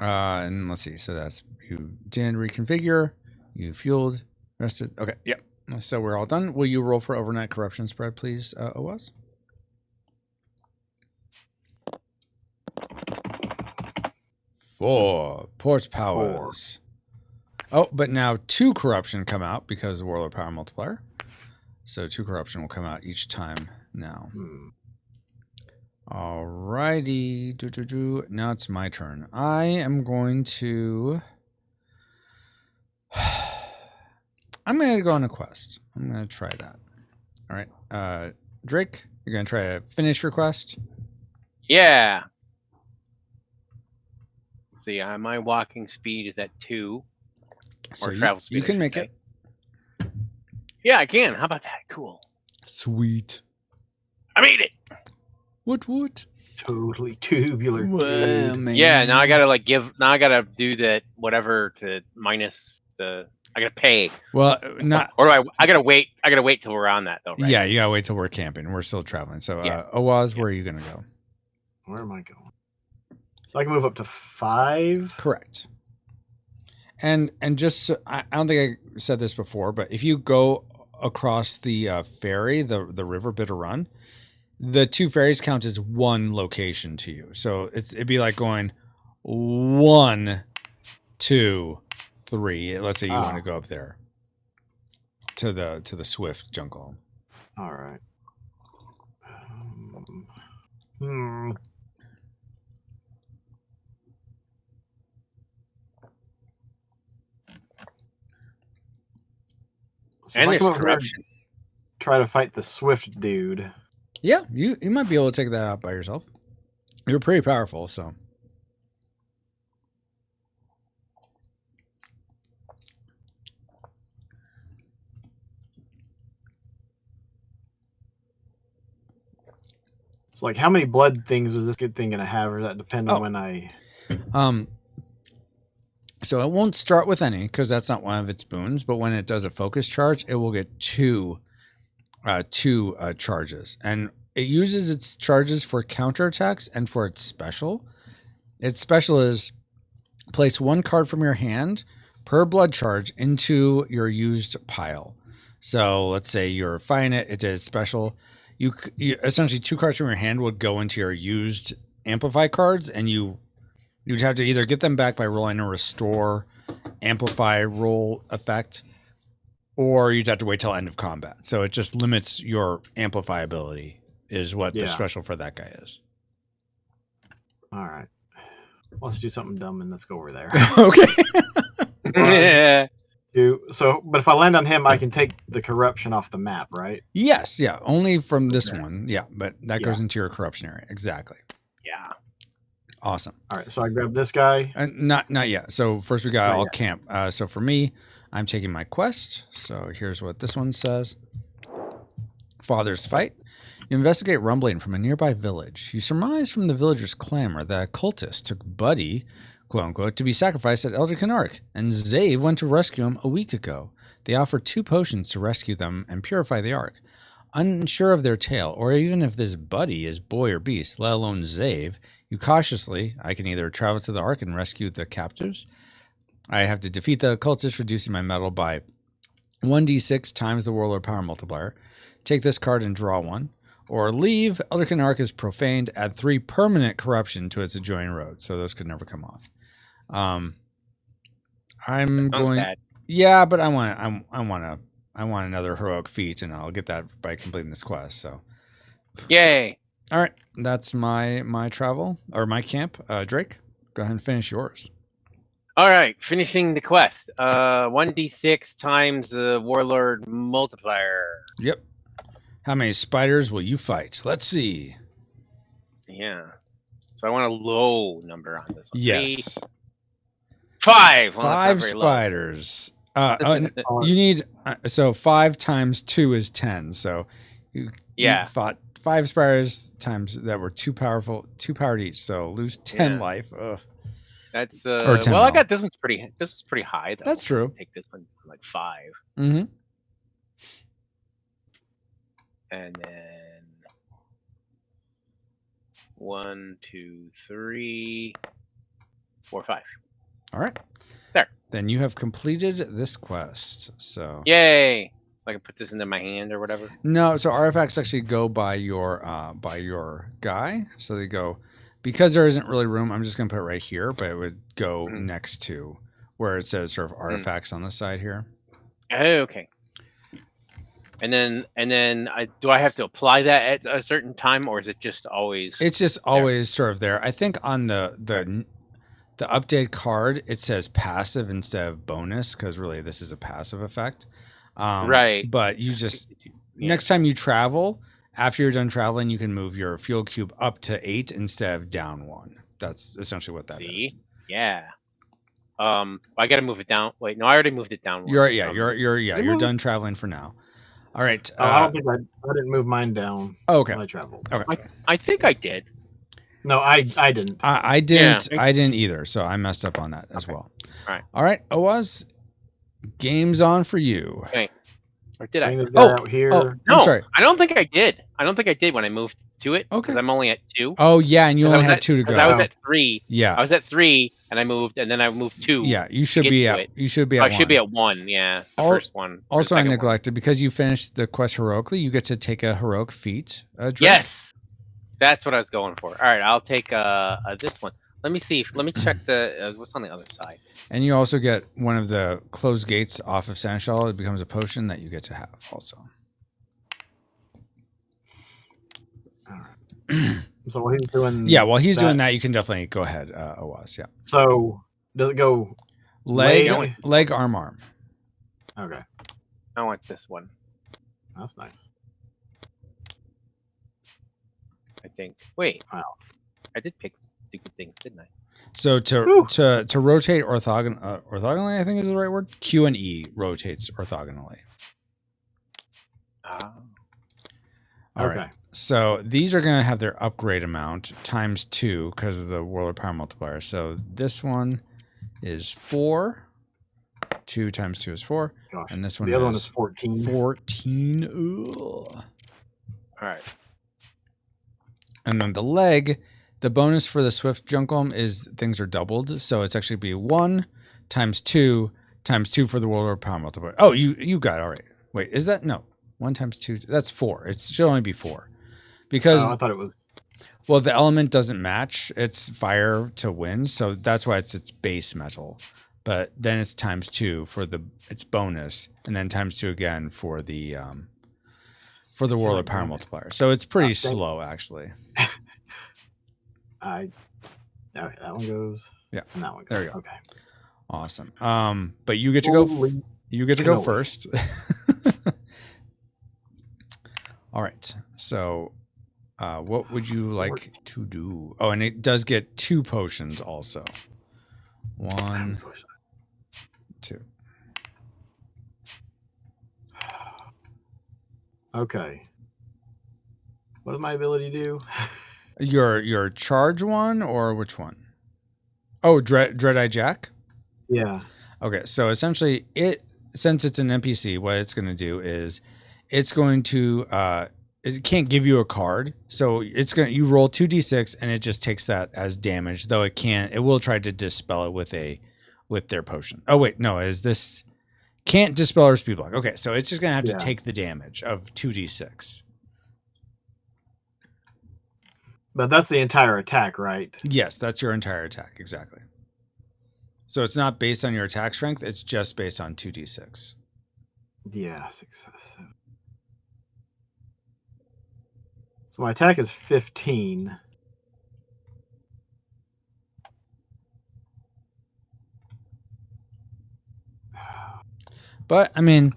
And let's see. So that's you did reconfigure, you fueled, rested. Okay, yep. So we're all done. Will you roll for overnight corruption spread, please, OS? Four. Port powers. Oh, but now 2 corruption come out because of the Warlord power multiplier. So 2 corruption will come out each time now. Alrighty. Now it's my turn. I am going to... I'm going to go on a quest. I'm going to try that. All right. Drake, you're going to try to finish your quest? Yeah. See, my walking speed is at 2. So travel speed. You can make it. Yeah, I can. How about that? Cool. Sweet. I made it. What? Totally tubular. Well, man. Yeah, now I gotta do that whatever to minus the. I gotta pay. Well, not. Or do I gotta wait. I gotta wait till we're on that though, right? Yeah, you gotta wait till we're camping. We're still traveling. So, Yeah. Awaz, where are you gonna go? Where am I going? So I can move up to 5. Correct. And just so, I don't think I said this before, but if you go across the ferry, the river Bitter Run, the 2 ferries count as 1 location to you. So it'd be like going 1, 2, 3. Let's say you want to go up there to the Swift jungle. All right. So And if I there's come over here and corruption. try to fight the Swift dude. Yeah, you might be able to take that out by yourself. You're pretty powerful, so. So, like, how many blood things was this good thing gonna have, or does that depend on when I? So it won't start with any because that's not one of its boons. But when it does a focus charge, it will get two charges, and it uses its charges for counterattacks and for its special. Its special is place 1 card from your hand per blood charge into your used pile. So let's say you're fighting it. It did special. you essentially 2 cards from your hand would go into your used amplify cards, and you'd have to either get them back by rolling a restore amplify roll effect, or you'd have to wait till end of combat. So it just limits your amplify ability, is what the special for that guy is. All right. Let's do something dumb and let's go over there. Okay. Yeah. But if I land on him, I can take the corruption off the map, right? Yes, yeah. Only from this one. Yeah, but that goes into your corruption area. Exactly. Yeah. Awesome. All right, so I grab this guy. Not yet. So first we got Not all yet. camp. So for me, I'm taking my quest. So here's what this one says. Father's fight. You investigate rumbling from a nearby village. You surmise from the villagers' clamor that a cultist took Buddy, quote unquote, to be sacrificed at Elder Canark, and Zave went to rescue him a week ago. They offer 2 potions to rescue them and purify the Ark. Unsure of their tale, or even if this Buddy is boy or beast, let alone Zave, you cautiously, I can either travel to the Ark and rescue the captives. I have to defeat the cultist, reducing my metal by 1d6 times the Warlord power multiplier. Take this card and draw 1. Or leave. Elder Canark is profaned. Add 3 permanent corruption to its adjoining road, so those could never come off. I'm Sounds going. bad. Yeah, but I want another heroic feat, and I'll get that by completing this quest. So, Yay. all right, that's my travel or my camp. Drake, go ahead and finish yours. All right, finishing the quest. 1d6 times the Warlord multiplier. Yep. How many spiders will you fight? Let's see. Yeah. So I want a low number on this one. Yes. 5. Well, 5 that's not very low. spiders. You need 5 times 2 is 10. So you fought 5 spiders times that were too powered each. So lose 10 life. Ugh. That's Or 10 well, I mil. got this one's pretty. This is pretty high though. That's true. Take this one for like 5, Mm-hmm. and then 1, 2, 3, 4, 5. All right. There. Then you have completed this quest. So Yay! I can put this into my hand or whatever. no, so artifacts actually go by your guy. So they go, because there isn't really room. I'm just gonna put it right here, but it would go next to where it says sort of artifacts on the side here. Okay. And then do I have to apply that at a certain time, or is it just always? It's just always sort of there. I think on the update card it says passive instead of bonus, because really this is a passive effect. Right. But you just next time you travel, after you're done traveling, you can move your fuel cube up to 8 instead of down 1. That's essentially what that is. Yeah. I got to move it down. Wait, no, I already moved it down. You're done traveling for now. All right. I don't think I didn't move mine down. Okay. When I traveled. Okay. I think I did. No, I didn't. I didn't. Yeah. I didn't either. So I messed up on that as well. All right. Oaz, game's on for you. Okay. Or did I? Out here. No, I'm sorry. I don't think I did. I don't think I did when I moved to it. Okay. Because I'm only at 2. Oh yeah, and you only had 2 to go. I was at 3. Yeah. I was at 3, and I moved, and then I moved 2. Yeah, you should be at. You should be at. I should be at 1. Yeah, the first one. Also, I neglected because you finished the quest heroically. You get to take a heroic feat. Yes, that's what I was going for. All right, I'll take this one. Let me see. Let me check the what's on the other side. And you also get one of the closed gates off of Seneschal. It becomes a potion that you get to have also. So while he's doing while he's doing that, you can definitely go ahead, Oaz. Yeah. So does it go leg, arm? Okay. I want this one. That's nice. I think. Wait. Wow. I did pick stupid things, didn't I? So to rotate orthogonally, I think is the right word. Q and E rotates orthogonally. All right. So these are going to have their upgrade amount times 2 because of the Warlord power multiplier. So this one is 4. 2 times 2 is 4. Gosh. And this one the other one is 14. 14. Ugh. All right. And then the leg, the bonus for the Swift Junkum is things are doubled. So it's actually be 1 times 2 times 2 for the Warlord power multiplier. Oh, you got it. All right. Wait, is that? No. 1 times 2. That's 4. It should only be 4. because I thought it was. well, the element doesn't match. It's fire to wind, so that's why it's its base metal. But then it's ×2 for its bonus, and then ×2 again for the World of Power multiplier. So it's pretty slow, actually. Okay, that one goes. Yeah, and that one goes. There you go. Okay, awesome. But you get to go. You get to go first. All right. So, what would you like to do? Oh, and it does get 2 potions also. 1, 2. Okay. What does my ability do? Your charge one or which one? Oh, Dread-Eye Jack? Yeah. Okay, so essentially since it's an NPC, what it's going to do is it's going to it can't give you a card. So you roll 2d6 and it just takes that as damage, though it will try to dispel it with their potion. Oh wait, no, can't dispel or speed block. Okay, so it's just going to have to take the damage of 2d6. But that's the entire attack, right? Yes, that's your entire attack, exactly. So it's not based on your attack strength, it's just based on 2d6. Yeah, 6, 7. So my attack is 15. But I mean,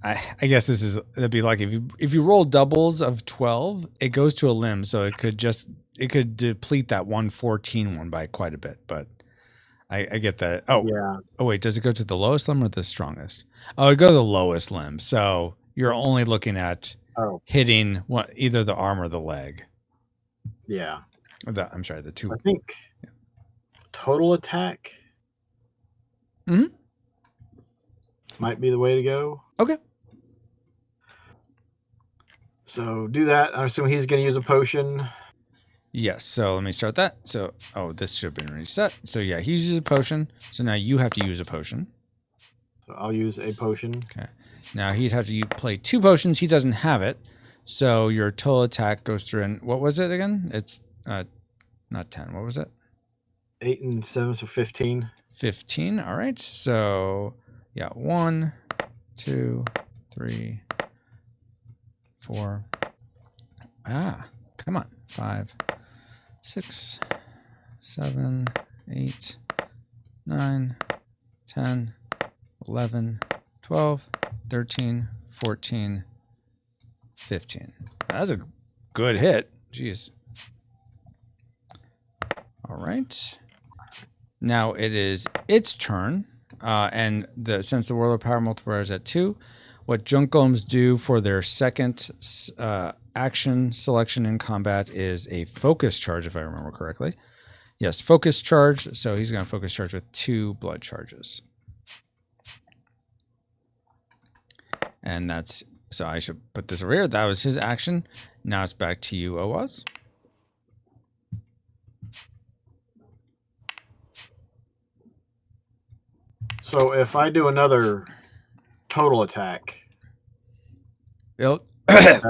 I guess that'd be like if you roll doubles of 12, it goes to a limb, so it could deplete that 114 one by quite a bit. But I get that. Oh yeah. Oh wait, does it go to the lowest limb or the strongest? Oh, it goes to the lowest limb. So you're only looking at hitting either the arm or the leg. Yeah. I'm sorry, the 2. I think total attack. Might be the way to go. Okay. So do that. I'm assuming he's going to use a potion. Yes. So let me start that. So, this should have been reset. So yeah, he uses a potion. So now you have to use a potion. So I'll use a potion. Okay. Now he'd have to play 2 potions. He doesn't have it. So your total attack goes through. And what was it again? It's not 10. What was it? 8 and 7, so 15. 15. All right. So yeah, 1, 2, 3, 4. Come on. 5, 6, 7, 8, 9, 10, 11, 12, 13, 14, 15. That's a good hit. Jeez. All right. Now it is its turn. And since the World of Power multiplier is at 2, what Junk Golems do for their second action selection in combat is a focus charge, if I remember correctly. Yes, focus charge. So he's going to focus charge with 2 blood charges. And so I should put this over here. That was his action. Now it's back to you, Owaz. So if I do another total attack, I'll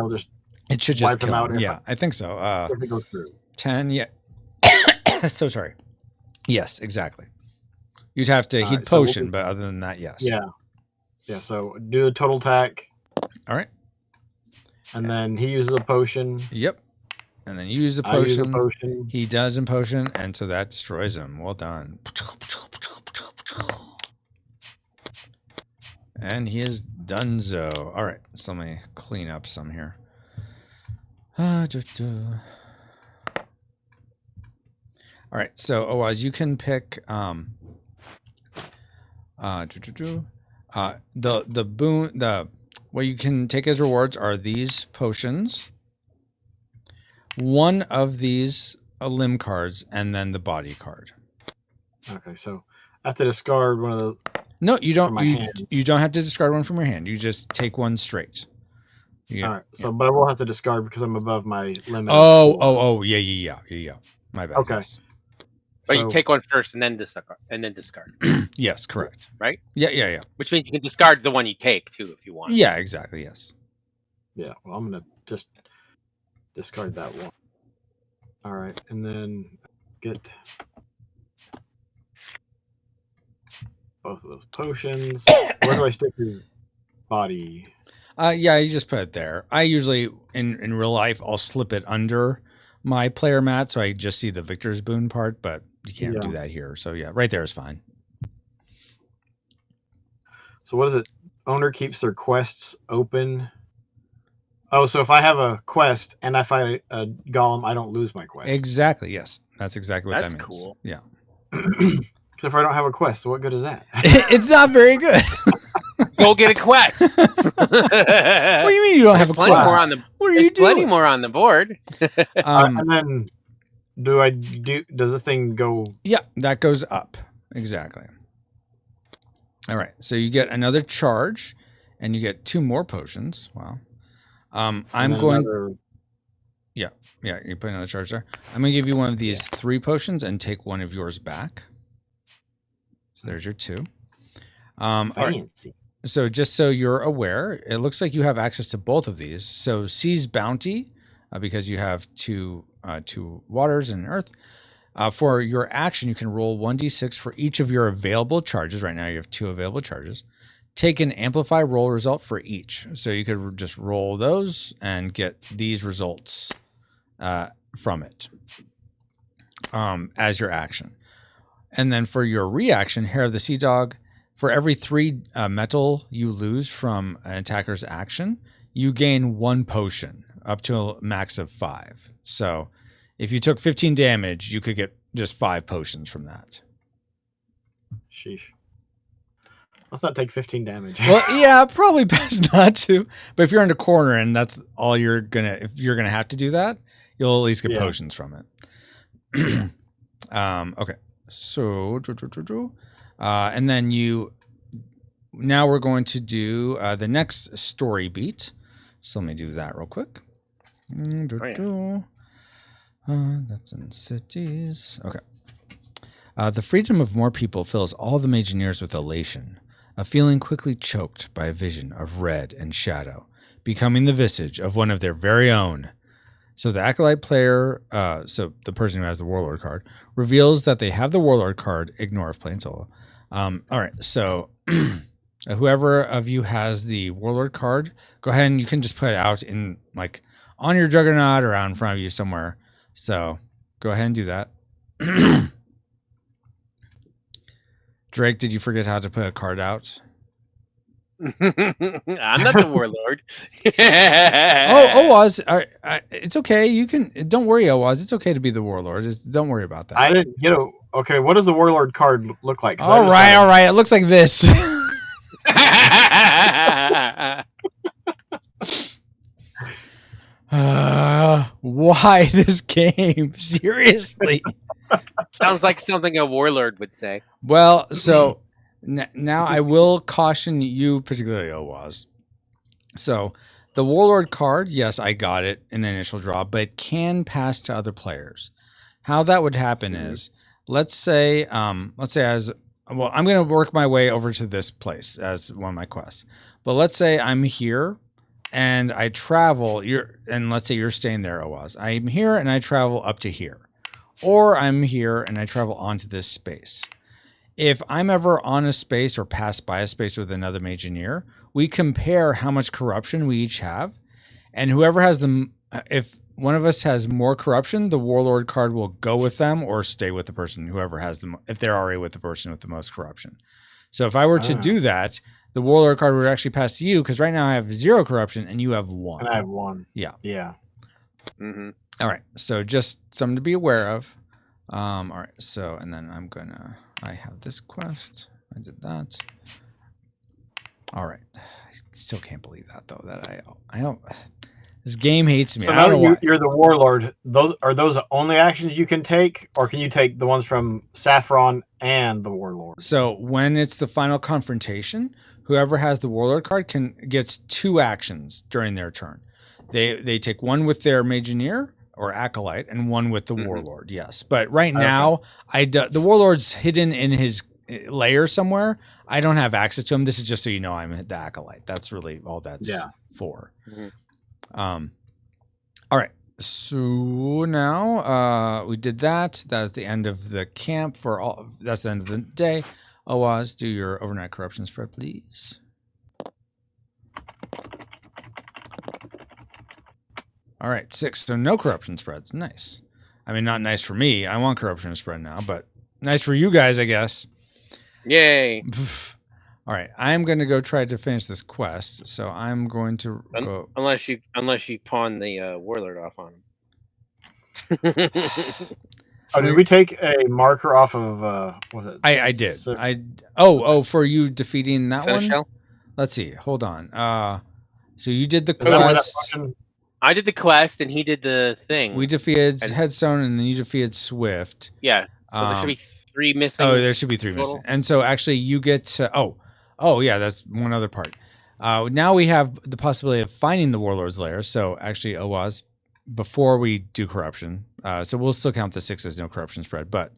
just it should just wipe him kill out. him. Yeah, I think so. If it goes through. 10, yeah. So sorry. Yes, exactly. You'd have to, he'd right, so potion, but other than that, yes. Yeah. Yeah, so do a total attack. All right. And then he uses a potion. Yep. And then you use a I use a potion. potion. He does a potion, and so that destroys him. Well done. And he is donezo. All right, so let me clean up some here. All right, so Owaz, you can pick what you can take as rewards are these potions, one of these limb cards, and then the body card. Okay, so I have to discard one of the. No, you don't. You don't have to discard one from your hand. You just take one straight. All right. So, but I will have to discard because I'm above my limit. Yeah. My bad. Okay. Yes. But you take one first and then discard. Yes, correct. Right? Yeah. Which means you can discard the one you take too if you want. Yeah, exactly. Yes. Yeah. Well, I'm gonna just discard that one. All right, and then get both of those potions. Where do I stick his body? Yeah, you just put it there. I usually, in real life, I'll slip it under my player mat so I just see the Victor's Boon part, but you can't do that here. So yeah, right there is fine. So what is it? Owner keeps their quests open. Oh, so if I have a quest and I fight a golem, I don't lose my quest. Exactly. Yes, that's exactly what That's that means. cool. Yeah. Except if I don't have a quest, so what good is that? It's not very good. Go get a quest. What do you mean you don't have a Plenty quest? more on the. What are There's you doing? plenty more on the board. And then does this thing go? Yeah, that goes up. Exactly. All right. So you get another charge and you get 2 more potions. Wow. I'm going. Yeah, you put another charge there. I'm going to give you one of these 3 potions and take one of yours back. So there's your 2. All right. Fancy. So just so you're aware, it looks like you have access to both of these. So Seize Bounty, because you have two waters and an earth. For your action, you can roll 1d6 for each of your available charges. Right now you have 2 available charges. Take an amplify roll result for each. So you could just roll those and get these results from it as your action. And then for your reaction, Hair of the Sea Dog, for every 3 metal you lose from an attacker's action, you gain 1 potion up to a max of 5. So if you took 15 damage, you could get just 5 potions from that. Sheesh. Let's not take 15 damage. Well, yeah, probably best not to. But if you're in the corner and that's all if you're gonna have to do that, you'll at least get potions from it. Okay. So, and then now we're going to do the next story beat. So let me do that real quick. That's in cities. Okay. The freedom of more people fills all the Magineers with elation, a feeling quickly choked by a vision of red and shadow, becoming the visage of one of their very own. So the Acolyte player, so the person who has the Warlord card, reveals that they have the Warlord card, ignore if playing solo. All right, so whoever of you has the Warlord card, go ahead and you can just put it out in like on your Juggernaut or out in front of you somewhere. So go ahead and do that. Drake, did you forget how to put a card out? I'm not the warlord. Owaz, it's okay. You can. Don't worry, Owaz. It's okay to be the warlord. Don't worry about that. I didn't get a. Okay, what does the warlord card look like? All right. It looks like this. Why this game? Seriously. Sounds like something a warlord would say. Well, so now I will caution you, particularly Owaz. So the Warlord card, yes, I got it in the initial draw, but it can pass to other players. How that would happen is, let's say I'm going to work my way over to this place as one of my quests. But let's say I'm here and I travel, and let's say you're staying there, Owaz. I'm here and I travel up to here. Or I'm here and I travel onto this space. If I'm ever on a space or pass by a space with another Magineer, we compare how much corruption we each have. And whoever has if one of us has more corruption, the Warlord card will go with them or stay with the person, whoever has them, if they're already with the person with the most corruption. So if I were to do that, the Warlord card would actually pass to you, because right now I have 0 corruption and you have 1. And I have 1. Yeah. Yeah. Mm-hmm. All right. So just something to be aware of. All right. So, and then I have this quest. I did that. All right. I still can't believe that though, that I don't, this game hates me. So I don't know why. You're the warlord. Are those the only actions you can take, or can you take the ones from Saffron and the warlord? So when it's the final confrontation, whoever has the warlord card gets 2 actions during their turn. They take one with their Magineer or Acolyte and one with the warlord. Yes, but right now the warlord's hidden in his lair somewhere. I don't have access to him. This is just so you know I'm the Acolyte. That's really all that's for. Mm-hmm. All right. So now we did that. That is the end of the camp for all. That's the end of the day. Oaz, do your overnight corruption spread, please. All right, 6. So no corruption spreads. Nice. I mean, not nice for me. I want corruption spread now, but nice for you guys, I guess. Yay! All right, I'm going to go try to finish this quest. So I'm going to go. Unless you pawn the warlord off on him. Oh, did we take a marker off of? What was it? I did. So- For you defeating that one. Shell? Let's see. Hold on. So you did the Is that where that quest. fucking- I did the quest and he did the thing. We defeated And- Headstone, and then you defeated Swift. Yeah. So there should be 3 missing. Oh, there should be 3 total? missing. And so actually, you get to. Oh, yeah. That's one other part. Now we have the possibility of finding the Warlord's lair. So actually, Oaz, before we do corruption, so we'll still count the 6 as no corruption spread, but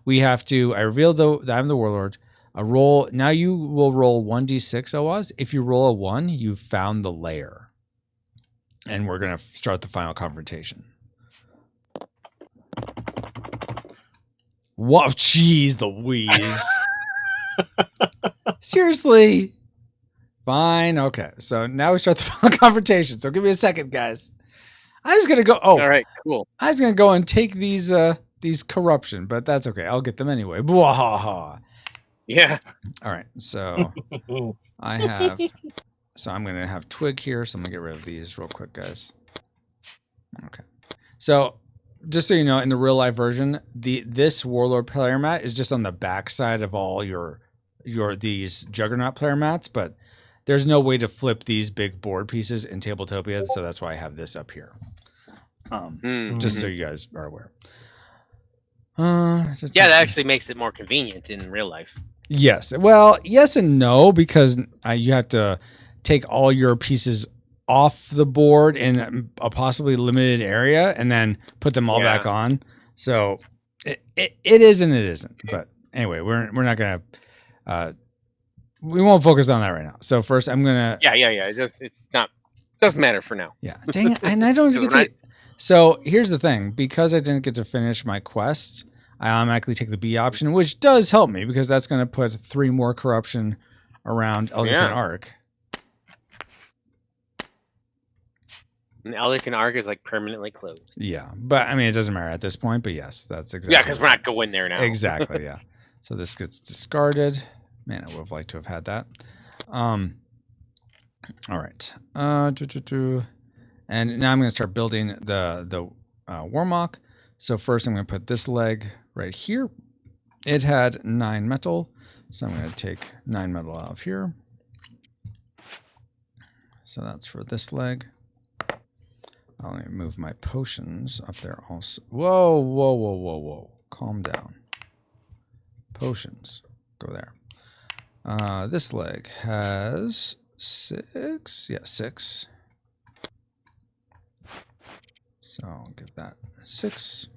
we have to. I reveal that I'm the Warlord. A roll. Now you will roll 1d6, Oaz. If you roll a 1, you found the lair. And we're going to start the final confrontation. Whoa, jeez Louise. Seriously? Fine, okay. So now we start the final confrontation. So give me a second, guys. I was going to go... All right, cool. I was going to go and take these corruption, but that's okay. I'll get them anyway. Bwahaha. Yeah. All right, so I have... So I'm going to have Twig here, so I'm going to get rid of these real quick, guys. Okay. So just so you know, in the real life version, this Warlord player mat is just on the back side of all these Juggernaut player mats, but there's no way to flip these big board pieces in Tabletopia, so that's why I have this up here. Just so you guys are aware. Yeah, that actually makes it more convenient in real life. Yes. Well, yes and no, because you have to take all your pieces off the board in a possibly limited area and then put them all back on. So it is and it isn't. But anyway, we're not gonna we won't focus on that right now. So first I'm gonna Yeah. It's not doesn't matter for now. Yeah. Dang it. And I don't get to So here's the thing, because I didn't get to finish my quest, I automatically take the B option, which does help me because that's gonna put 3 more corruption around Elderkin Arc. And Elderkin Arc is like permanently closed. Yeah, but I mean, it doesn't matter at this point. But yes, that's exactly. Yeah, because we're not going there now. Exactly. Yeah. So this gets discarded. Man, I would have liked to have had that. All right. And now I'm going to start building the Warmock. So first, I'm going to put this leg right here. It had 9 metal, so I'm going to take 9 metal out of here. So that's for this leg. I'll move my potions up there also. Whoa. Calm down. Potions. Go there. This leg has 6. Yeah, 6. So I'll give that 6.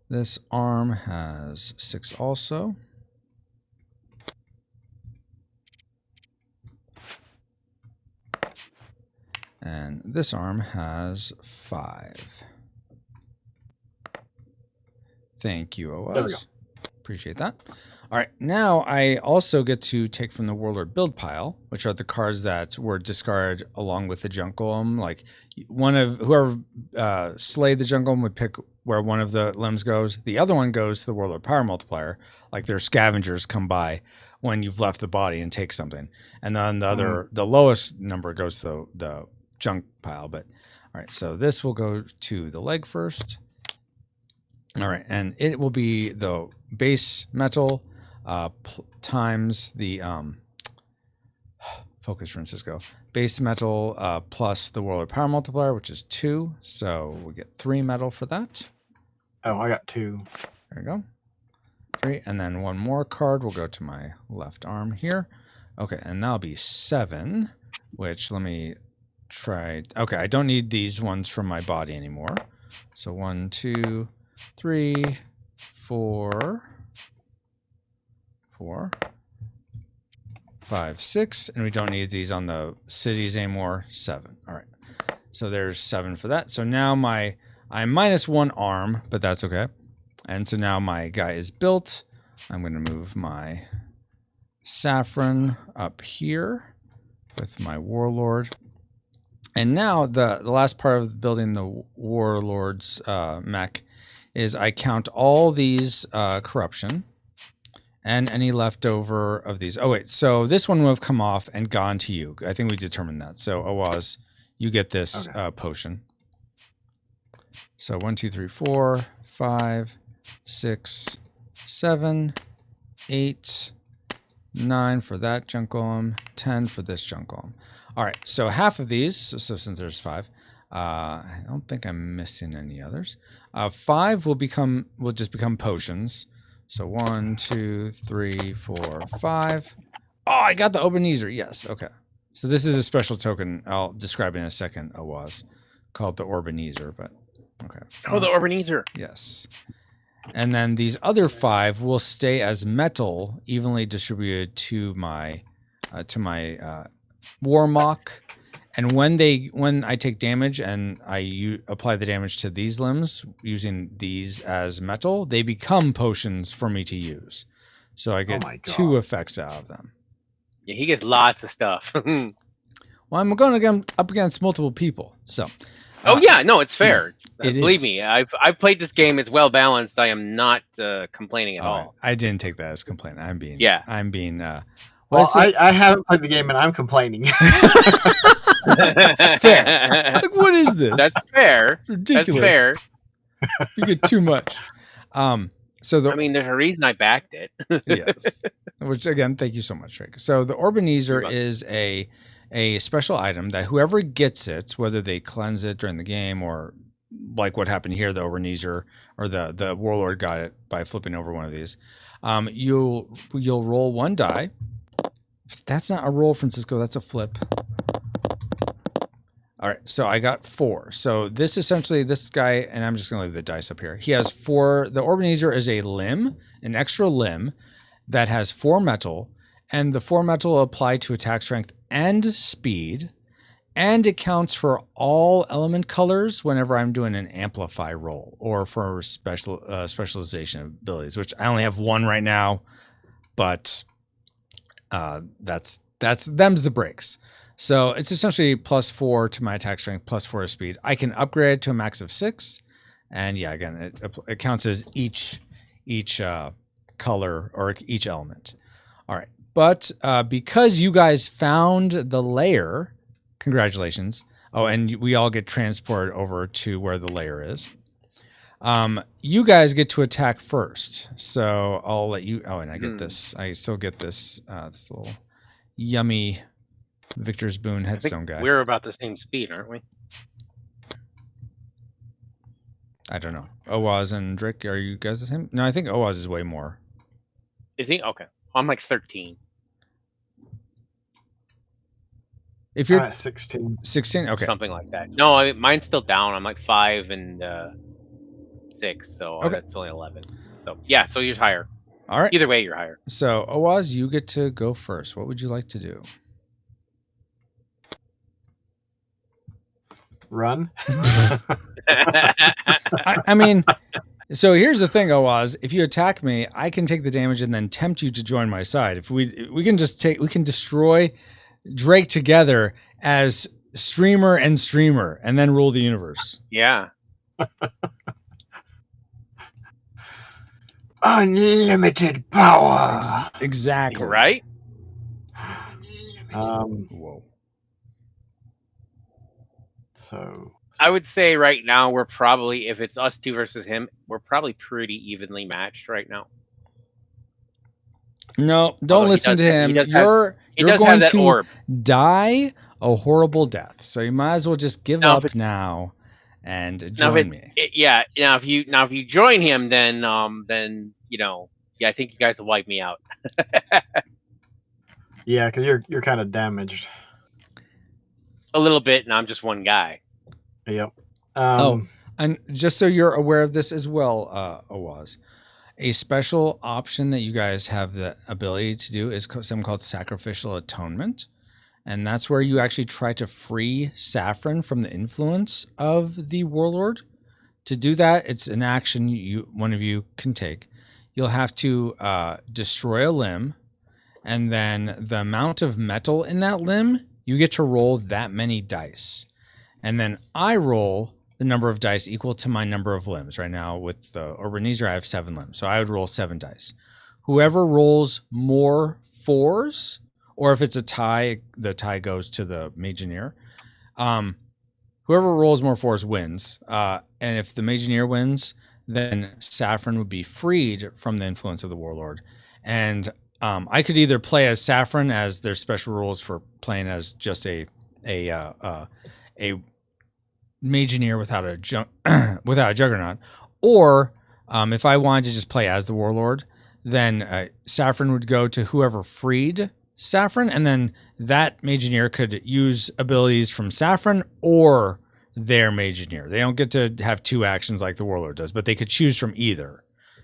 This arm has 6 also. And this arm has 5. Thank you, OS. There we go. Appreciate that. All right, now I also get to take from the Warlord build pile, which are the cards that were discarded along with the junk golem. Like one of whoever slayed the junk golem would pick where one of the limbs goes. The other one goes to the Warlord power multiplier. Like their scavengers come by when you've left the body and take something, and then the other, the lowest number goes to the junk pile. But all right, so this will go to the leg first. All right, and it will be the base metal times the focus, Francisco. Base metal plus the Warlord power multiplier, which is 2. So we get 3 metal for that. Oh, I got 2. There we go. 3, and then 1 more card will go to my left arm here. Okay, and that'll be 7. Which let me try. Okay, I don't need these ones from my body anymore. So 1, 2, 3, 4, 5, 6, and we don't need these on the cities anymore. 7. All right. So there's 7 for that. So now I'm minus 1 arm, but that's okay. And so now my guy is built. I'm going to move my saffron up here with my warlord. And now the last part of building the warlord's mech is I count all these corruption and any leftover of these. Oh, wait. So this one will have come off and gone to you. I think we determined that. So Awaz, you get this potion. So 1, 2, 3, 4, 5, 6, 7, 8, 9 for that junk golem, 10 for this junk golem. All right, so half of these, so since there's 5, I don't think I'm missing any others. 5 will just become potions. So 1, 2, 3, 4, 5. Oh, I got the Ebenezer. Yes, okay. So this is a special token. I'll describe it in a second, Awaz, called the Ebenezer, but okay. Oh, the Ebenezer. Yes. And then these other 5 will stay as metal, evenly distributed to my Warmock. And when I take damage and I apply the damage to these limbs using these as metal, they become potions for me to use. So I get 2 effects out of them. Yeah, he gets lots of stuff. Well, I'm going up against multiple people, so. Oh yeah, no, it's fair. Believe is. me, I've played this game. It's well balanced. I am not complaining at all. I didn't take that as complaint. I'm being. Well, I haven't played the game and I'm complaining. Fair. Like, what is this? That's fair. Ridiculous. That's fair. You get too much. So there's a reason I backed it. Yes. Which again, thank you so much, Drake. So the Ebenezer is a special item that whoever gets it, whether they cleanse it during the game or like what happened here, the Ebenezer or the warlord got it by flipping over one of these. You'll roll 1 die. That's not a roll, Francisco. That's a flip. All right, so I got 4. So this guy, and I'm just going to leave the dice up here. He has 4. The Ebenezer is a limb, an extra limb that has 4 metal, and the 4 metal apply to attack strength and speed, and it counts for all element colors whenever I'm doing an amplify roll or for specialization abilities, which I only have 1 right now, but that's them's the breaks. So it's essentially +4 to my attack strength, +4 to speed. I can upgrade to a max of 6, and yeah, again, it counts as each color or each element. All right, but because you guys found the lair, congratulations. Oh, and we all get transported over to where the lair is. You guys get to attack first, so I'll let you. Oh, and I get this. I still get this. This little yummy Victor's Boon headstone guy. We're about the same speed, aren't we? I don't know. Awaz and Drake, are you guys the same? No, I think Awaz is way more. Is he? Okay. I'm like 13. If you're 16. 16, okay. Something like that. No, mine's still down. I'm like 5 and 6, so that's only 11. So yeah, so you're higher. All right. Either way, you're higher. So Awaz, you get to go first. What would you like to do? Run. I mean, so here's the thing, Awaz. If you attack me, I can take the damage and then tempt you to join my side. If we can destroy Drake together as streamer and then rule the universe. Yeah. Unlimited power. Exactly. Right? Whoa. So I would say right now we're probably, if it's us 2 versus him, we're probably pretty evenly matched right now. No, don't listen to him. You're going to die a horrible death. So you might as well just give up now and join me. Now if you join him, then I think you guys will wipe me out. Yeah, because you're kind of damaged. A little bit, and I'm just one guy. Yep. And just so you're aware of this as well, Awaz, a special option that you guys have the ability to do is something called Sacrificial Atonement. and that's where you actually try to free Saffron from the influence of the warlord. To do that, it's an action one of you can take. You'll have to destroy a limb, and then the amount of metal in that limb, you get to roll that many dice. And then I roll the number of dice equal to my number of limbs. Right now with the Ebenezer, I have 7 limbs, so I would roll 7 dice. Whoever rolls more 4s, or if it's a tie, the tie goes to the Mageneer. Whoever rolls more 4s wins. And if the Mageneer wins, then Saffron would be freed from the influence of the warlord. And I could either play as Saffron, as there's special rules for playing as just a Mageneer without a Juggernaut, or if I wanted to just play as the warlord, then Saffron would go to whoever freed Saffron, and then that Mageneer could use abilities from Saffron or their Mageneer. They don't get to have 2 actions like the warlord does, but they could choose from either.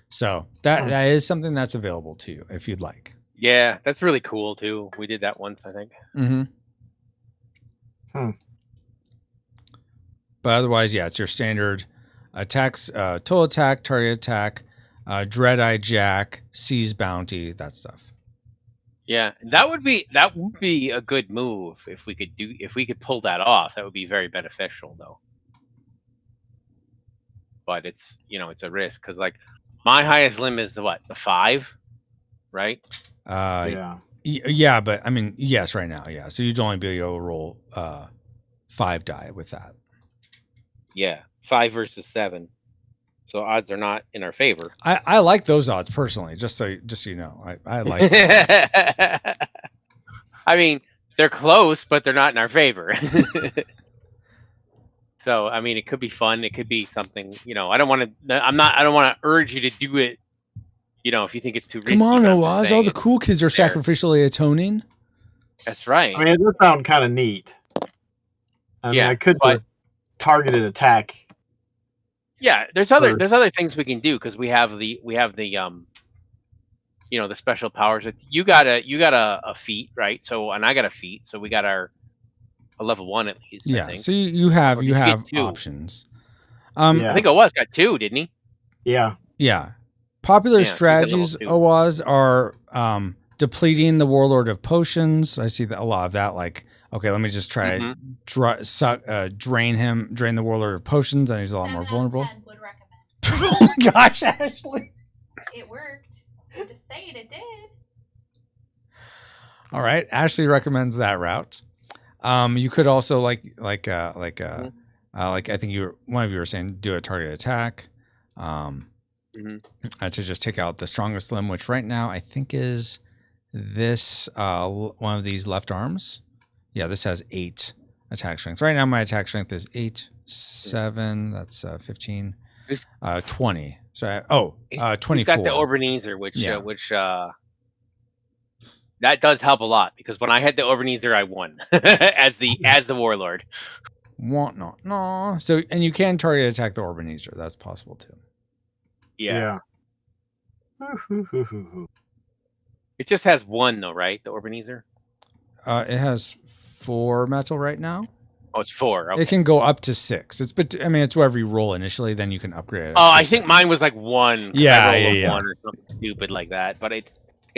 So that is something that's available to you if you'd like. Yeah, that's really cool too. We did that once, I think. But otherwise, yeah, it's your standard attacks, total attack, target attack, Dread-Eye Jack, Seize Bounty, that stuff. Yeah, that would be a good move if we could pull that off. That would be very beneficial, though. But it's it's a risk because like my highest limit is what, the 5, right? Yeah, but I mean, yes, right now, yeah. So you'd only be able to roll 5 die with that. Yeah, 5 versus 7. So odds are not in our favor. I like those odds personally, just so you know. I like those. I mean, they're close, but they're not in our favor. So I mean, it could be fun. It could be something. I don't want to urge you to do it. If you think it's too risky. Come on, Oaz. All the cool kids are sacrificially atoning. That's right. I mean, it does sound kind of neat. I mean, I could do a targeted attack. Yeah, there's other things we can do because we have the the special powers. You got a feat, right? So and I got a feat, so we got a level 1 at least. Yeah, I think. so you have options. I think Oaz got 2, didn't he? Yeah. Yeah. Popular strategies, Oaz, are depleting the warlord of potions. I see a lot of that. Like, okay, let me just try to drain the warlord of potions, and he's a lot more vulnerable. 7 out of 10 would recommend. Oh my gosh, Ashley! It worked. I'm just saying it did. All right, Ashley recommends that route. You could also like I think one of you were saying do a target attack. To just take out the strongest limb, which right now I think is this one of these left arms. Yeah, this has 8 attack strength. Right now my attack strength is 8, 7. That's 15, 20. So 24. He's got the Ebenezer, which that does help a lot because when I had the Ebenezer, I won as the warlord. No. So and you can target attack the Ebenezer. That's possible too. Yeah. It just has 1 though, right? The Ebenezer. It has 4 metal right now. Oh, it's 4. Okay. It can go up to 6. It's wherever you roll initially, then you can upgrade it. Oh, I think mine was like 1. Yeah. 1 or something stupid like that, but it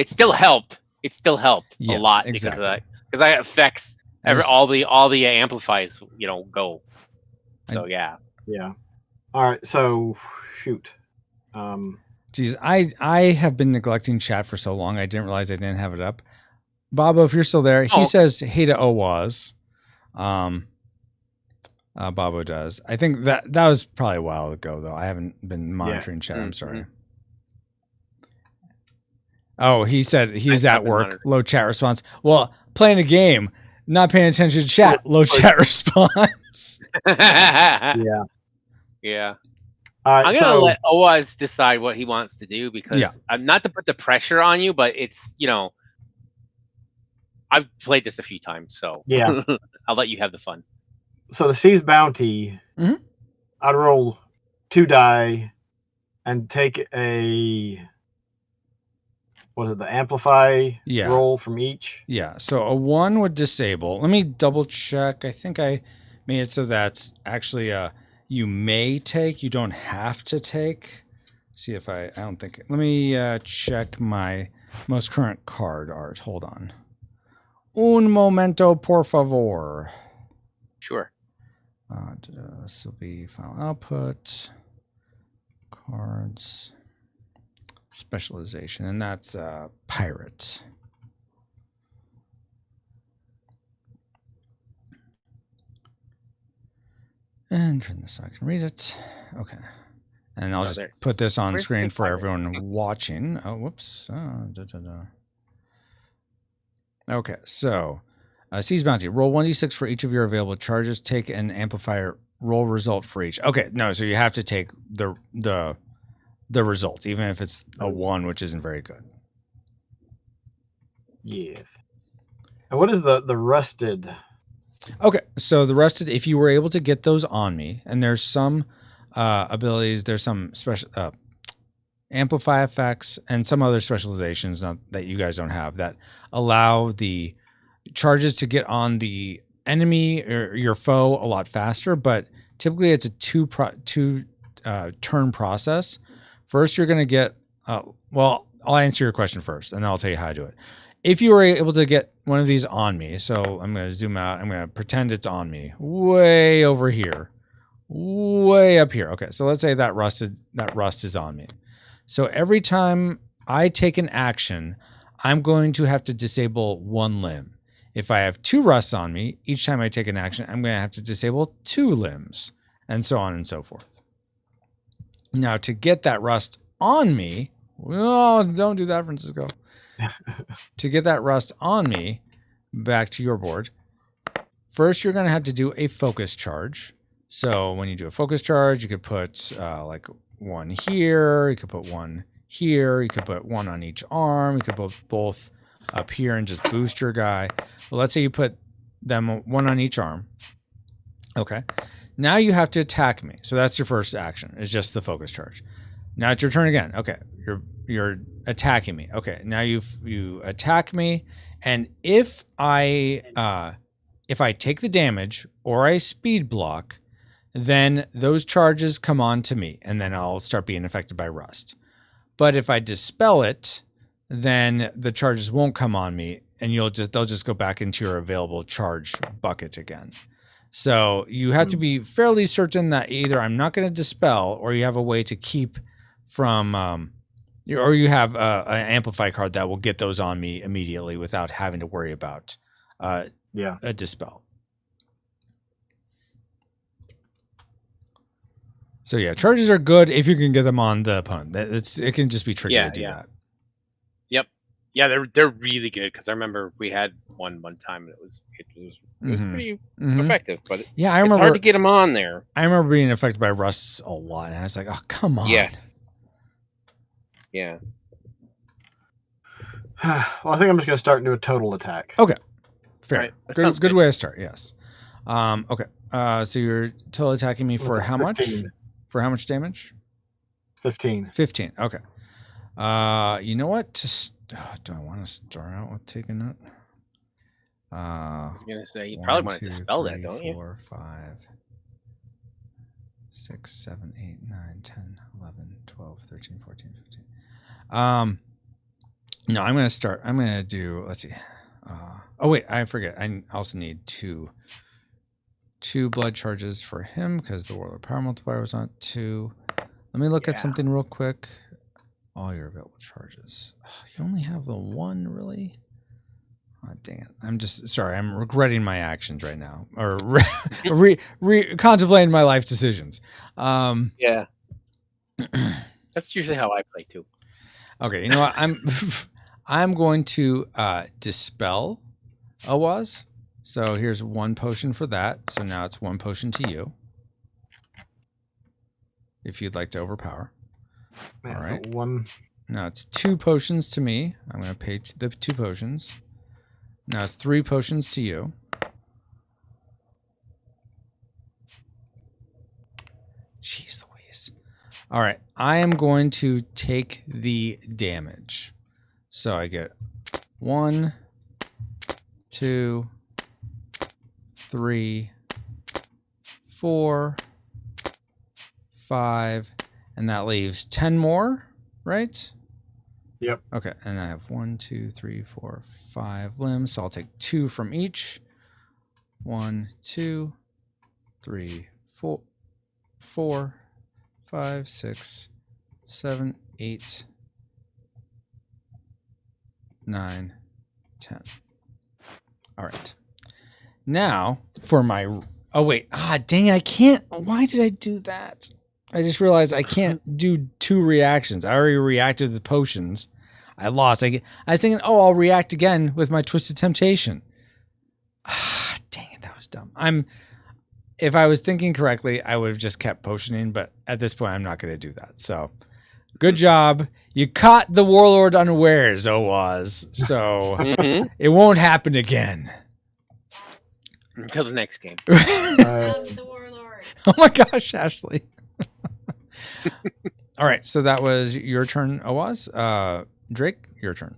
still helped. It still helped a lot because of that. Because that affects all the amplifies. Go. So yeah. Yeah. All right. So shoot. Geez, I have been neglecting chat for so long. I didn't realize I didn't have it up. Bobo, if you're still there, he says, hey to Oaz. Bobo does. I think that was probably a while ago, though. I haven't been monitoring chat. I'm sorry. Oh, he said he's at work. Low chat response. Well, playing a game, not paying attention to chat. Low chat response. Yeah. Yeah. I'm going to let Oaz decide what he wants to do because I'm not to put the pressure on you, but it's, I've played this a few times, so yeah, I'll let you have the fun. So the Seize Bounty, I'd roll 2 die and take a the amplify Yeah. roll from each? Yeah. So a 1 would disable. Let me double check. I think I made it so that's actually you may take. You don't have to take. See if I don't think. Let me check my most current card art. Hold on. Un momento, por favor. Sure. This will be file output, cards, specialization, and that's pirate. And turn this so I can read it. Okay. And I'll just put this on screen for everyone watching. Oh, whoops. Okay, so Seize Bounty. Roll 1d6 for each of your available charges. Take an amplifier roll result for each. Okay, no, so you have to take the results, even if it's a 1, which isn't very good. Yeah. And what is the rusted? Okay, so the rusted, if you were able to get those on me, and there's some abilities, there's some special amplify effects and some other specializations that you guys don't have that allow the charges to get on the enemy or your foe a lot faster, but typically it's a two turn process. First, you're going to get, well, I'll answer your question first, and then I'll tell you how to do it. If you were able to get one of these on me, so I'm going to zoom out, I'm going to pretend it's on me, way over here, way up here. Okay, so let's say that rust is on me. So every time I take an action, I'm going to have to disable 1 limb. If I have 2 rusts on me, each time I take an action, I'm going to have to disable 2 limbs, and so on and so forth. Now, to get that rust on me, well, don't do that, Francisco. To get that rust on me, back to your board, first you're going to have to do a focus charge. So when you do a focus charge, you could put like 1 here, you could put 1 here, you could put 1 on each arm, you could put both up here and just boost your guy. Well, let's say you put them 1 on each arm. Okay. Now you have to attack me. So that's your first action. It's just the focus charge. Now it's your turn again. Okay. You're attacking me. Okay. Now you attack me, and if I take the damage or I speed block, then those charges come on to me, and then I'll start being affected by rust. But if I dispel it, then the charges won't come on me, and they'll just go back into your available charge bucket again. So you have to be fairly certain that either I'm not going to dispel, or you have a way to keep from, or you have an amplify card that will get those on me immediately without having to worry about a dispel. So yeah, charges are good if you can get them on the opponent. It can just be tricky to do that. Yep. Yeah, they're really good, because I remember we had one time, and it was pretty effective. But yeah, I remember it's hard to get them on there. I remember being affected by rusts a lot, and I was like, oh, come on. Yes. Yeah. Well, I think I'm just going to start and do a total attack. Okay. Fair. Right. Good way to start, yes. Okay. So you're total attacking me for how 15. much? For how much damage? 15. 15. Okay. You know what? Do I want to start out with taking it? I was gonna say you probably want to dispel that, don't you? 4, 5, 6, 7, 8, 9, 10, 11, 12, 13, 14, 15. No, I'm gonna do, let's see. Oh wait, I forget. I also need two blood charges for him, because the Warlord Power Multiplier was on 2. Let me look at something real quick. All your available charges. You only have the 1, really? Oh, dang it. I'm just sorry. I'm regretting my actions right now, or contemplating my life decisions. Yeah. That's usually how I play too. Okay, you know what? I'm going to dispel Awaz. So here's 1 potion for that. So now it's 1 potion to you, if you'd like to overpower. Man, all right. So 1. Now it's 2 potions to me. I'm going to pay the 2 potions. Now it's 3 potions to you. Jeez Louise. All right. I am going to take the damage. So I get 1, 2, 3, 4, 5, and that leaves 10 more, right? Yep. Okay, and I have 1, 2, 3, 4, 5 limbs, so I'll take 2 from each. 1, 2, 3, 4, 5, 6, 7, 8, 9, 10. All right. Now for my. Oh wait. Dang! I can't. Why did I do that? I just realized I can't do 2 reactions. I already reacted with the potions. I lost. I was thinking, oh, I'll react again with my Twisted Temptation. Dang it, that was dumb. If I was thinking correctly, I would have just kept potioning, but at this point, I'm not going to do that. So, good job. You caught the Warlord unawares, Oaz. So, it won't happen again. Until the next game. The Warlord. Oh my gosh, Ashley. All right, so that was your turn, Oaz. Drake, your turn.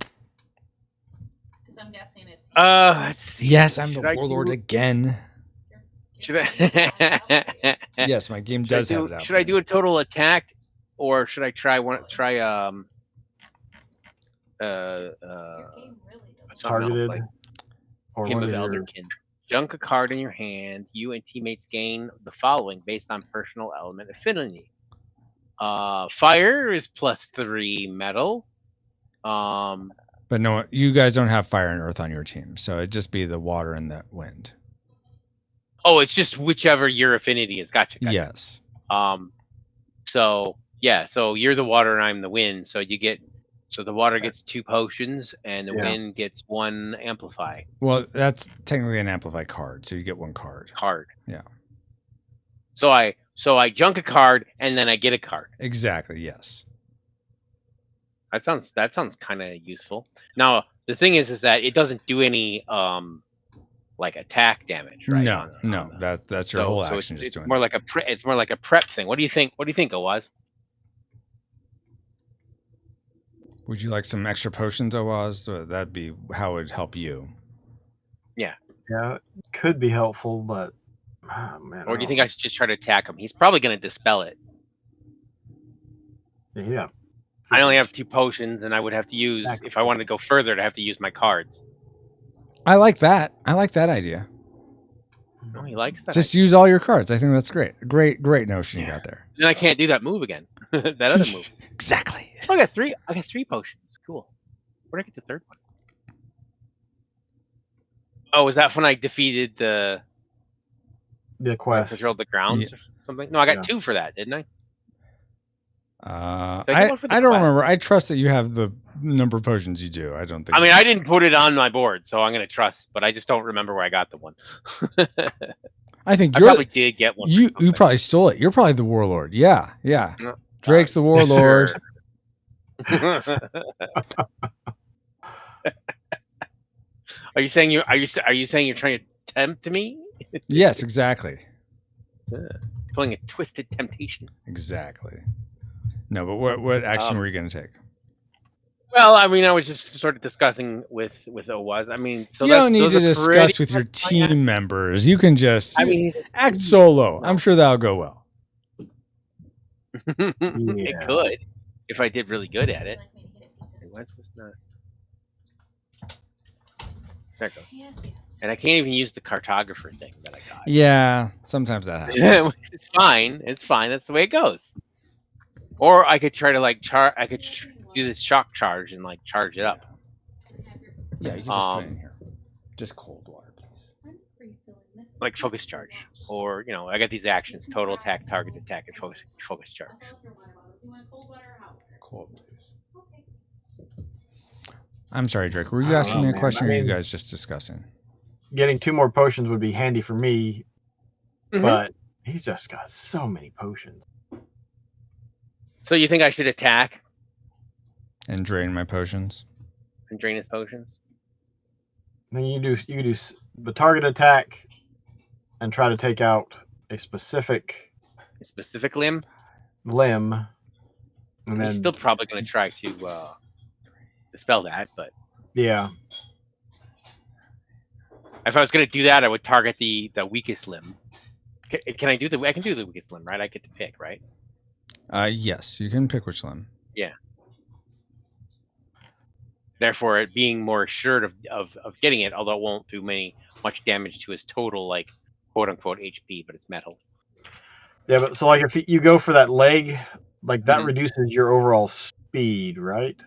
Because I'm guessing it's. Let's see. Yes, I'm the Should I Warlord do- again. Should I? Yes, my game does have it out. Should I do a total attack, or should I try Your game really doesn't. something else, Targeted. like Or Hymn one of of your- Elderkin? Junk a card in your hand. You and teammates gain the following based on personal element affinity. Fire is +3 metal. But no, you guys don't have fire and earth on your team, so it'd just be the water and the wind. Oh, it's just whichever your affinity is. Gotcha. Yes. So yeah, so you're the water and I'm the wind. So the water gets 2 potions and the wind gets 1 amplify Well, that's technically an amplify card, so you get 1 card. Yeah. So I junk a card and then I get a card. Exactly. Yes. That sounds kind of useful. Now the thing is that it doesn't do any like attack damage, right? No. That's your whole action. It's more like it's more like a prep thing. What do you think? What do you think, Oaz? Would you like some extra potions, Oaz? That'd be how it'd help you. Yeah, it could be helpful, but man. Or do you think I should just try to attack him? He's probably going to dispel it. Yeah. I only have 2 potions, and I would have to use, if I wanted to go further, to have to use my cards. I like that. I like that idea. Oh, he likes that. Just use all your cards. I think that's great. Great notion you got there. Then I can't do that move again. That other move. Exactly. Oh, I got 3 potions. Cool. Where'd I get the 3rd one? Oh, was that when I defeated the quest? Controlled the grounds or something? No, I got 2 for that, didn't I? I don't remember. I trust that you have the number of potions you do. I don't think. I mean, I didn't put it on my board, so I'm going to trust, but I just don't remember where I got the one. I think I probably did get one. You probably stole it. You're probably the warlord. Yeah. Drake's the warlord. Sure. Are you saying you're trying to tempt me? Yes, exactly. Pulling a twisted temptation. Exactly. No, but what action were you going to take? Well, I mean, I was just sort of discussing with Oaz. I mean, so you don't need to discuss with your team members. You can just act solo. I'm sure that'll go well. It could, if I did really good at it. What's this not? There it goes. Yes. And I can't even use the cartographer thing that I got. Yeah, sometimes that happens. It's fine. It's fine. That's the way it goes. Or I could try to I could do this shock charge and charge it up. Yeah, you can just put it in here. Just cold water, please. Like focus charge, or I got these actions: total attack, target attack, and focus charge. Cold, please. I'm sorry, Drake. Were you asking me a question, or are you guys just discussing? Getting 2 more potions would be handy for me, but he's just got so many potions. So you think I should attack and drain my potions? And drain his potions? Then you do the target attack and try to take out a specific limb. And He's still probably going to try to dispel that, but Yeah. if I was gonna do that, I would target the weakest limb. Can I do the? I can do the weakest limb, right? I get to pick, right? Yes, you can pick which limb. Yeah. Therefore, it being more assured of getting it, although it won't do much damage to his total, like quote unquote HP, but it's metal. Yeah, but so like if you go for that leg, like that Mhm. reduces your overall speed, right?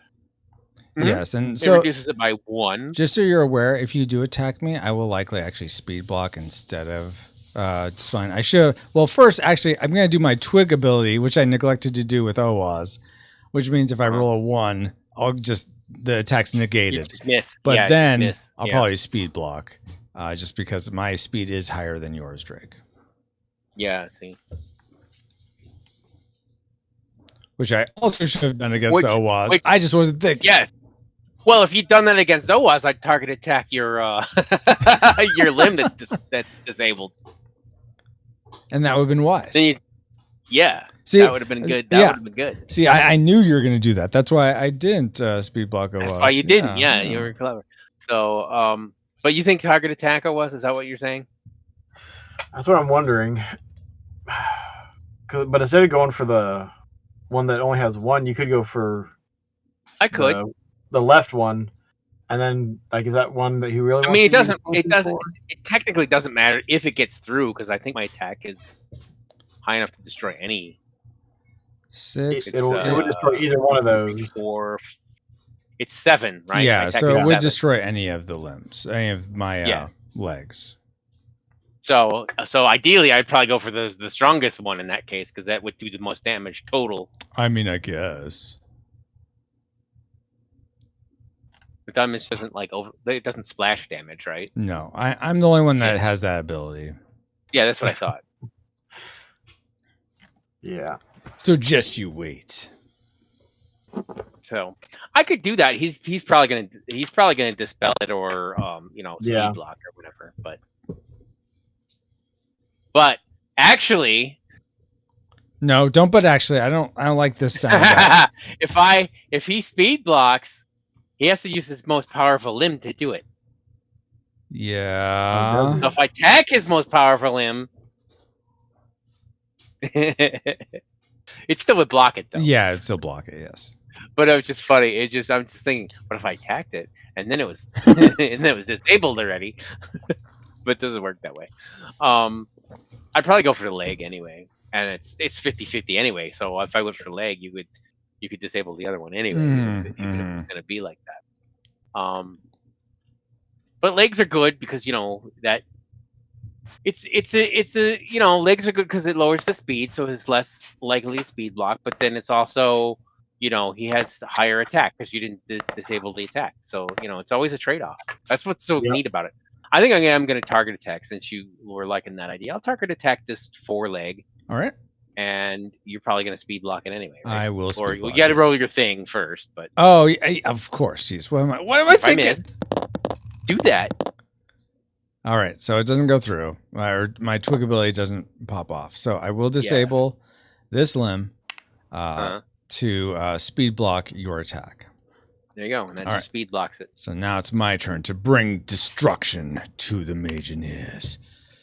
Mhm. Yes, and It so reduces it by 1. just so you're aware, if you do attack me, I will likely actually speed block instead of spine. I should. Well, first, actually, I'm going to do my twig ability, which I neglected to do with Owaz, which means if I roll a 1, I'll just the attack's You negated. just miss. But yeah, then just miss. I'll Yeah. probably speed block, just because my speed is higher than yours, Drake. Yeah. See. Which I also should have done against Which- Owaz. which- I just wasn't thinking. Yes. Well, if you'd done that against Oaz, I'd target attack your your limb that's disabled. And that would have been wise. Then you, yeah, See, that would have been good. That yeah. would have been good. See, I knew you were going to do that. That's why I didn't speed block Owaz. That's why you didn't. Yeah, you were clever. So, but you think target attack was? Is that what you're saying? That's what I'm wondering. But instead of going for the one that only has 1, you could go for I could. the left one, and then like is that one that he really? I wants mean, it to use doesn't. It potion doesn't. for? It technically doesn't matter if it gets through because I think my attack is high enough to destroy any. 6. It would destroy either one of those. Or it's 7, right? Yeah, My attack so is it would 7. destroy any of the limbs, any of my Yeah. legs. So ideally, I'd probably go for the strongest one in that case because that would do the most damage total. I mean, I guess. The damage doesn't it doesn't splash damage, right? No, I'm the only one that has that ability. Yeah, that's what I thought. Yeah. So just you wait. So I could do that. He's probably gonna dispel it or speed Yeah. block or whatever. But actually, No, don't. But actually, I don't like this sound. Effect. if he speed blocks, he has to use his most powerful limb to do it. Yeah. So if I attack his most powerful limb, it still would block it though. Yeah, it's still block it. Yes. But it was just funny. I'm just thinking, what if I attacked it and then it was and then it was disabled already? But it doesn't work that way. I'd probably go for the leg anyway, and it's 50-50 anyway. So if I went for the leg, you could disable the other one anyway, even if it's gonna be like that. But legs are good because that it's a legs are good because it lowers the speed, so it's less likely to speed block. But then it's also he has higher attack because you didn't disable the attack. So it's always a trade-off. That's what's so neat about it. I think I'm going to target attack since you were liking that idea. I'll target attack this 4-leg. All right. And you're probably going to speed block it anyway, right? I will. Or Speed block you got to it. roll your thing first, but Oh, yeah, of course. Jeez. What am I if I thinking? missed, do that. All right, so it doesn't go through, or my twig ability doesn't pop off. So I will disable this limb to speed block your attack. There you go, and that All just right. speed blocks it. So now it's my turn to bring destruction to the Majoneers.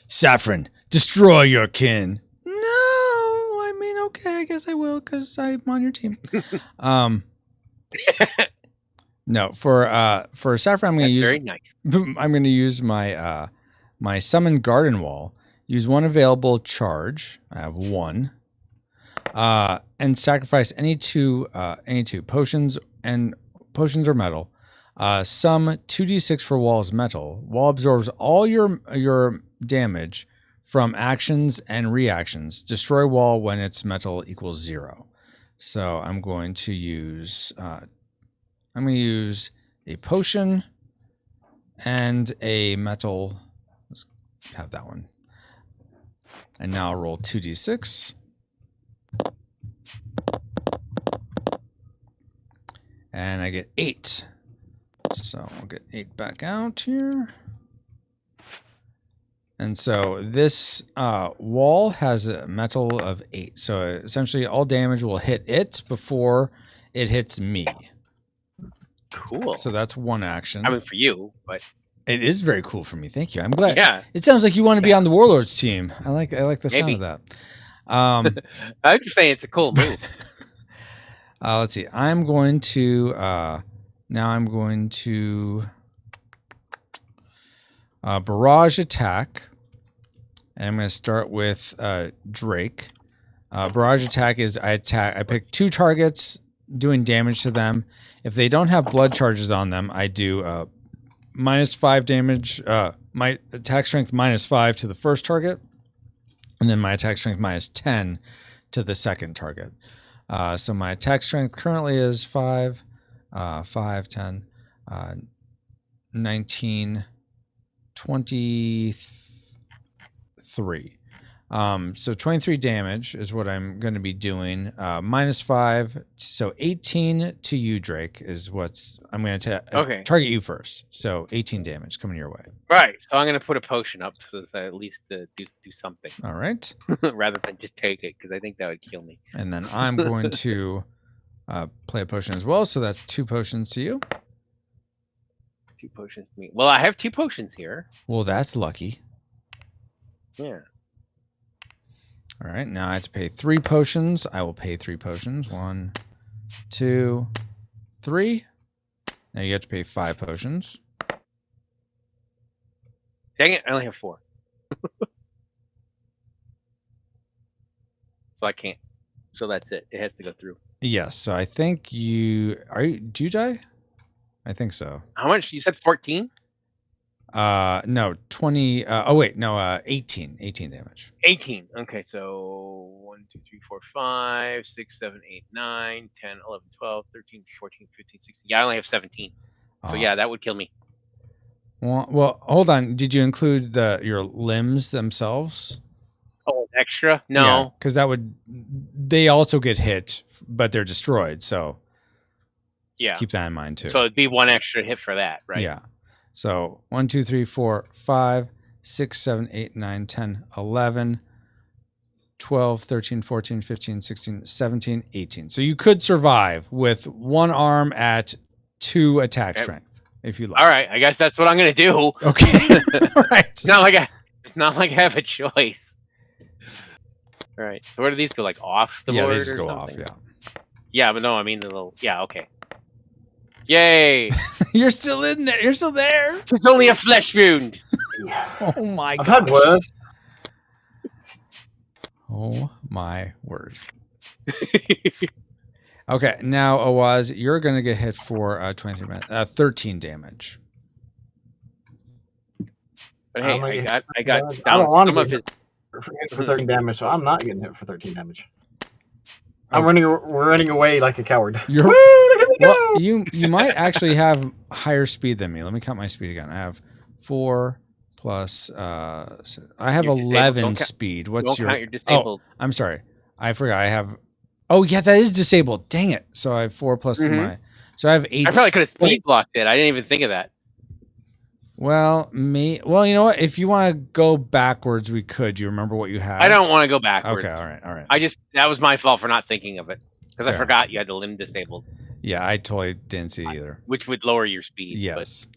Saffron, destroy your kin. No, I mean, okay, I guess I will because I'm on your team. No, for Saffron, I'm going to use. Very nice. I'm going to use my my summon garden wall. Use one available charge. I have 1, and sacrifice any two potions or metal. Sum 2d6 for wall is metal. Wall absorbs all your damage from actions and reactions. Destroy wall when its metal equals 0. So I'm going to use a potion and a metal. Let's have that one. And now I'll roll 2d6. And I get 8. So I'll get 8 back out here. And so this wall has a metal of 8. So essentially all damage will hit it before it hits me. Cool. So that's one action. I mean, for you, but It is very cool for me. Thank you. I'm glad. yeah, It sounds like you want to be on the Warlords team. I like the sound Maybe. of that. I'm just saying it's a cool move. Let's see. I'm going to barrage attack, and I'm going to start with Drake. Barrage attack is I pick 2 targets, doing damage to them. If they don't have blood charges on them, I do -5 damage. My attack strength -5 to the first target, and then my attack strength -10 to the second target. So my attack strength currently is 5, 10, 19, 23. So 23 damage is what I'm going to be doing. -5, so 18 to you, Drake, is what's I'm going to target you first. So 18 damage coming your way. Right. So I'm going to put a potion up so that I at least do something. All right. Rather than just take it, because I think that would kill me. And then I'm going to play a potion as well. So that's 2 potions to you. 2 potions to me. Well, I have 2 potions here. Well, that's lucky. Yeah. All right, now I have to pay 3 potions. I will pay 3 potions. 1, 2, 3. Now you have to pay 5 potions. Dang it, I only have 4. So I can't. So that's it. It has to go through. Yes, so I think do you die? I think so. How much? You said 14? No, 20. 18 damage. 18. Okay, so 1, 2, 3, 4, 5, 6, 7, 8, 9, 10, 11, 12, 13, 14, 15, 16. Yeah, I only have 17. So yeah, that would kill me. Well, hold on. Did you include your limbs themselves? Oh, extra? No. Because they also get hit, but they're destroyed. So yeah, keep that in mind too. So it'd be 1 extra hit for that, right? Yeah. So 1, 2, 3, 4, 5, 6, 7, 8, 9, 10, 11, 12, 13, 14, 15, 16, 17, 18. So you could survive with 1 arm at 2 attack strength if you like. All right, I guess that's what I'm gonna do. Okay. All right. It's not like I have a choice. All right. So where do these go? Like off the board? Yeah, they just or go something? off. Yeah. Yeah, but no, I mean the little. Yeah. Okay. Yay! You're still in there. You're still there. It's only a flesh wound. Oh my god. I've had worse. Oh my word. Okay, now Awaz, you're gonna get hit for 23 minutes, 13 damage. But hey, I got I don't want some to of his. for 13 damage, so I'm not getting hit for 13 damage. We're running away like a coward. You're, Woo, look at me go! well, you might actually have higher speed than me. Let me count my speed again. I have 4 plus. I have 11 speed. What's Don't count your disabled. Oh, I'm sorry. I forgot. I have. Oh yeah, that is disabled. Dang it. So I have 4 plus my. So I have 8. I probably could have speed blocked it. I didn't even think of that. Well, you know what? If you want to go backwards, we could. You remember what you had? I don't want to go backwards. Okay, all right. That was my fault for not thinking of it because I Fair. forgot you had the limb disabled. Yeah, I totally didn't see it either. Which would lower your speed. Yes.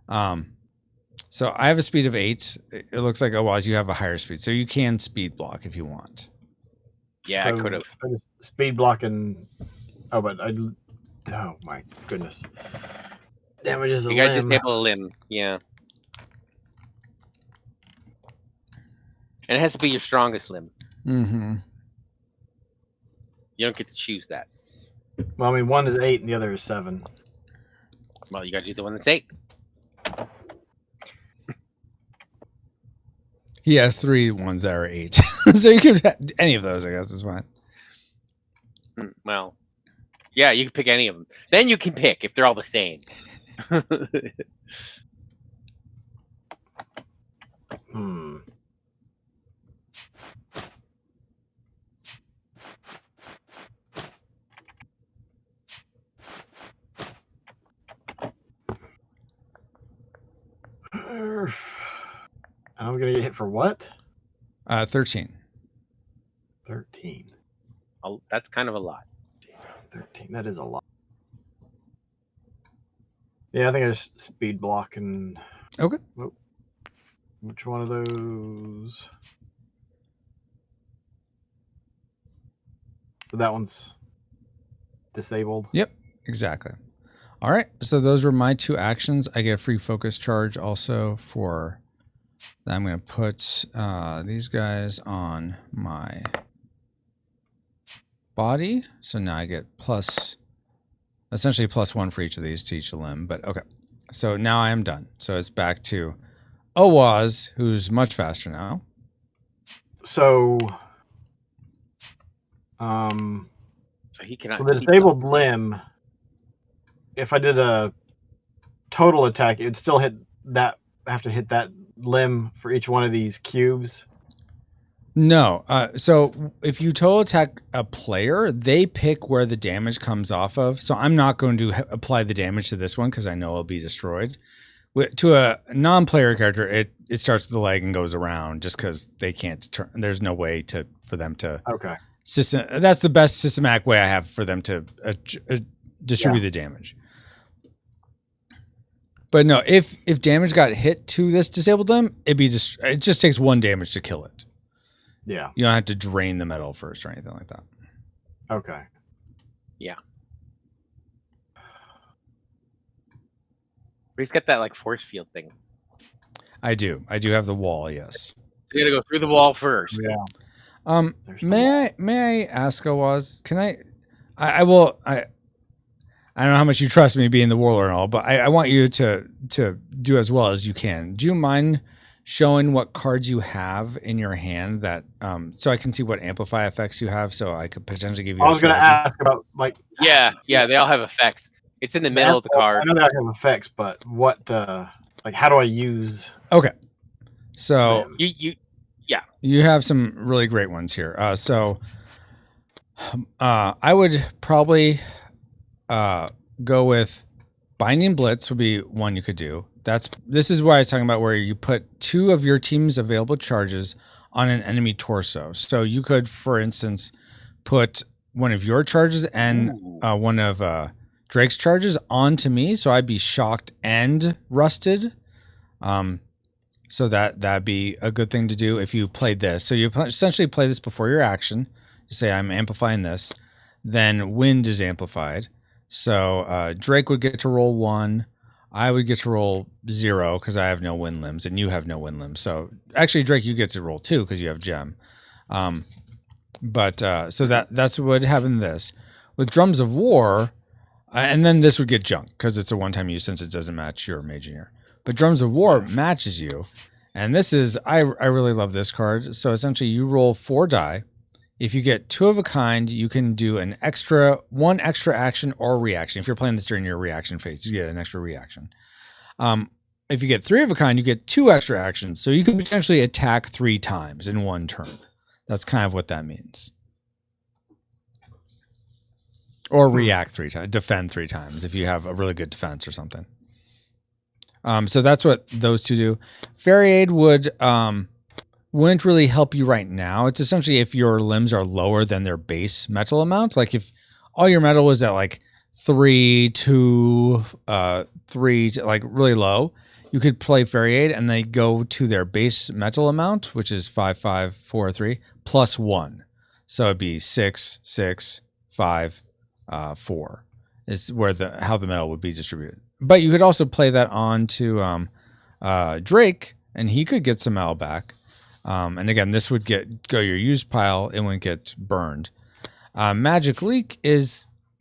So I have a speed of 8. It looks like otherwise you have a higher speed, so you can speed block if you want. Yeah, So I could have. Speed blocking. Oh, but oh my goodness. Damages a You guys limb. disable a limb. Yeah. And it has to be your strongest limb. Mm-hmm. You don't get to choose that. Well, I mean, one is 8 and the other is 7. Well, you got to do the one that's 8. He has 3 ones that are 8. So you could have any of those, I guess, is fine. Well, yeah, you can pick any of them. Then you can pick if they're all the same. I'm gonna get hit for what? 13. 13. That's kind of a lot. 13. That is a lot. Yeah, I think I just speed block and. Okay. Which one of those? So that one's disabled. Yep, exactly. All right, so those were my 2 actions. I get a free focus charge also for. I'm going to put these guys on my body. So now I get essentially +1 for each of these to each limb. But okay, so now I am done. So it's back to Owaz, who's much faster now. So, So he cannot. so the keep disabled limb, if I did a total attack, it would still hit that. Have to hit that limb for each one of these cubes. No. So if you total attack a player, they pick where the damage comes off of. So I'm not going to apply the damage to this one because I know it'll be destroyed. To a non-player character, it starts with the leg and goes around just because they can't turn. There's no way for them to. Okay. That's the best systematic way I have for them to distribute the damage. But no, if damage got hit to this disabled limb, it just takes 1 damage to kill it. Yeah. You don't have to drain the metal first or anything like that. Okay. Yeah. But he's got that like force field thing. I do have the wall, yes. So you gotta go through the wall first. Yeah. May I ask, Awaz, can I will I don't know how much you trust me being the warlord and all, but I want you to do as well as you can. Do you mind showing what cards you have in your hand that so I can see what amplify effects you have, so I could potentially give you. I was going to ask about like. Yeah, they all have effects. It's in the middle of the card. I know they all have effects, but what like how do I use? Okay, so you have some really great ones here. So I would probably go with Binding Blitz would be one you could do. This is where I was talking about where you put 2 of your team's available charges on an enemy torso. So you could, for instance, put one of your charges and one of Drake's charges onto me, so I'd be shocked and rusted. So that'd be a good thing to do if you played this. So you essentially play this before your action. You say, I'm amplifying this. Then wind is amplified. So Drake would get to roll 1. I would get to roll 0 because I have no wind limbs, and you have no wind limbs. So actually, Drake, you get to roll 2 because you have gem. So that's what would happen. This with Drums of War, and then this would get junk because it's a one-time use since it doesn't match your Mageneer. But Drums of War matches you, and this is I really love this card. So essentially, you roll 4 die. If you get 2 of a kind, you can do one extra action or reaction. If you're playing this during your reaction phase, you get an extra reaction. If you get 3 of a kind, you get 2 extra actions. So you can potentially attack 3 times in one turn. That's kind of what that means. Or react 3 times, defend 3 times if you have a really good defense or something. So that's what those 2 do. Fairy Aid wouldn't really help you right now. It's essentially if your limbs are lower than their base metal amount. Like if all your metal was at like 3, 2, 3, like really low, you could play Fairy Aid and they go to their base metal amount, which is 5, 5, 4, 3, plus 1. So it'd be 6, 6, 5, 4 is where how the metal would be distributed. But you could also play that on to Drake, and he could get some metal back. And again, this would go your used pile. It wouldn't get burned. Magic Leak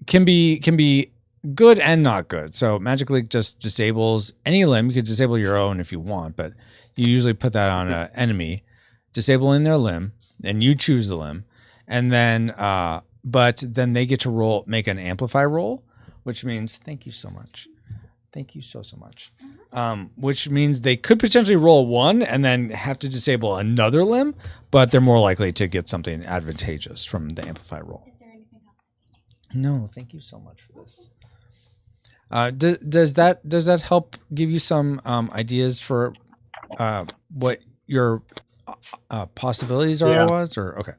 can be good and not good. So Magic Leak just disables any limb. You could disable your own if you want, but you usually put that on an enemy, disabling their limb, and you choose the limb. And then, but then they get to make an amplify roll, which means thank you so much. Thank you so much. Which means they could potentially roll 1 and then have to disable another limb, but they're more likely to get something advantageous from the amplify roll. Is there anything else? No, thank you so much for this. Does that help give you some ideas for what your possibilities are? Or okay.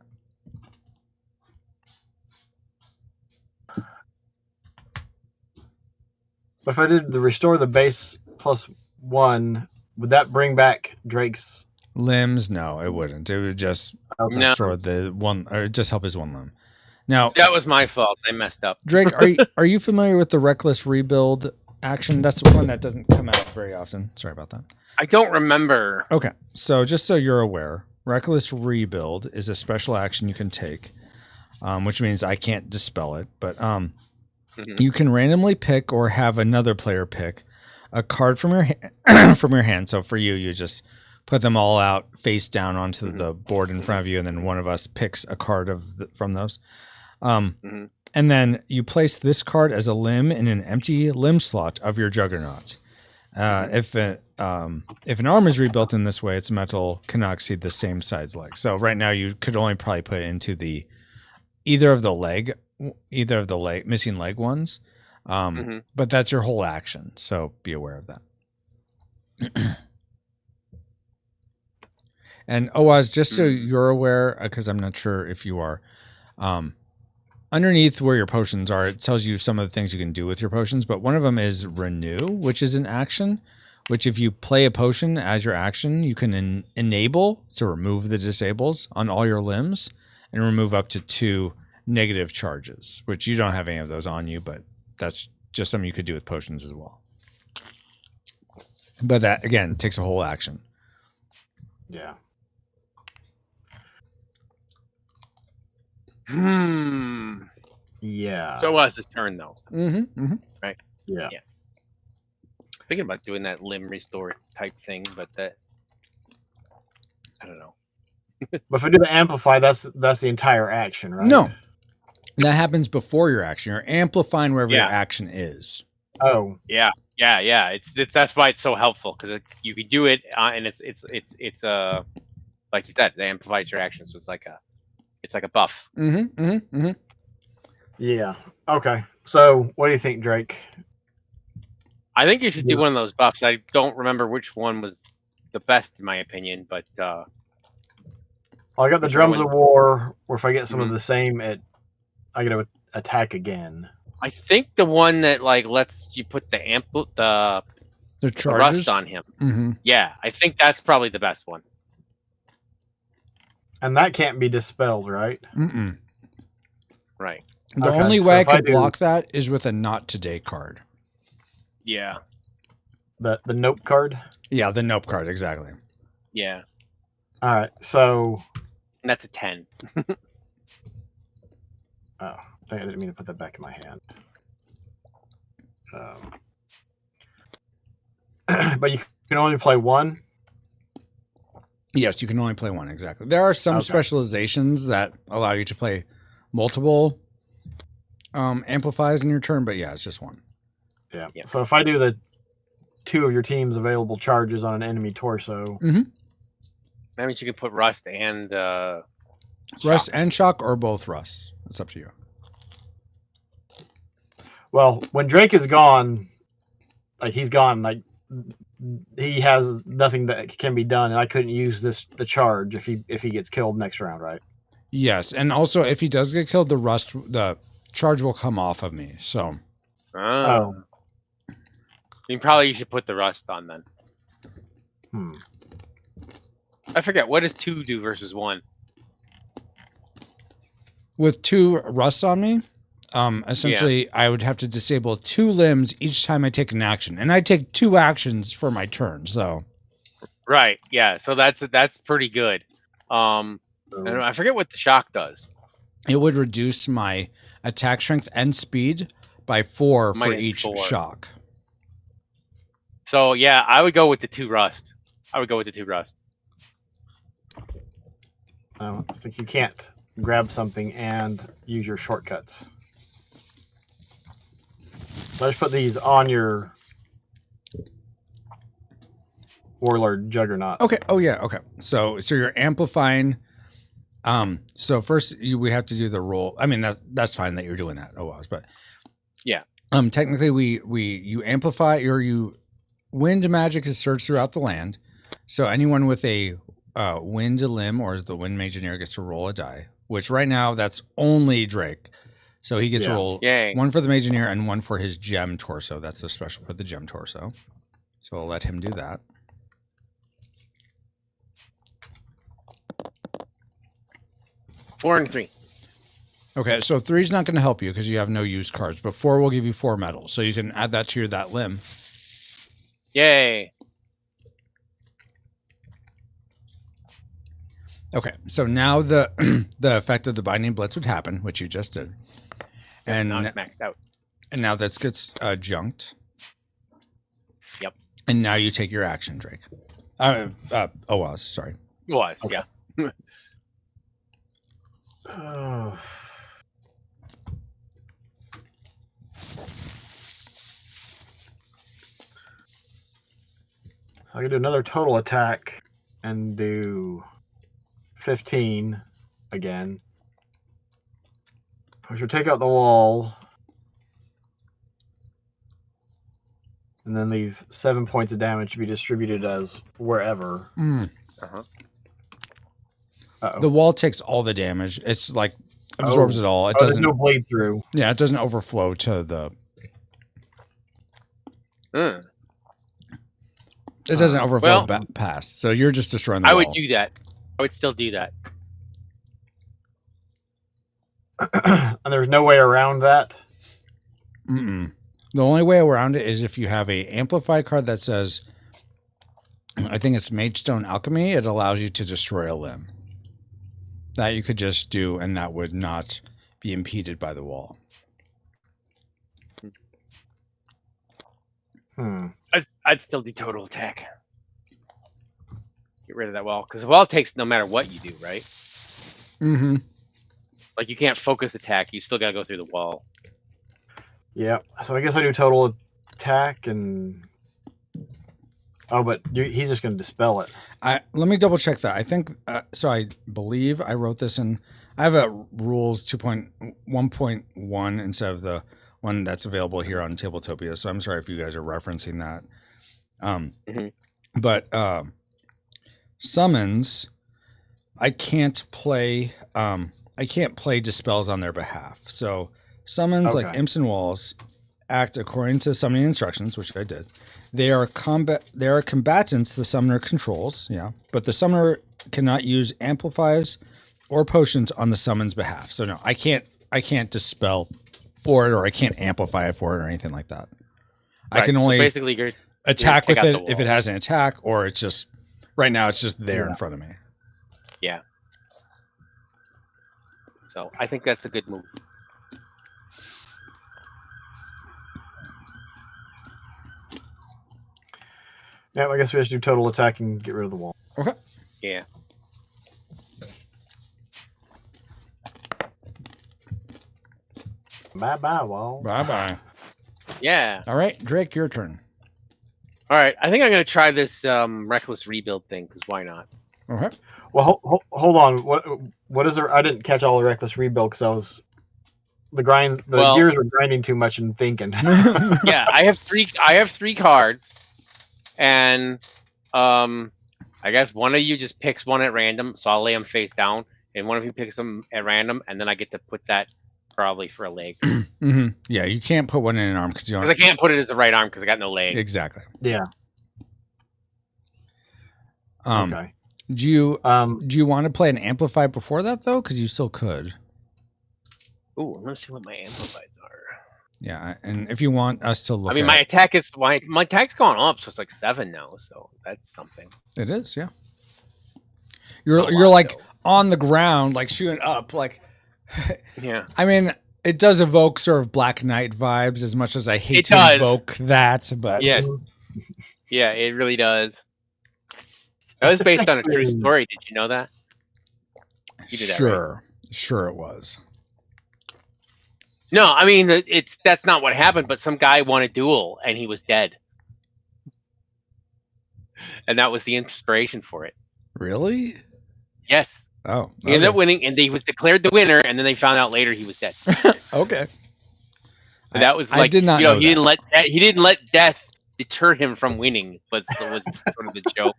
But if I did the restore the base +1, would that bring back Drake's limbs? No, it wouldn't. It would just Okay. No. restore the one, or just help his one limb. Now, That was my fault. I messed up. Drake, are you familiar with the reckless rebuild action? That's the one that doesn't come out very often. Sorry about that. I don't remember. Okay, so just so you're aware, reckless rebuild is a special action you can take, which means I can't dispel it, but you can randomly pick or have another player pick a card from your from your hand. So for you, you just put them all out face down onto the board in front of you, and then one of us picks a card from those. And then you place this card as a limb in an empty limb slot of your Juggernaut. If an arm is rebuilt in this way, its metal cannot exceed the same size leg. So right now you could only probably put it into either of the missing leg ones. But that's your whole action. So be aware of that. And Oaz, just so you're aware, because I'm not sure if you are, underneath where your potions are, it tells you some of the things you can do with your potions, but one of them is renew, which is an action, which if you play a potion as your action, you can enable, so remove the disables on all your limbs and remove up to 2 negative charges, which you don't have any of those on you, but that's just something you could do with potions as well. But that, again, takes a whole action. Yeah. Yeah. So it was his turn, though. So. Yeah. Yeah. Thinking about doing that limb restore type thing, but that I don't know. But if I do the amplify, that's the entire action, right? No, that happens before your action. You're amplifying wherever your Yeah. action is. Oh. Yeah. It's that's why it's so helpful, because you can do it, and it's like you said, it amplifies your action, so it's like a buff. Yeah. Okay. So, what do you think, Drake? I think you should do one of those buffs. I don't remember which one was the best in my opinion, but I got the drums of war, or if I get some of the same, I get to attack again. I think the one that like lets you put the rust on him. Yeah, I think that's probably the best one. And that can't be dispelled, right? Right. The only way I could block that is with a not today card. Yeah. The nope card? Yeah, the nope card, exactly. Yeah. All right, so... And that's a 10. Oh, I didn't mean to put that back in my hand. But you can only play one? Yes, you can only play one, exactly. There are some specializations that allow you to play multiple amplifiers in your turn, but yeah, it's just one. Yeah. So if I do the 2 of your team's available charges on an enemy torso... That means you can put rust and rust and shock, or both rusts. It's up to you. Well, when Drake is gone, like he's gone, like he has nothing that can be done, and I couldn't use the charge if he gets killed next round, right? Yes, and also if he does get killed, the charge will come off of me. So. Oh. You should put the rust on then. I forget, what does 2 do versus 1? With 2 rusts on me, essentially I would have to disable 2 limbs each time I take an action, and I take 2 actions for my turn. So, right, yeah, so that's pretty good. And I forget what the shock does. It would reduce my attack strength and speed by 4 for each shock. So yeah, I would go with the 2 rust. I think you can't grab something and use your shortcuts. Let's put these on your Warlord Juggernaut. Okay. Oh yeah. Okay. So you're amplifying. So first we have to do the roll. I mean that's fine that you're doing that. But yeah. Technically you amplify, or you wind magic is searched throughout the land. So anyone with a wind limb or the wind mage engineer gets to roll a die, which right now that's only Drake. So he gets to roll Yay. 1 for the Mageneer and 1 for his gem torso. That's the special for the gem torso. So I'll let him do that. Four and 3. Okay, so 3 is not going to help you because you have no used cards, but 4 will give you 4 metals. So you can add that to that limb. Yay. Okay, so now the the effect of the Binding Blitz would happen, which you just did. And now it's maxed out. And now this gets junked. Yep. And now you take your action, Drake. Oaz, sorry. Was, Okay. yeah. Oh. I could do another total attack and do 15 again. I should take out the wall. And then leave 7 points of damage to be distributed as wherever. Uh-huh. Uh-oh. The wall takes all the damage. It's like absorbs it all. It there's doesn't. no bleed through. Yeah, it doesn't overflow to the. Mm. It doesn't overflow well, past. So you're just destroying the I wall. would do that. I would still do that. And there's no way around that. Mm-mm. The only way around it is if you have a amplify card that says, I think it's Magestone Alchemy. It allows you to destroy a limb. That you could just do, and that would not be impeded by the wall. I'd still do total attack. Get rid of that wall. Because the wall takes no matter what you do, right? Mm-hmm. Like, you can't focus attack. You still got to go through the wall. Yeah. So I guess I do total attack and... Oh, but he's just going to dispel it. Let me double check that. I think, so I believe I wrote this in, I have a rules 2.1.1 instead of the one that's available here on Tabletopia. So I'm sorry if you guys are referencing that. But summons, I can't play dispels on their behalf. So summons like imps and walls act according to summoning instructions, which I did. They are combatants the summoner controls, yeah, but the summoner cannot use amplifies or potions on the summon's behalf. So no, I can't dispel for it, or I can't amplify it for it, or anything like that. Right, I can only basically attack with it if it has an attack, or it's just right now it's just there in front of me. Yeah. So I think that's a good move. Yeah, I guess we just do total attack and get rid of the wall. Okay. Yeah. Bye-bye, wall. Bye-bye. Yeah. All right, Drake, your turn. All right. I think I'm going to try this reckless rebuild thing, because why not? Okay. Well, hold on. What is there? I didn't catch all the reckless rebuild because I was gears were grinding too much and thinking. Yeah, I have three cards, and I guess one of you just picks one at random, so I'll lay them face down, and one of you picks them at random, and then I get to put that probably for a leg. Mm-hmm. Yeah, you can't put one in an arm because you don't. Because I can't put it as a right arm because I got no leg. Exactly. Yeah. Okay. Do you want to play an amplify before that though? Because you still could. Ooh, let me see what my amplifies are. Yeah, and if you want us to look, I mean, my attack's gone up, so it's like 7 now. So that's something. It is, yeah. You're like on the ground, like shooting up, like. Yeah. I mean, it does evoke sort of Black Knight vibes, as much as I hate It to does. evoke that, but Yeah. Yeah, it really does. That was based on a true story. Did you know that? You did that, right? Sure it was. No, I mean that's not what happened. But some guy won a duel and he was dead, and that was the inspiration for it. Really? Yes. Oh, He ended up winning, and he was declared the winner, and then they found out later he was dead. Okay. But that was like, I did not know he that. didn't let death deter him from winning. Was sort of the joke.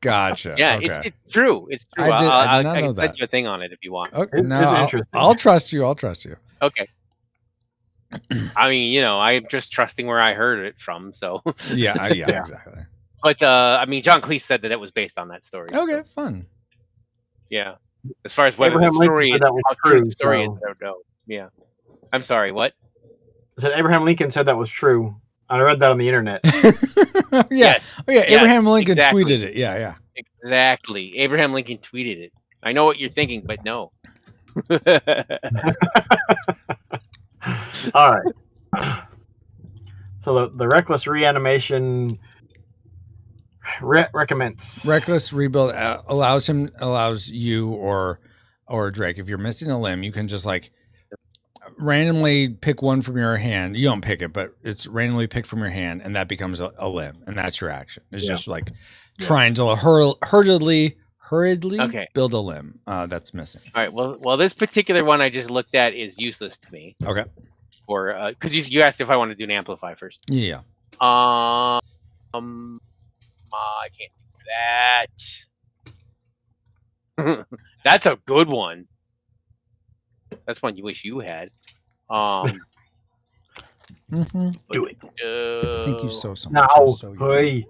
Gotcha. Yeah, okay. it's true. It's true. I did not I know can send that. you a thing on it if you want. Okay, It's no, interesting. I'll trust you. I'll trust you. Okay. I mean, you know, I'm just trusting where I heard it from. So, Yeah, exactly. but I mean, John Cleese said that it was based on that story. Okay, So, fun. yeah. As far as whether Abraham the Lincoln story said is that was how true true, the story is, so- I don't know. Yeah. I'm sorry. What? I said Abraham Lincoln said that was true. I read that on the internet. Yeah. Yes. Oh yeah, Yes, Abraham Lincoln exactly. tweeted it. Yeah. Exactly. Abraham Lincoln tweeted it. I know what you're thinking, but no. All right. So the reckless reanimation recommends. Reckless rebuild allows you or Drake, if you're missing a limb, you can just like randomly pick one from your hand. You don't pick it, but it's randomly picked from your hand, and that becomes a limb, and that's your action. It's just like trying to hurriedly Okay. build a limb that's missing. All right. Well, this particular one I just looked at is useless to me. Okay. Or because you asked if I want to do an amplify first. Yeah. I can't do that. That's a good one. That's one you wish you had. Mm-hmm. Do it. Thank you so much. Now, You're so hey.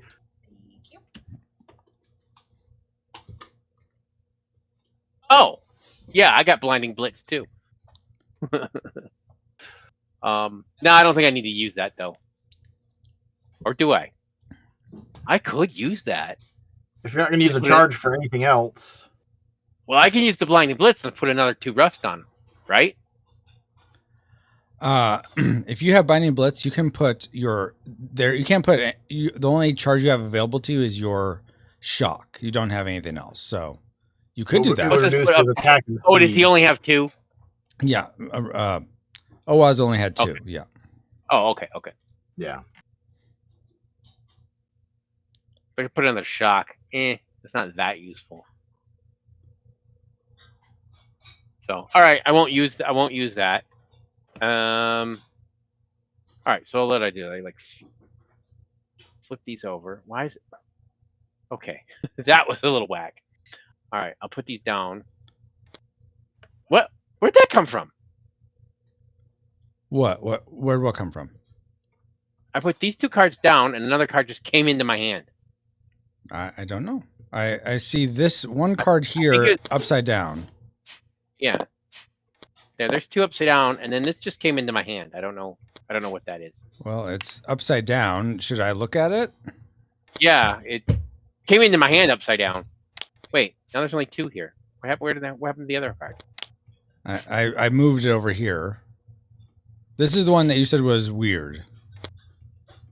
Oh, yeah, I got blinding blitz too. No, I don't think I need to use that though. Or do I? I could use that. If you're not going to use a charge for anything else. Well, I can use the blinding blitz and put another 2 rust on, right? If you have binding blitz, you can put your there. You can't put the only charge you have available to you is your shock. You don't have anything else, so you could do that. What's this Reduce put up? his attack and Oh, does speed. he only have 2? Yeah. Oaz only had 2. Okay. Yeah. Oh, okay. Yeah. If I could put another shock, it's not that useful. So, all right, I won't use that. All right, so what I do? I like flip these over. Why is it? Okay, that was a little whack. All right, I'll put these down. What? Where'd that come from? What? Where'd what come from? I put these 2 cards down, and another card just came into my hand. I don't know. I see this one card here upside down. Yeah. Yeah, there's 2 upside down, and then this just came into my hand. I don't know what that is. Well, it's upside down. Should I look at it? Yeah, it came into my hand upside down. Wait, now there's only 2 here. What happened to the other card? I moved it over here. This is the one that you said was weird.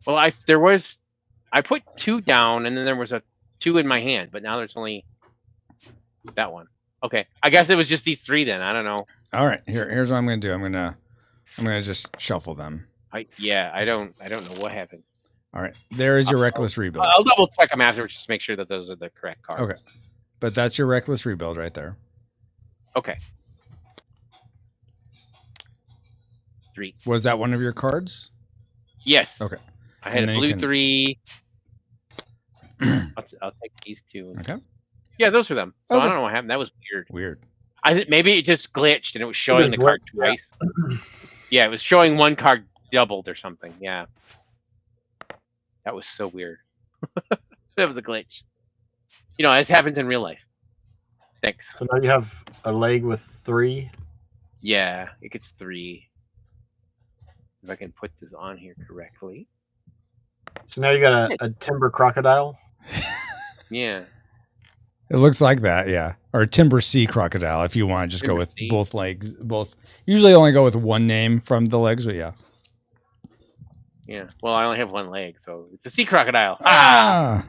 Well, I put 2 down, and then there was a 2 in my hand, but now there's only that one. Okay, I guess it was just these 3 then. I don't know. All right, here's what I'm gonna do. I'm gonna just shuffle them. I don't know what happened. All right, there is your reckless rebuild. I'll double check them afterwards just to make sure that those are the correct cards. Okay, but that's your reckless rebuild right there. Okay. 3. Was that one of your cards? Yes. Okay. I had And a then you blue can- 3. I'll take these 2. Okay. Yeah, those are them. So Okay. I don't know what happened. That was weird. Weird. I think maybe it just glitched and it was showing the just card glitched, twice. Yeah, it was showing one card doubled or something. Yeah. That was so weird. That was a glitch. You know, as happens in real life. Thanks. So now you have a leg with 3. Yeah, it gets 3. If I can put this on here correctly. So now you got a timber crocodile. Yeah. It looks like that, yeah. Or Timber Sea Crocodile, if you want to just go Timber with Sea. both legs. Both usually only go with one name from the legs, but yeah. Yeah. Well, I only have one leg, so it's a sea crocodile. Ah!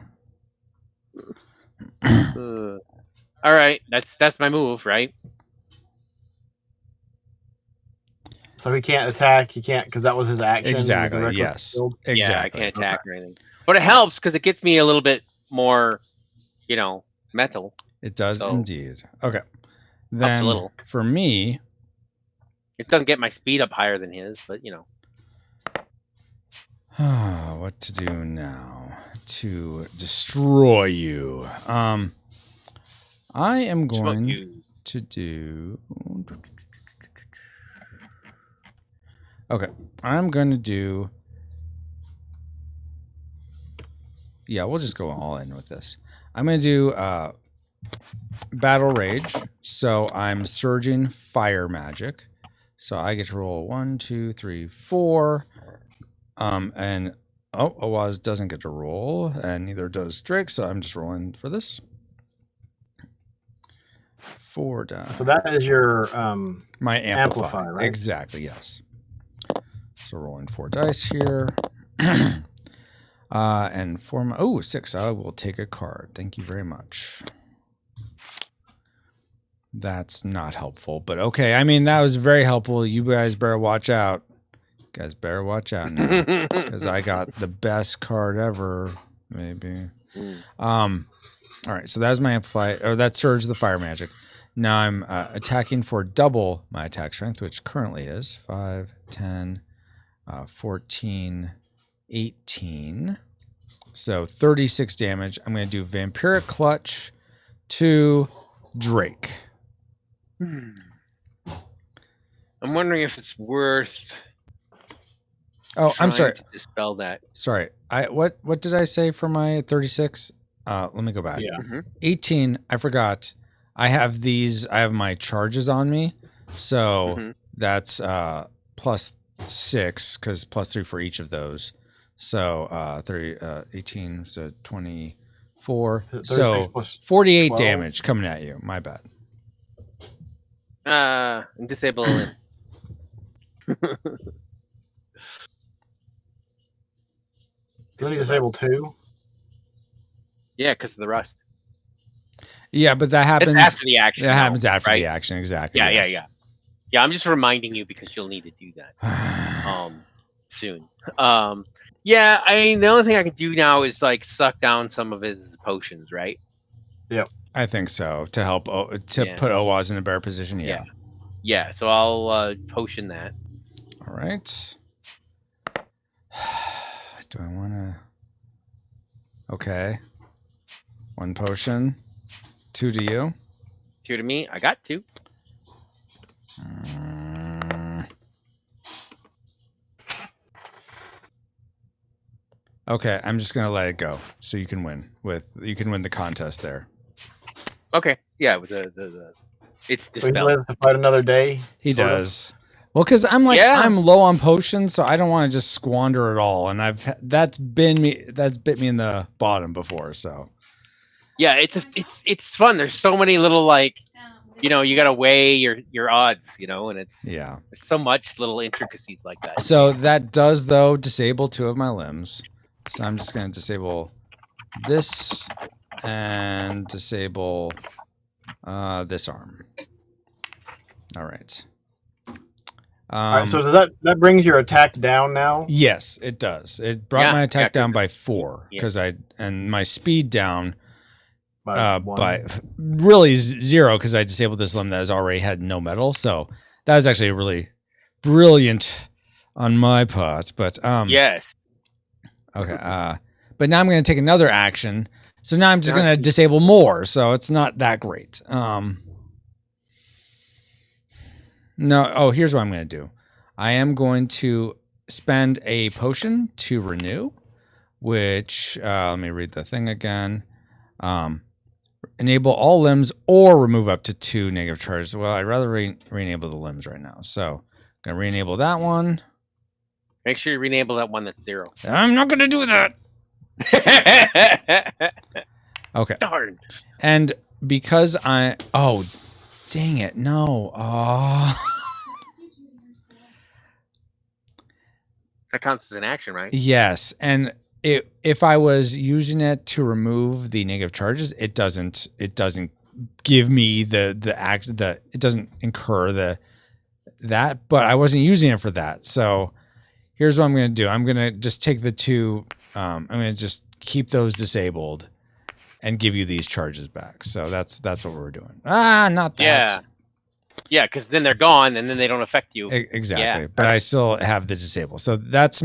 All right, that's my move, right? So he can't attack. He can't because that was his action. It was a Exactly. reckless Yes. build. Exactly. Yeah, I can't attack or anything. But it helps because it gets me a little bit more, metal. It does So- indeed. Okay. Helps Then a little. for me, It doesn't get my speed up higher than his, but what to do now to destroy you? I am it's about going you. to do. Okay, I'm going to do... Yeah, we'll just go all in with this. I'm going to do Battle Rage. So I'm surging fire magic. So I get to roll 1, 2, 3, 4. And Awaz doesn't get to roll, and neither does Drake. So I'm just rolling for this. 4 down. So that is your my amplify, right? Exactly, yes. So rolling 4 dice here. And for my 6, I will take a card. Thank you very much. That's not helpful, but okay. I mean, that was very helpful. You guys better watch out. You guys better watch out now, because I got the best card ever. Maybe. All right. So that's my amplify, or that surge the fire magic. Now I'm attacking for double my attack strength, which currently is 5, 10, 14, 18. So 36 damage. I'm going to do Vampiric Clutch to Drake. I'm wondering if it's worth. Oh, I'm sorry. To dispel that. Sorry. What did I say for my 36? Let me go back. Yeah. 18. I forgot. I have my charges on me. So that's plus 6, because plus 3 for each of those. So 18, so 24. So 48 12. Damage coming at you. My bad. Disable it. Didn't he disable 2? Yeah, because of the rust. Yeah, but that happens it's after the action. That happens after right? the action, exactly. Yeah, yes. Yeah, I'm just reminding you because you'll need to do that soon. Yeah, I mean, the only thing I can do now is like suck down some of his potions, right? Yep. I think so, to help put Owaz in a better position. Yeah, so I'll potion that. All right. Do I want to? Okay. 1 potion. 2 to you. 2 to me. I got 2. Okay, I'm just gonna let it go, so you can win the contest there. Okay. Yeah, with the it's dispelled. So he lives to fight another day. He does. Well, because I'm I'm low on potions, so I don't want to just squander it all, and that's bit me in the bottom before. So yeah, it's fun. There's so many little you gotta weigh your odds, and there's so much little intricacies like that. So that does though disable 2 of my limbs. So I'm just gonna disable this and disable this arm. All right. All right, so does that brings your attack down now? Yes, it does. It brought my attack down by 4 because and my speed down by really 0 because I disabled this limb that has already had no metal. So that was actually really brilliant on my part. But yes. Okay. But now I'm going to take another action. So now I'm just going to disable more. So it's not that great. No. Oh, here's what I'm going to do. I am going to spend a potion to renew, which let me read the thing again. Enable all limbs or remove up to 2 negative charges. Well, I'd rather re-enable the limbs right now. So I'm going to re-enable that one. Make sure you re-enable that one that's 0. I'm not going to do that. Okay. Darn. And because oh, dang it. No. Oh. That counts as an action, right? Yes. And if I was using it to remove the negative charges, it doesn't give me it doesn't incur that, but I wasn't using it for that. So here's what I'm going to do. I'm going to just take the 2. I'm going to just keep those disabled and give you these charges back. So that's what we're doing. Not that. Yeah, because then they're gone and then they don't affect you. Exactly. Yeah. But I still have the disable. So that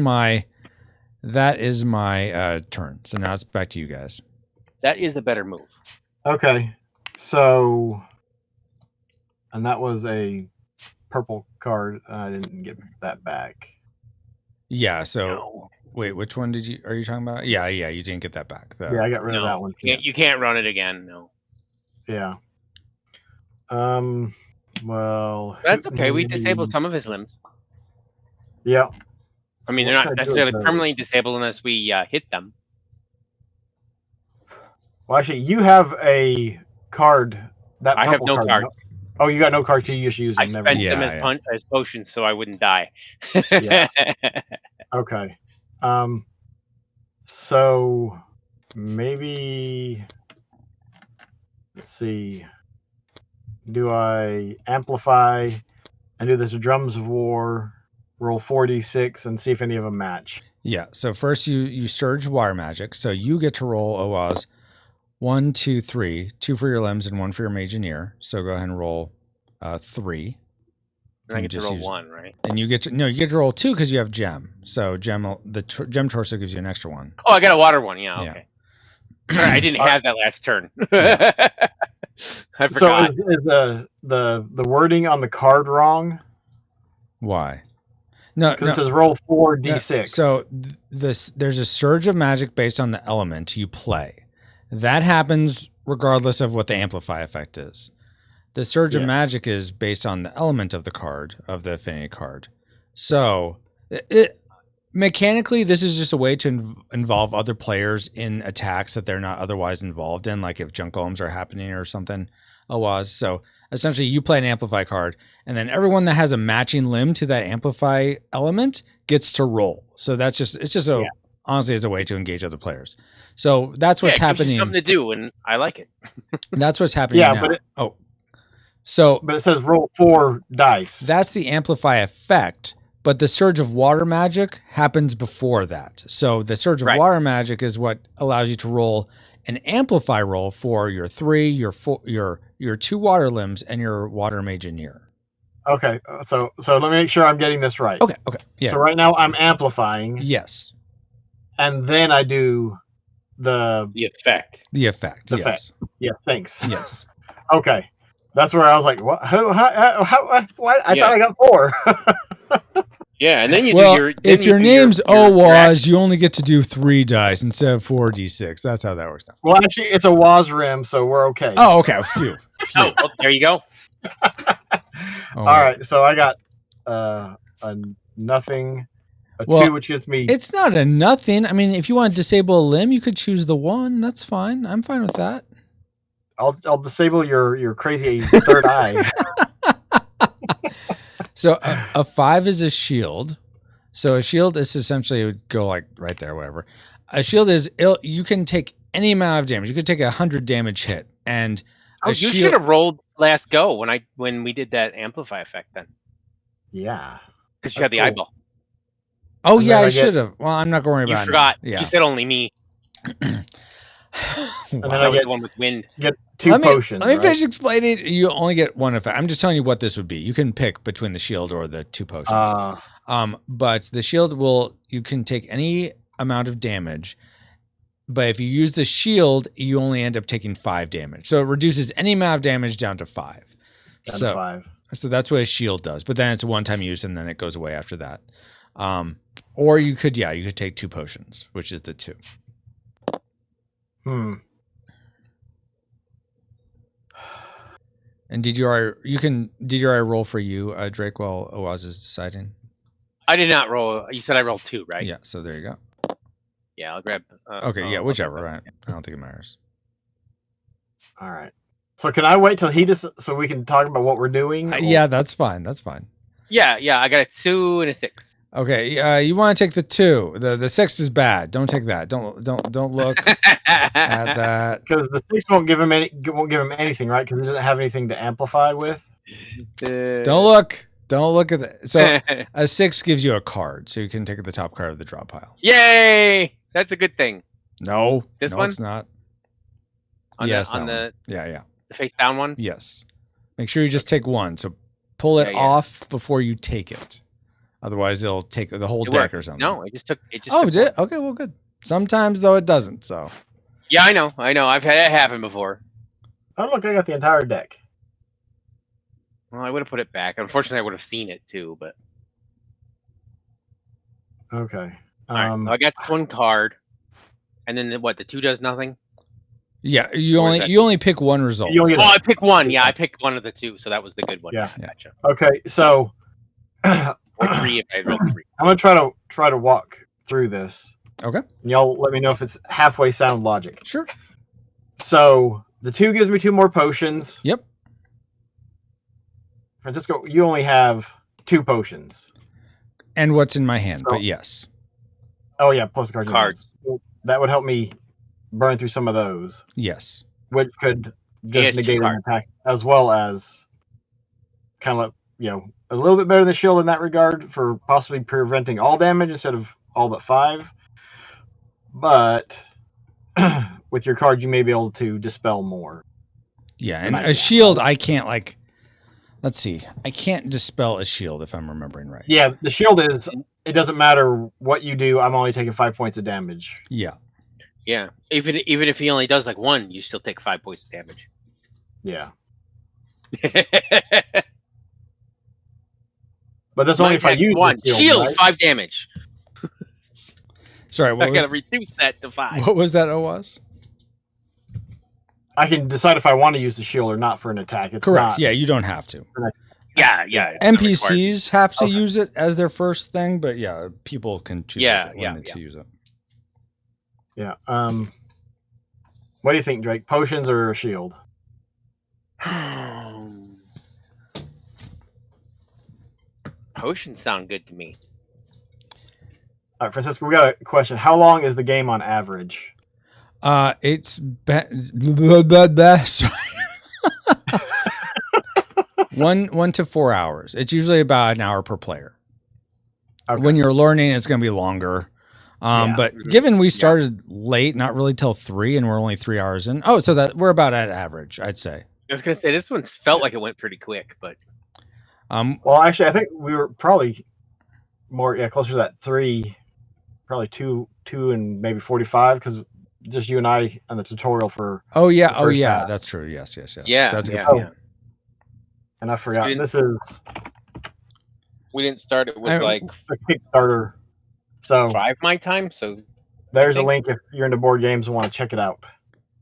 is my turn. So now it's back to you guys. That is a better move. Okay. So, and that was a purple card. I didn't get that back. Yeah. So No. wait, which one are you talking about? Yeah, you didn't get that back. Yeah, I got rid of that one. You can't run it again. No. Yeah. Well. That's okay. We disabled some of his limbs. Yeah. I mean, What they're can I not do necessarily with those? permanently disabled unless we hit them. Well, actually, you have a card. That I have purple no card. cards. Oh, you got no cards. You just use them. I Never spent mind. them Yeah. as potions so I wouldn't die. Yeah. Okay. So maybe let's see. Do I amplify and do this drums of war? Roll 4d6 and see if any of them match. Yeah. So first you surge water magic. So you get to roll Oaz 1, 2, 3, 2 for your limbs and 1 for your mageneer. So go ahead and roll 3. And I You get to just roll use- 1, right? And you get to roll 2 because you have gem. So gem torso gives you an extra 1. Oh, I got a water one. Yeah, Yeah. okay. Sorry, I didn't have that last turn. Yeah. I So forgot. is the wording on the card wrong? Why? No, Because it says roll 4d6. No, so there's a surge of magic based on the element you play. That happens regardless of what the amplify effect is. The surge of Yes. magic is based on the element of the card, of the affinity card. So mechanically, this is just a way to involve other players in attacks that they're not otherwise involved in, like if junk golems are happening or something. So essentially, you play an amplify card, and then everyone that has a matching limb to that amplify element gets to roll. So honestly, it's a way to engage other players. So that's what's It gives you happening. something to do, and I like it. That's what's happening Yeah, now. but it says roll 4 dice. That's the amplify effect, but the surge of water magic happens before that. So the surge of Right. water magic is what allows you to roll an amplify roll for your 3, your 4, your 2 water limbs, and your water mageneer. Okay, so let me make sure I'm getting this right. Okay. Yeah. So right now I'm amplifying, Yes. and then I do the The effect. The effect. The Yes. yeah. Thanks. Yes. Okay, that's where I was like, what? How what? I Yeah. thought I got 4. Yeah, and then you Well, do your. if your name's your action. Owaz, you only get to do 3 dice instead of 4d6. That's how that works now. Well, actually, it's a Waz rim, so we're okay. Oh, okay. Phew. Oh, well, there you go. All right, so I got a nothing, a Well, 2, which gives me. It's not a nothing. I mean, if you want to disable a limb, you could choose the 1. That's fine. I'm fine with that. I'll disable your crazy third eye. So a 5 is a shield. So a shield is essentially, it would go like right there, whatever. A shield is you can take any amount of damage. You could take 100 damage hit, and Oh, you should have rolled last go when we did that amplify effect then, Yeah. because you That's had the cool. eyeball. Oh And yeah, then I I get- should have. Well, I'm not going to worry You about it. forgot. Yeah. You said only me. And then I I was get the one with wind. 2 potions. Let me right? finish explaining. You only get 1 effect. I'm just telling you what this would be. You can pick between the shield or the 2 potions. But the shield you can take any amount of damage, but if you use the shield, you only end up taking 5 damage. So it reduces any amount of damage down to 5. down to 5. So that's what a shield does. But then it's a one-time use, and then it goes away after that. Or you could take 2 potions, which is the 2. And did you already roll for you, Drake, while Oaz is deciding? I did not roll. You said I rolled 2, right? Yeah. So there you go. Yeah, I'll grab. Okay. Yeah. Whichever. Right. I don't think it matters. All right. So can I wait till he so we can talk about what we're doing? Yeah, that's fine. That's fine. Yeah. I got a 2 and a 6. Okay. You want to take the 2. The 6 is bad. Don't take that. Don't look at that. Because the 6 won't give him anything, right? Because he doesn't have anything to amplify with. Don't look. Don't look at that. So a 6 gives you a card, so you can take the top card of the drop pile. Yay! That's a good thing. No, This no, one? it's not. On Yes, the, on that the, one. Yeah. the face down ones. Yes. Make sure you just take 1. So pull it Yeah. off before you take it. Otherwise, it'll take the whole It deck worked. or something. No, it just took. It just. Oh, took it did? one. Okay, well, good. Sometimes, though, it doesn't. So Yeah, I know. I've had it happen before. Oh, look, I got the entire deck. Well, I would have put it back. Unfortunately, I would have seen it too. But Okay. All right, so I got this one card, and then what? The 2 does nothing. Yeah, you Or is only that you only pick one result. You only Oh, I picked one. Yeah, Yeah. I picked one of the 2, so that was the good one. Yeah. Yeah, gotcha. Okay, so Or 3 if I rolled 3. I'm gonna try to walk through this. Okay. And y'all let me know if it's halfway sound logic. Sure. So the 2 gives me 2 more potions. Yep. Francisco, you only have 2 potions. And what's in my hand, So- but yes. Oh yeah, plus the Cards. That would help me burn through some of those, Yes. which could He has just 2 negate an cards. attack, as well as kind of a little bit better than shield in that regard for possibly preventing all damage instead of all but 5. But with your card, you may be able to dispel more. Yeah, It and might a be. shield I can't let's see. I can't dispel a shield if I'm remembering right. Yeah, the shield is. It doesn't matter what you do. I'm only taking 5 points of damage. Yeah. Yeah, even if he only does like 1, you still take 5 points of damage. Yeah, but that's only if I use the 1 shield, right? 5 damage. Sorry, I what was, gotta reduce that to 5. what was that OWAS? I can decide if I want to use the shield or not for an attack. It's Correct. not. Yeah, you don't have to. Yeah. It's not required. NPCs have to Okay. use it as their first thing, but yeah, people can choose Yeah, to use it. Yeah. What do you think, Drake? Potions or a shield? Potions sound good to me. All right, Francisco, we got a question. How long is the game on average? It's sorry. 1 to 4 hours. It's usually about an hour per player. Okay. When you're learning, it's going to be longer. Yeah. But given we started late, not really till 3, and we're only 3 hours in. Oh, so that we're about at average, I'd say. I was gonna say this one felt like it went pretty quick, but Well, actually, I think we were probably more closer to that 3, probably 2 and maybe 45 because just you and I on the tutorial for. oh yeah, the first half. that's true. Yes. yeah, That's a good yeah, point. yeah. And I forgot didn't- this is We didn't start. It was I- like a Kickstarter. So 5 my time. So there's a think- link if you're into board games and want to check it out.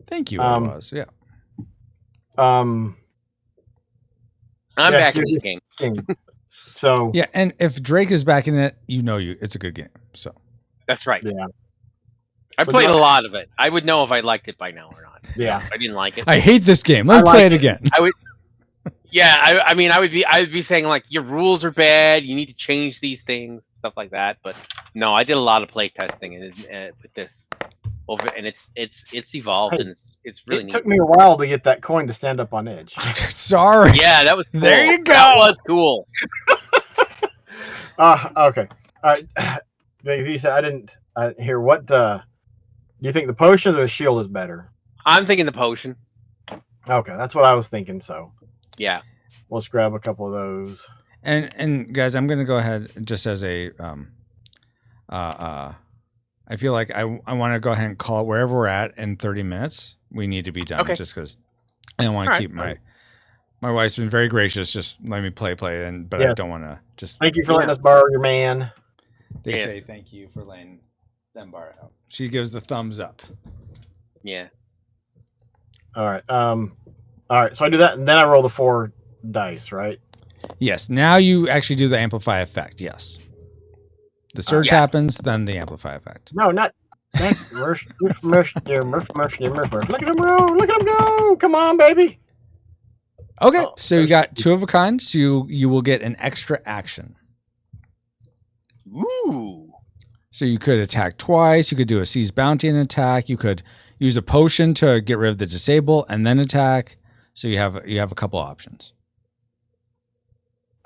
Thank you, OWAS. Yeah. I'm Yeah, back in you're this game. So Yeah, and if Drake is back in it, it's a good game. So That's right. yeah, I So played do a I- lot of it. I would know if I liked it by now or not. yeah. I didn't like it. I hate this game. Let me I play like it it. again. Yeah, I mean, I would be saying like your rules are bad. You need to change these things, stuff like that. But no, I did a lot of play testing and with this, and it's evolved Hey, and it's really It neat. took me a while to get that coin to stand up on edge. Sorry. Yeah, that was cool. There you That go. was cool. Okay. All right. You said I didn't hear what. Do you think the potion or the shield is better? I'm thinking the potion. Okay, that's what I was thinking. So Yeah. let's grab a couple of those. And guys, I'm gonna go ahead just as a I feel like I want to go ahead and call it wherever we're at in 30 minutes. We need to be done Okay. just because I don't want to All right. keep my wife's been very gracious, just let me play, but I Yes. don't want to just. Thank you for letting us borrow your man. They Yes. say thank you for letting them borrow it out. She gives the thumbs up. Yeah. All right. All right. So I do that, and then I roll the 4 dice, right? Yes. Now you actually do the amplify effect. Yes. The surge Yeah. happens, then the amplify effect. No, not. Murph. Look at him go! Look at him go! Come on, baby. Okay, Oh, so you got 2 of a kind, so you will get an extra action. Ooh. So you could attack twice. You could do a seize bounty and attack. You could use a potion to get rid of the disable and then attack. So you have a couple options.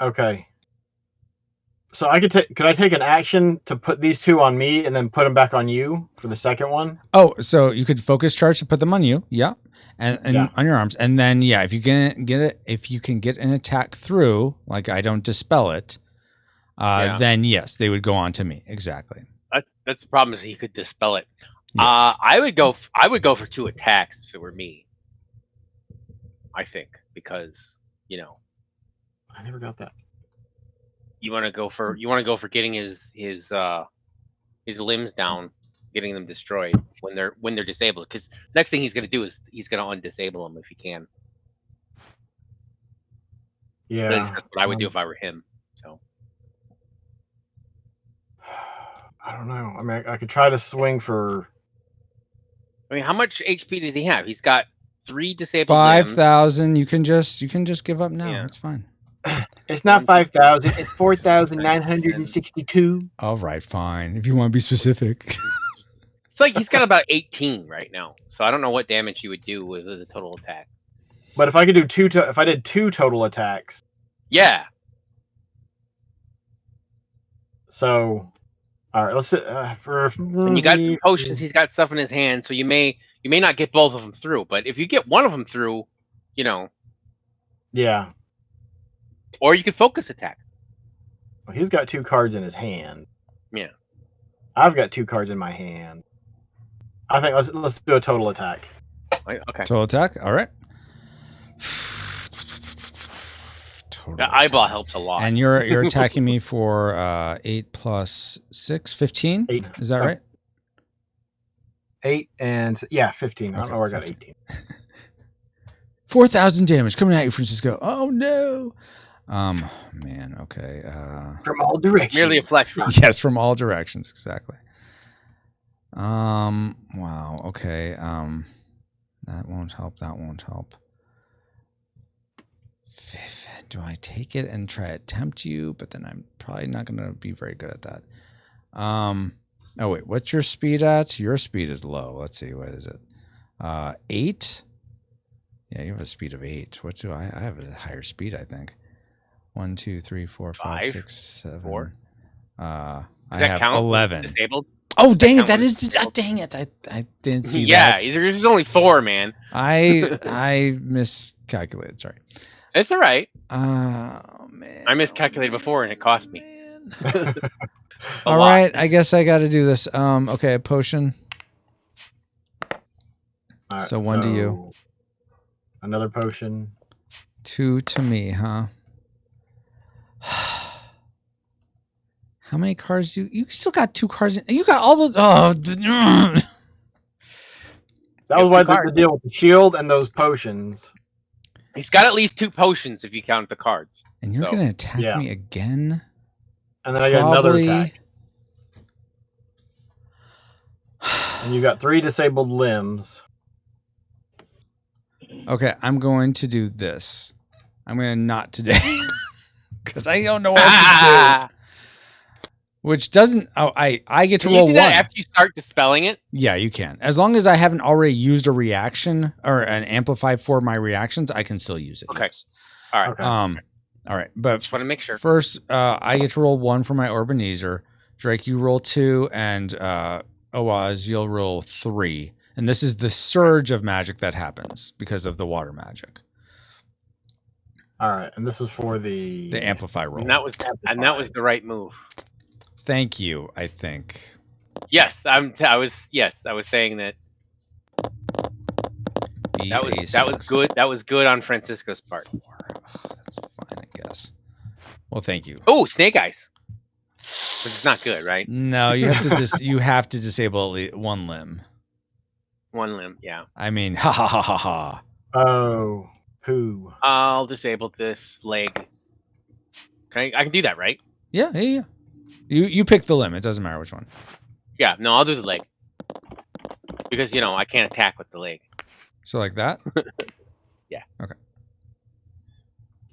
Okay. So I could I take an action to put these 2 on me and then put them back on you for the second one? Oh, so you could focus charge to put them on you, yeah, and Yeah. on your arms, and then if you can get an attack through, like I don't dispel it, Yeah. then yes, they would go on to me exactly. That's the problem is he could dispel it. Yes. I would go for 2 attacks if it were me. I think because I never got that. you want to go for getting his his limbs down, getting them destroyed when they're disabled. Because next thing he's gonna do is he's gonna undisable them if he can. At least Yeah. that's what I would do if I were him. So I don't know. I mean, I could try to swing for. I mean, how much HP does he have? He's got 3 disabled limbs. 5,000. You can just give up now. Yeah. It's fine. It's not 5,000. It's 4,962. All right, fine. If you want to be specific. It's like he's got about 18 right now. So I don't know what damage he would do with a total attack. But if I could do if I did 2 total attacks, Yeah. so all right, let's for. And you got some potions. He's got stuff in his hand, so you may not get both of them through. But if you get one of them through, you know, Yeah, or you could focus attack. well, he's got 2 cards in his hand. Yeah. I've got 2 cards in my hand. I think let's do a total attack. Okay. Total attack. All right. Total The attack. eyeball helps a lot. And you're attacking me for 8 plus 6, 15? 8. Is that right? 8 and yeah, 15. I don't Okay, know where I got 15. 18. 4,000 damage coming at you, Francisco. Oh no. Man. Okay. From all directions. Merely a flesh wound. Yes, from all directions. Exactly. Wow. Okay. That won't help. That won't help. Do I take it and try to tempt you? But then I'm probably not going to be very good at that. Oh wait, what's your speed at? Your speed is low. Let's see, what is it? 8. Yeah, you have a speed of 8. What do I have a higher speed, I think. 1, 2, 3, 4, 5, 5, 6, 7. 4. I Does that have count? 11. Disabled? Oh, dang it! count That as is disabled? dang it! I didn't see Yeah, that. there's only 4, man. I miscalculated. Sorry. It's all right. Oh man. I miscalculated before and it cost me. Man. A All lot. right, I guess I got to do this. Okay, a potion. All right, So 1 to you. Another potion. 2 to me, huh? How many cards you still got 2 cards? You got all those. Oh, That was two why the cards. deal with the shield and those potions. He's got at least 2 potions if you count the cards. and you're So, gonna attack yeah. me again? And then I got another Probably- attack. And you got 3 disabled limbs. Okay, I'm going to do this. I'm gonna not today because I don't know what to do. Which doesn't. Oh, I get to Can you roll do 1. that after you start dispelling it? Yeah, you can. As long as I haven't already used a reaction or an amplify for my reactions, I can still use it. Okay. Yes. All right. Okay. All right. But Just want to make sure. first, I get to roll 1 for my Ebenezer. Drake, you roll 2, and Oaz, you'll roll 3. And this is the surge of magic that happens because of the water magic. All right, and this is for the The amplify roll. And that was the right move. Thank you, I think. Yes, I was saying that that was B6. good. That was good on Francisco's part. 4. Oh, that's fine, I guess. Well, thank you. Oh, snake eyes. Which is not good, right? No, you have to you have to disable at least 1 limb. 1 limb, yeah. I mean, ha ha ha ha ha. Oh, poo. I'll disable this leg. I can do that, right? Yeah. You pick the limb. It doesn't matter which one. Yeah, no, I'll do the leg. Because, I can't attack with the leg. So like that? Yeah. Okay.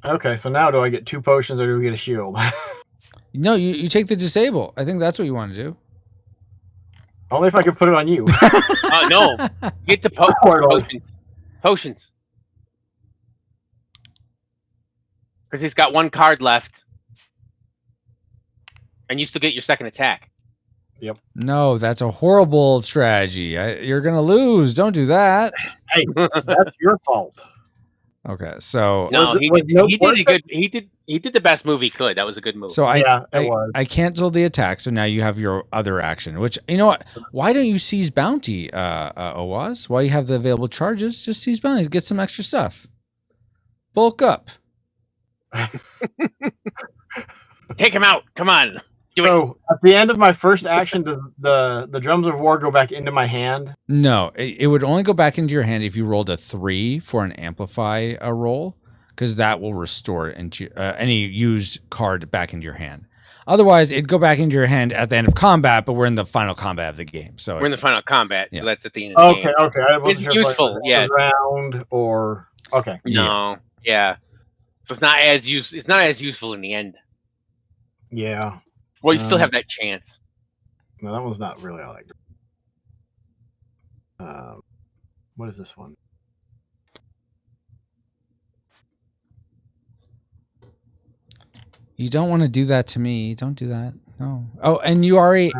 Okay, so now do I get 2 potions or do we get a shield? No, you take the disable. I think that's what you want to do. Only if I can put it on you. No. Get the potions. Because he's got 1 card left. And you still get your second attack. No, that's a horrible strategy. You're gonna lose. Don't do that. Hey, that's your fault. Okay, so No, Was he did the best move he could. That was a good move. Yeah, it was. I canceled the attack, so now you have your other action. Which, you know what? Why don't you seize bounty, Oaz? While you have the available charges, just seize bounty. Get some extra stuff. Bulk up. Take him out. Come on. So at the end of my first action, does the drums of war go back into my hand? No, it would only go back into your hand if you rolled a 3 for an amplify roll, because that will restore into any used card back into your hand. Otherwise, it'd go back into your hand at the end of combat, but we're in the final combat of the game. So We're in the final combat, yeah. so that's at the end of the game. Okay. I wasn't It's sure useful, if it was yeah. round or okay. No, yeah. So it's not as useful in the end. Yeah. Well, you still have that chance. No, that one's not really all that good. What is this one? You don't want to do that to me. Don't do that. No. Oh, and you already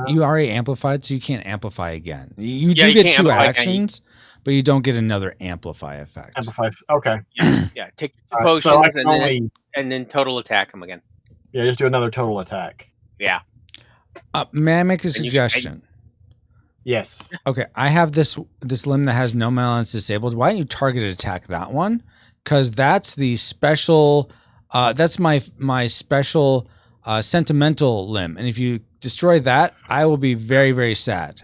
amplified, so you can't amplify again. You do you get can't 2 amplify again. actions, but you don't get another amplify effect. Amplify. Okay. Yeah, take 2 Alright, so I potions can and then total attack them again. Yeah, just do another total attack. Yeah. May I make a And you- suggestion? Yes. Okay, I have this limb that has no malance disabled. Why don't you target attack that one? Because that's the special. That's my special sentimental limb, and if you destroy that, I will be very, very sad.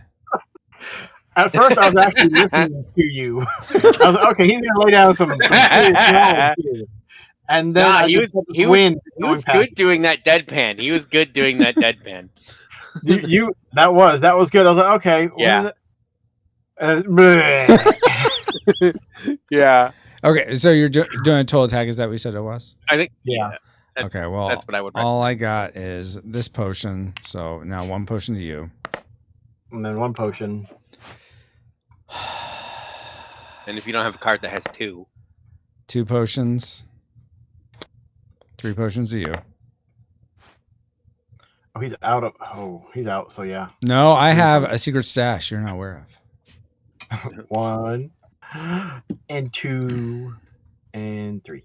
At first, I was actually listening to you. I was like, okay, he's gonna lay down some serious knowledge here. And then Nah, I he just was- had he the was- wind He going was past. good doing that deadpan. He was good doing that deadpan. You that was good. I was like, okay, what Yeah. is it? Bleh. Yeah. Okay, so you're doing a total attack. Is that what you said it was? I think. Yeah. That- Okay, well, That's what I would. all I got is this potion. So now 1 potion to you. And then 1 potion. And if you don't have a card that has 2, 2 potions. 3 potions to you. Oh, he's out of. Oh, he's out. So yeah. No, I have a secret stash you're not aware of. 1 and 2 and 3.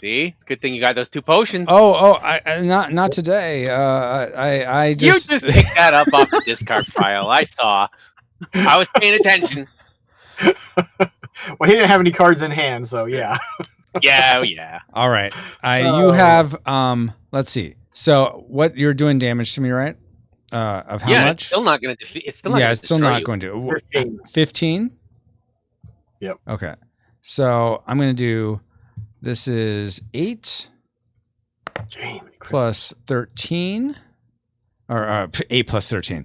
see, good thing you got those 2 potions. I not today. I just You just picked that up off the discard pile. I saw. I was paying attention. Well, he didn't have any cards in hand, so yeah. Yeah. All right. You Oh. have let's see. So what you're doing damage to me, right? Of how Yeah, much? it's still not going to defeat. It's still not. Yeah, gonna it's still destroy not you. going to. 15. 15? Yep. Okay. So I'm going to do this is 8 Jamie, plus 13 or 8 plus 13.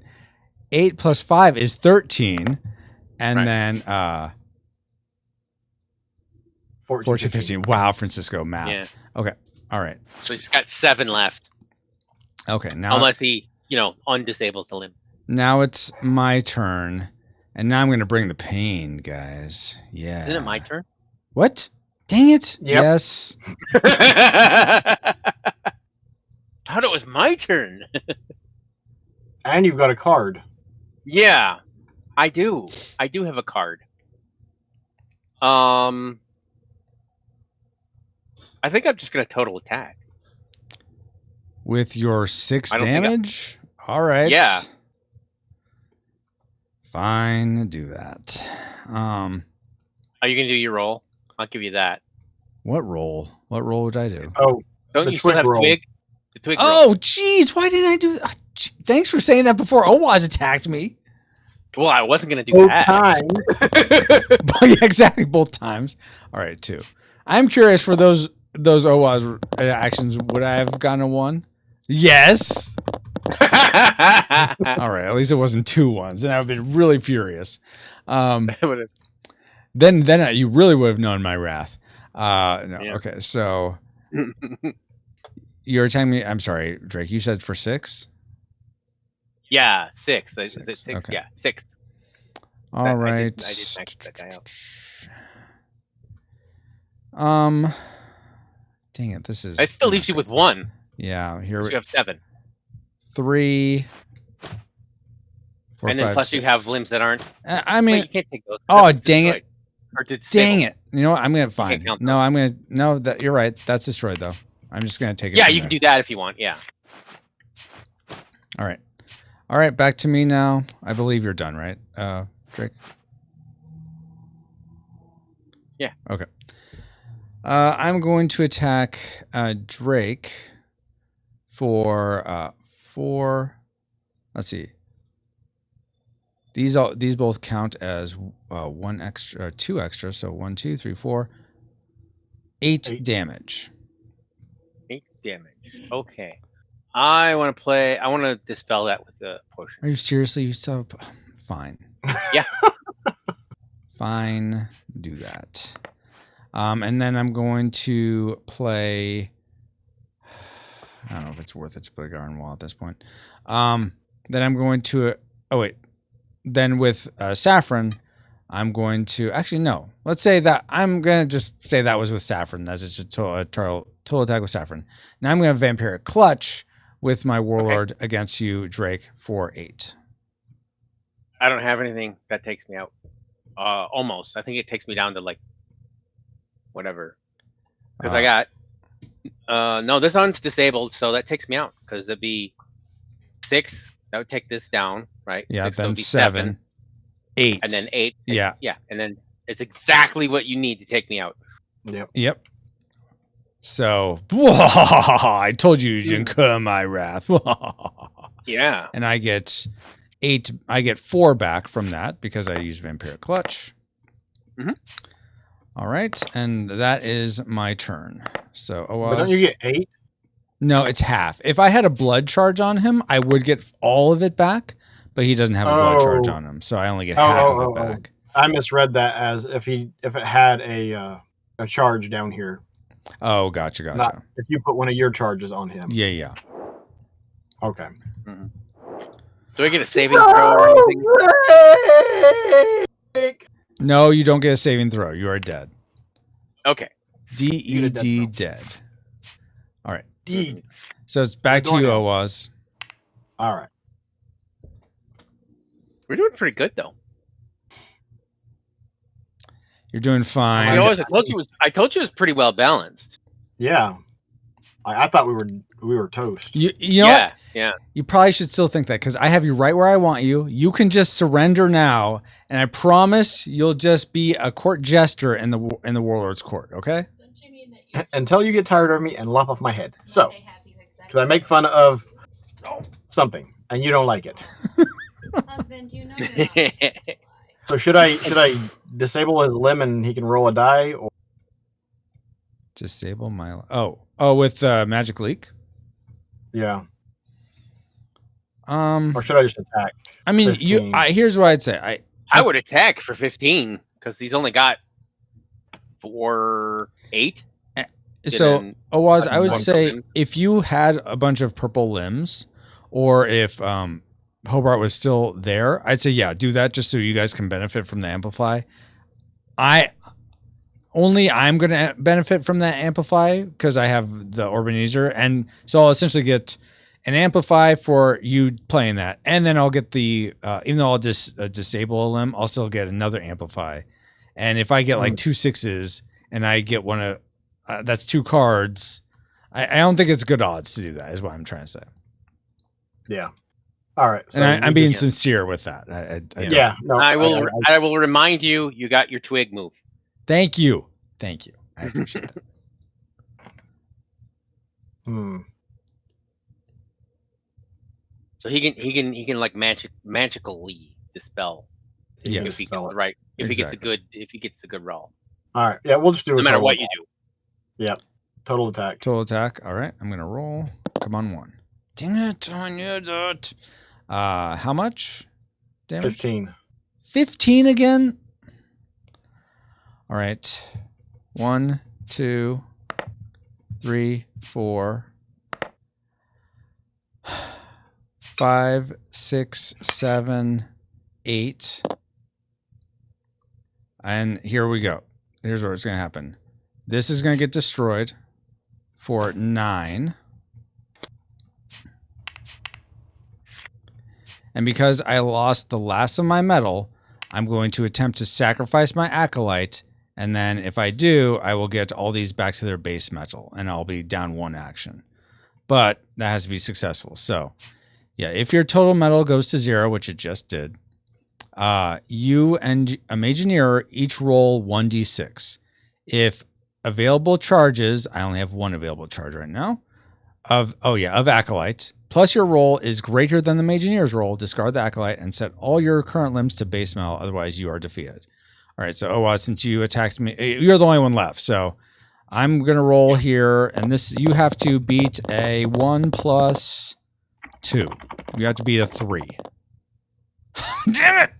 8 plus 5 is 13 and Right. then 14 15. Wow, Francisco math. Yeah. Okay. All right. So he's got 7 left, Okay, now unless he, undisables the limb. now it's my turn. And now I'm going to bring the pain, guys. Yeah. Isn't it my turn? What? Dang it. Yep. Yes. Thought it was my turn. And you've got a card. Yeah, I do. I do have a card. I think I'm just gonna total attack. With your 6 I don't think I- damage? All right. Yeah. Fine, do that. Are you gonna do your roll? I'll give you that. What roll? What roll would I do? Oh, Don't The you still twig have roll. twig? The twig roll. Oh, jeez, why didn't I do that? Thanks for saying that before Owaz attacked me. Well, I wasn't gonna do both that. times. Yeah, exactly, both times. All right, 2. I'm curious for those Owaz actions, would I have gotten a 1? Yes. All right, at least it wasn't 2 ones. Then I would have been really furious. Then you really would have known my wrath. No, Yeah. okay, so you're telling me, I'm sorry, Drake, you said for 6? Yeah, 6. Is it 6, 6? okay. Yeah, 6. All I right. did max that guy out. Dang it, this is. It still not leaves you good. with 1. Yeah, here So we you have 7. 3. 4, And then 5, plus you 6. have limbs that aren't. I Wait, mean, you can't take those. oh, That's dang destroyed. it. Or did Dang it. You know what? I'm going to fine. count No, those. I'm going to. No, that you're right. That's destroyed, though. I'm just going to take it. Yeah, from you can there. do that if you want. Yeah. All right. All right, back to me now. I believe you're done, right, Drake? Yeah. Okay. I'm going to attack Drake for 4. Let's see. These both count as 1 extra, 2 extra. So 1, 2, 3, 4, 8 damage. 8 damage. Okay. I want to dispel that with the potion. Are you seriously so fine? Yeah. Fine. Do that. And then I'm going to play. I don't know if it's worth it to play Garden Wall at this point. Then I'm going to. Oh wait. Then with Saffron, I'm going to actually no. Let's say that I'm gonna just say that was with Saffron. That's just a total attack with Saffron. Now I'm gonna Vampiric Clutch with my Warlord against you, Drake, for 8. I don't have anything that takes me out. Almost. I think it takes me down to like whatever. Because I got no, this one's disabled, so that takes me out. Because it'd be 6. That would take this down, right? Yeah, 6, so then it'd be 7, 8, and then 8. Yeah, yeah, and then it's exactly what you need to take me out. Yep. So, I told you to incur my wrath. Yeah. And I get 8. I get 4 back from that because I use Vampiric Clutch. Mm-hmm. All right, and that is my turn. So, But don't you get 8? No, it's half. If I had a blood charge on him, I would get all of it back, but he doesn't have a blood charge on him, so I only get half of it back. I misread that as if it had a charge down here. Oh, gotcha. Not if you put one of your charges on him. Yeah. Okay. Mm-hmm. Do I get a saving throw or anything? No, you don't get a saving throw. You are dead. Okay. DED dead. All right. D. So it's back to you, Owaz. All right. We're doing pretty good though. You're doing fine. I told you it was pretty well balanced. Yeah. I thought we were toast. You know what? Yeah. You probably should still think that because I have you right where I want you. You can just surrender now, and I promise you'll just be a court jester in the Warlord's court. Okay? Don't you mean that you Until you get tired of me and lop off my head. So, because I make fun of something and you don't like it. Husband, you know you're not supposed to lie. So should I disable his limb and he can roll a die? Or Disable my with magic leak. Yeah. Or should I just attack? I mean, 15? Here's what I'd say. I would attack for 15 because he's only got 8. So, Owaz, I would say if you had a bunch of purple limbs, or if Hobart was still there, I'd say, yeah, do that just so you guys can benefit from the Amplify. I'm going to benefit from that Amplify because I have the Orbenezer. And so I'll essentially get an Amplify for you playing that. And then I'll get the, even though I'll just disable a limb, I'll still get another Amplify. And if I get like 2 6s and I get one of, that's 2 cards, I don't think it's good odds to do that, is what I'm trying to say. Yeah. All right. So and I'm being sincere with that. No, I will remind you, you got your twig move. Thank you. I appreciate that. So he can like magically dispel. Yes. If he gets the right, if he gets a good roll. All right. Yeah, we'll just do it. No matter what you do. Yep. Total attack. Total attack. All right. I'm gonna roll. Come on, 1. Dang it! I knew that. How much damage? 15. 15 again. All right. 1, 2, 3, 4, 5, 6, 7, 8. And here we go. Here's where it's going to happen. This is going to get destroyed for 9. And because I lost the last of my metal, I'm going to attempt to sacrifice my Acolyte. And then if I do, I will get all these back to their base metal. And I'll be down 1 action. But that has to be successful. So, yeah, if your total metal goes to 0, which it just did, you and a Imagineer each roll 1d6. If available charges, I only have 1 available charge right now, of Acolyte, plus your roll is greater than the Mageneer's roll, discard the Acolyte and set all your current limbs to base metal. Otherwise, you are defeated. All right. So, since you attacked me, you're the only one left. So I'm going to roll here. And you have to beat a 1 + 2. You have to beat a 3. Damn it.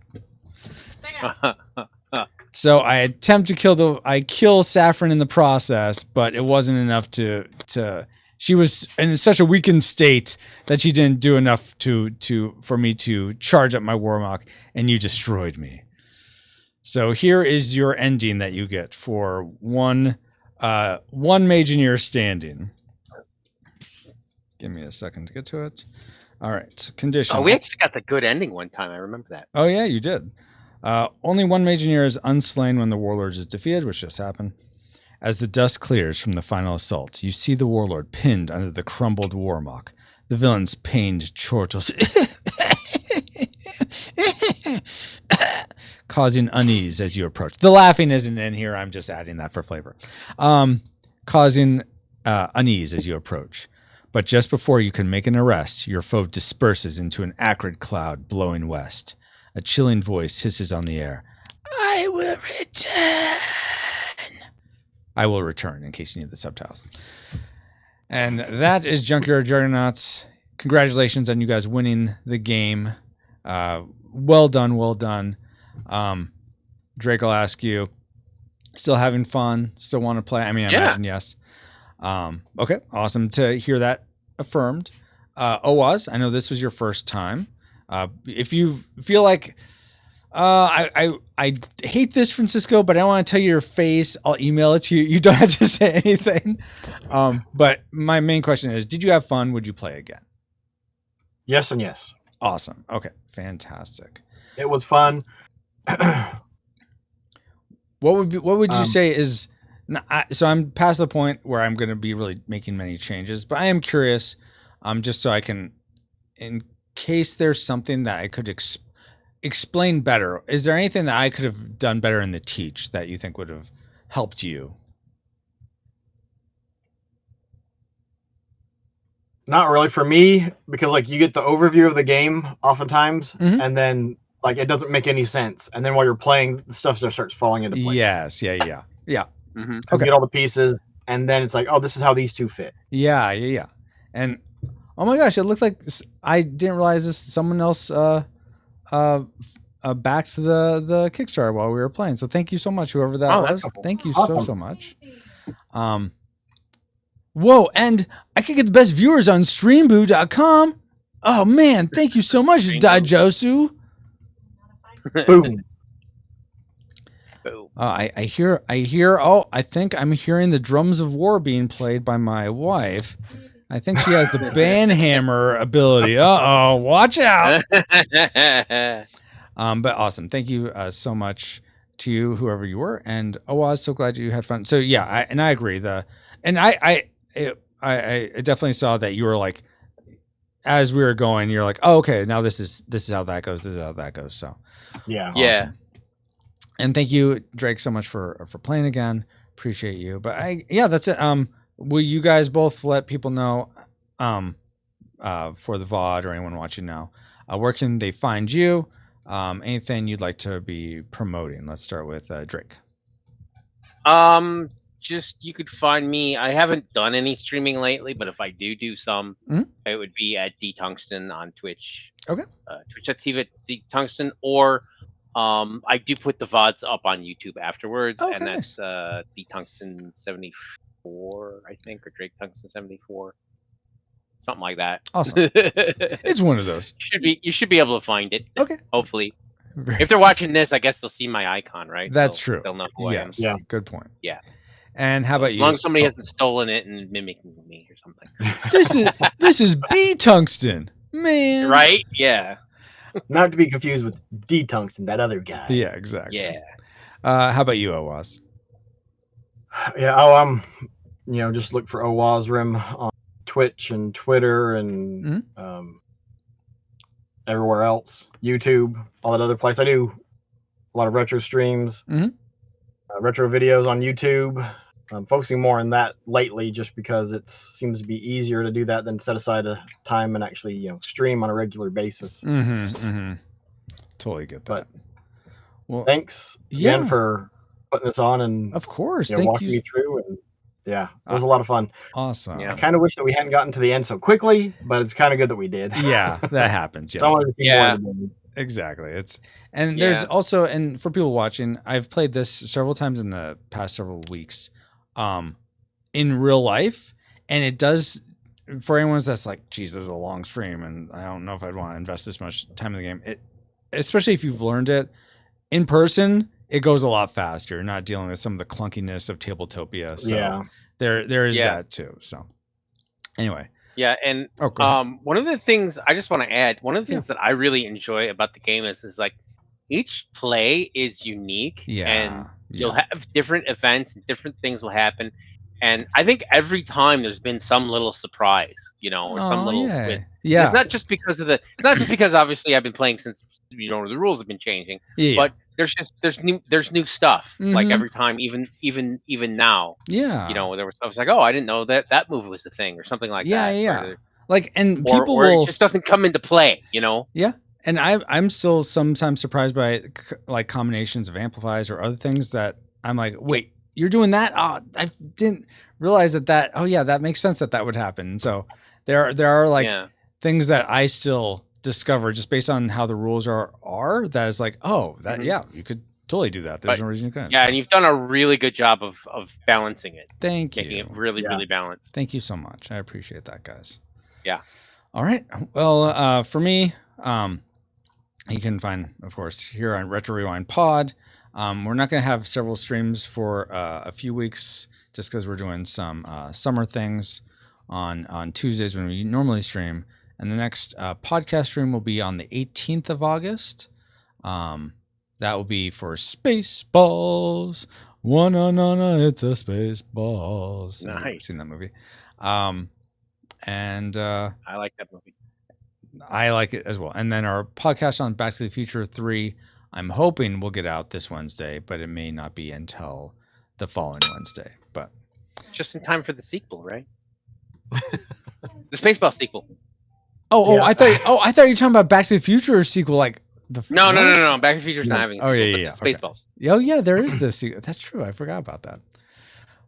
So I attempt to kill Saffron in the process, but it wasn't enough to she was in such a weakened state that she didn't do enough for me to charge up my Warlock, and you destroyed me. So here is your ending that you get for one Mageneer standing. Give me a second to get to it. All right, condition. Oh, we actually got the good ending one time. I remember that. Oh yeah, you did. Only one Mageneer is unslain when the Warlord is defeated, which just happened. As the dust clears from the final assault, you see the Warlord pinned under the crumbled Warmock. The villain's pained chortles causing unease as you approach. The laughing isn't in here. I'm just adding that for flavor. Causing unease as you approach. But just before you can make an arrest, your foe disperses into an acrid cloud blowing west. A chilling voice hisses on the air. I will return. I will return, in case you need the subtitles. And that is Junkyard Juggernauts. Congratulations on you guys winning the game. Well done, well done. Drake, I'll ask you, still having fun? Still want to play? I mean, I imagine yes. Okay, awesome to hear that affirmed. Owaz, I know this was your first time. If you feel like I hate this, Francisco, but I don't want to tell you your face, I'll email it to you. You don't have to say anything. But my main question is, did you have fun? Would you play again? Yes and yes. Awesome. Okay, fantastic. It was fun. What would you say is? So I'm past the point where I'm going to be really making many changes, but I am curious, just so I can, in case there's something that I could explain better. Is there anything that I could have done better in the teach that you think would have helped you? Not really for me, because like you get the overview of the game oftentimes, and then like it doesn't make any sense, and then while you're playing, the stuff just starts falling into place. Yes, yeah. Mm-hmm. Okay. You get all the pieces, and then it's like, oh, this is how these two fit. Yeah. And oh my gosh, it looks like I didn't realize this. Someone else backed the Kickstarter while we were playing. So thank you so much, whoever that was. Cool. Thank you Awesome. so much. Whoa, and I could get the best viewers on streamboo.com. Oh man, thank you so much, Daijosu. Boom. I hear. Oh, I think I'm hearing the drums of war being played by my wife. I think she has the banhammer ability. Uh-oh, watch out. But awesome. Thank you so much to you, whoever you were. And I was so glad you had fun. So yeah, I agree. I definitely saw that you were like, as we were going, you're like, oh, okay, now this is how that goes. This is how that goes. So yeah. Awesome. And thank you, Drake, so much for playing again. Appreciate you. But that's it. Will you guys both let people know for the VOD or anyone watching now, where can they find you? Anything you'd like to be promoting? Let's start with Drake. Just you could find me. I haven't done any streaming lately, but if I do some, it would be at DTungsten on Twitch. Okay. Twitch.tv DTungsten, or I do put the VODs up on YouTube afterwards, and that's DTungsten 74, I think, or Drake Tungsten 74, something like that. Awesome. It's one of those. You should be able to find it. Okay. Hopefully. If they're watching this, I guess they'll see my icon, right? That's true. They'll know who I am. Yeah. Good point. Yeah. And how about you? As long as somebody hasn't stolen it and mimicking me or something. This is B Tungsten, man. Right? Yeah. Not to be confused with D Tungsten, that other guy. Yeah, exactly. Yeah. How about you, Owaz? Yeah. Just look for Owazrim on Twitch and Twitter and everywhere else. YouTube, all that other place. I do a lot of retro streams, retro videos on YouTube. I'm focusing more on that lately, just because it seems to be easier to do that than set aside a time and actually stream on a regular basis. Totally get that. But well, thanks again for putting this on and of course, walking me through. And yeah, it was a lot of fun. Awesome. I kind of wish that we hadn't gotten to the end so quickly, but it's kind of good that we did. Yeah, that happens. Yes. So I wanted to see more of the game. Exactly. There's also, and for people watching, I've played this several times in the past several weeks, in real life, and it does, for anyone that's like, geez, this is a long stream, and I don't know if I'd want to invest this much time in the game. Especially if you've learned it in person, it goes a lot faster. You're not dealing with some of the clunkiness of Tabletopia. So there is that too. So anyway. Yeah, and one of the things I just want to add, one of the things that I really enjoy about the game is like each play is unique, and you'll have different events and different things will happen. And I think every time there's been some little surprise, or some little twist. Yeah, it's not just because obviously I've been playing since the rules have been changing, but there's new stuff like every time, even now. Yeah, there was, I was like, oh, I didn't know that move was the thing or something like that. Yeah. Like, and people or it just doesn't come into play, Yeah. And I'm still sometimes surprised by like combinations of amplifiers or other things that I'm like, wait, you're doing that? Oh, I didn't realize that. Oh yeah, that makes sense that would happen. So there are like things that I still discover just based on how the rules are that is like, oh, that you could totally do that. There's no reason you couldn't. Yeah, and you've done a really good job of balancing it. Thank you. Making it really, really balanced. Thank you so much. I appreciate that, guys. Yeah. All right. Well, for me, you can find, of course, here on Retro Rewind Pod. We're not going to have several streams for a few weeks just because we're doing some summer things on Tuesdays when we normally stream. And the next podcast stream will be on the 18th of August. That will be for Spaceballs. It's a Spaceballs. Nice. I've seen that movie. And I like that movie. I like it as well. And then our podcast on Back to the Future 3, I'm hoping we'll get out this Wednesday, but it may not be until the following Wednesday. But just in time for the sequel, right? The Spaceball sequel. I thought you were talking about Back to the Future sequel, like the No. Back to the Future's not having a sequel, Spaceballs. Okay. Oh yeah, there is this sequel. That's true. I forgot about that.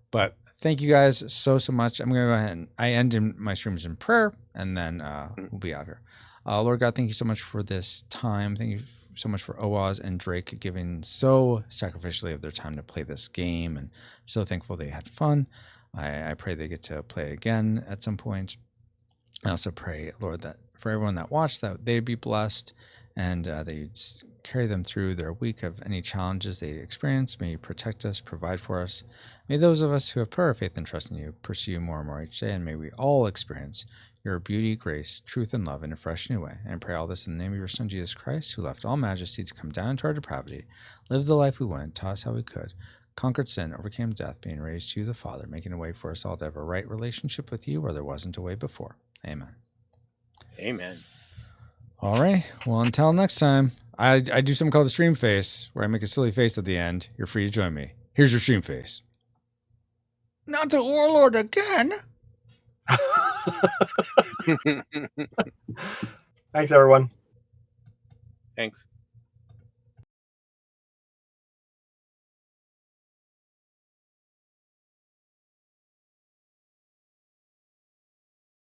But thank you guys so much. I'm gonna go ahead and I end my streams in prayer, and then we'll be out here. Lord God, thank you so much for this time. Thank you so much for Oaz and Drake giving so sacrificially of their time to play this game, and so thankful they had fun. I pray they get to play again at some point. I also pray, Lord, that for everyone that watched, that they'd be blessed and they carry them through their week of any challenges they experience. May you protect us, provide for us. May those of us who have prayer, faith, and trust in you pursue you more and more each day, and may we all experience your beauty, grace, truth, and love in a fresh new way. And I pray all this in the name of your Son, Jesus Christ, who left all majesty to come down into our depravity, lived the life we went, taught us how we could, conquered sin, overcame death, being raised to you, the Father, making a way for us all to have a right relationship with you where there wasn't a way before. Amen. Amen. All right. Well, until next time, I do something called the stream face, where I make a silly face at the end. You're free to join me. Here's your stream face. Not the Warlord again. Thanks, everyone. Thanks.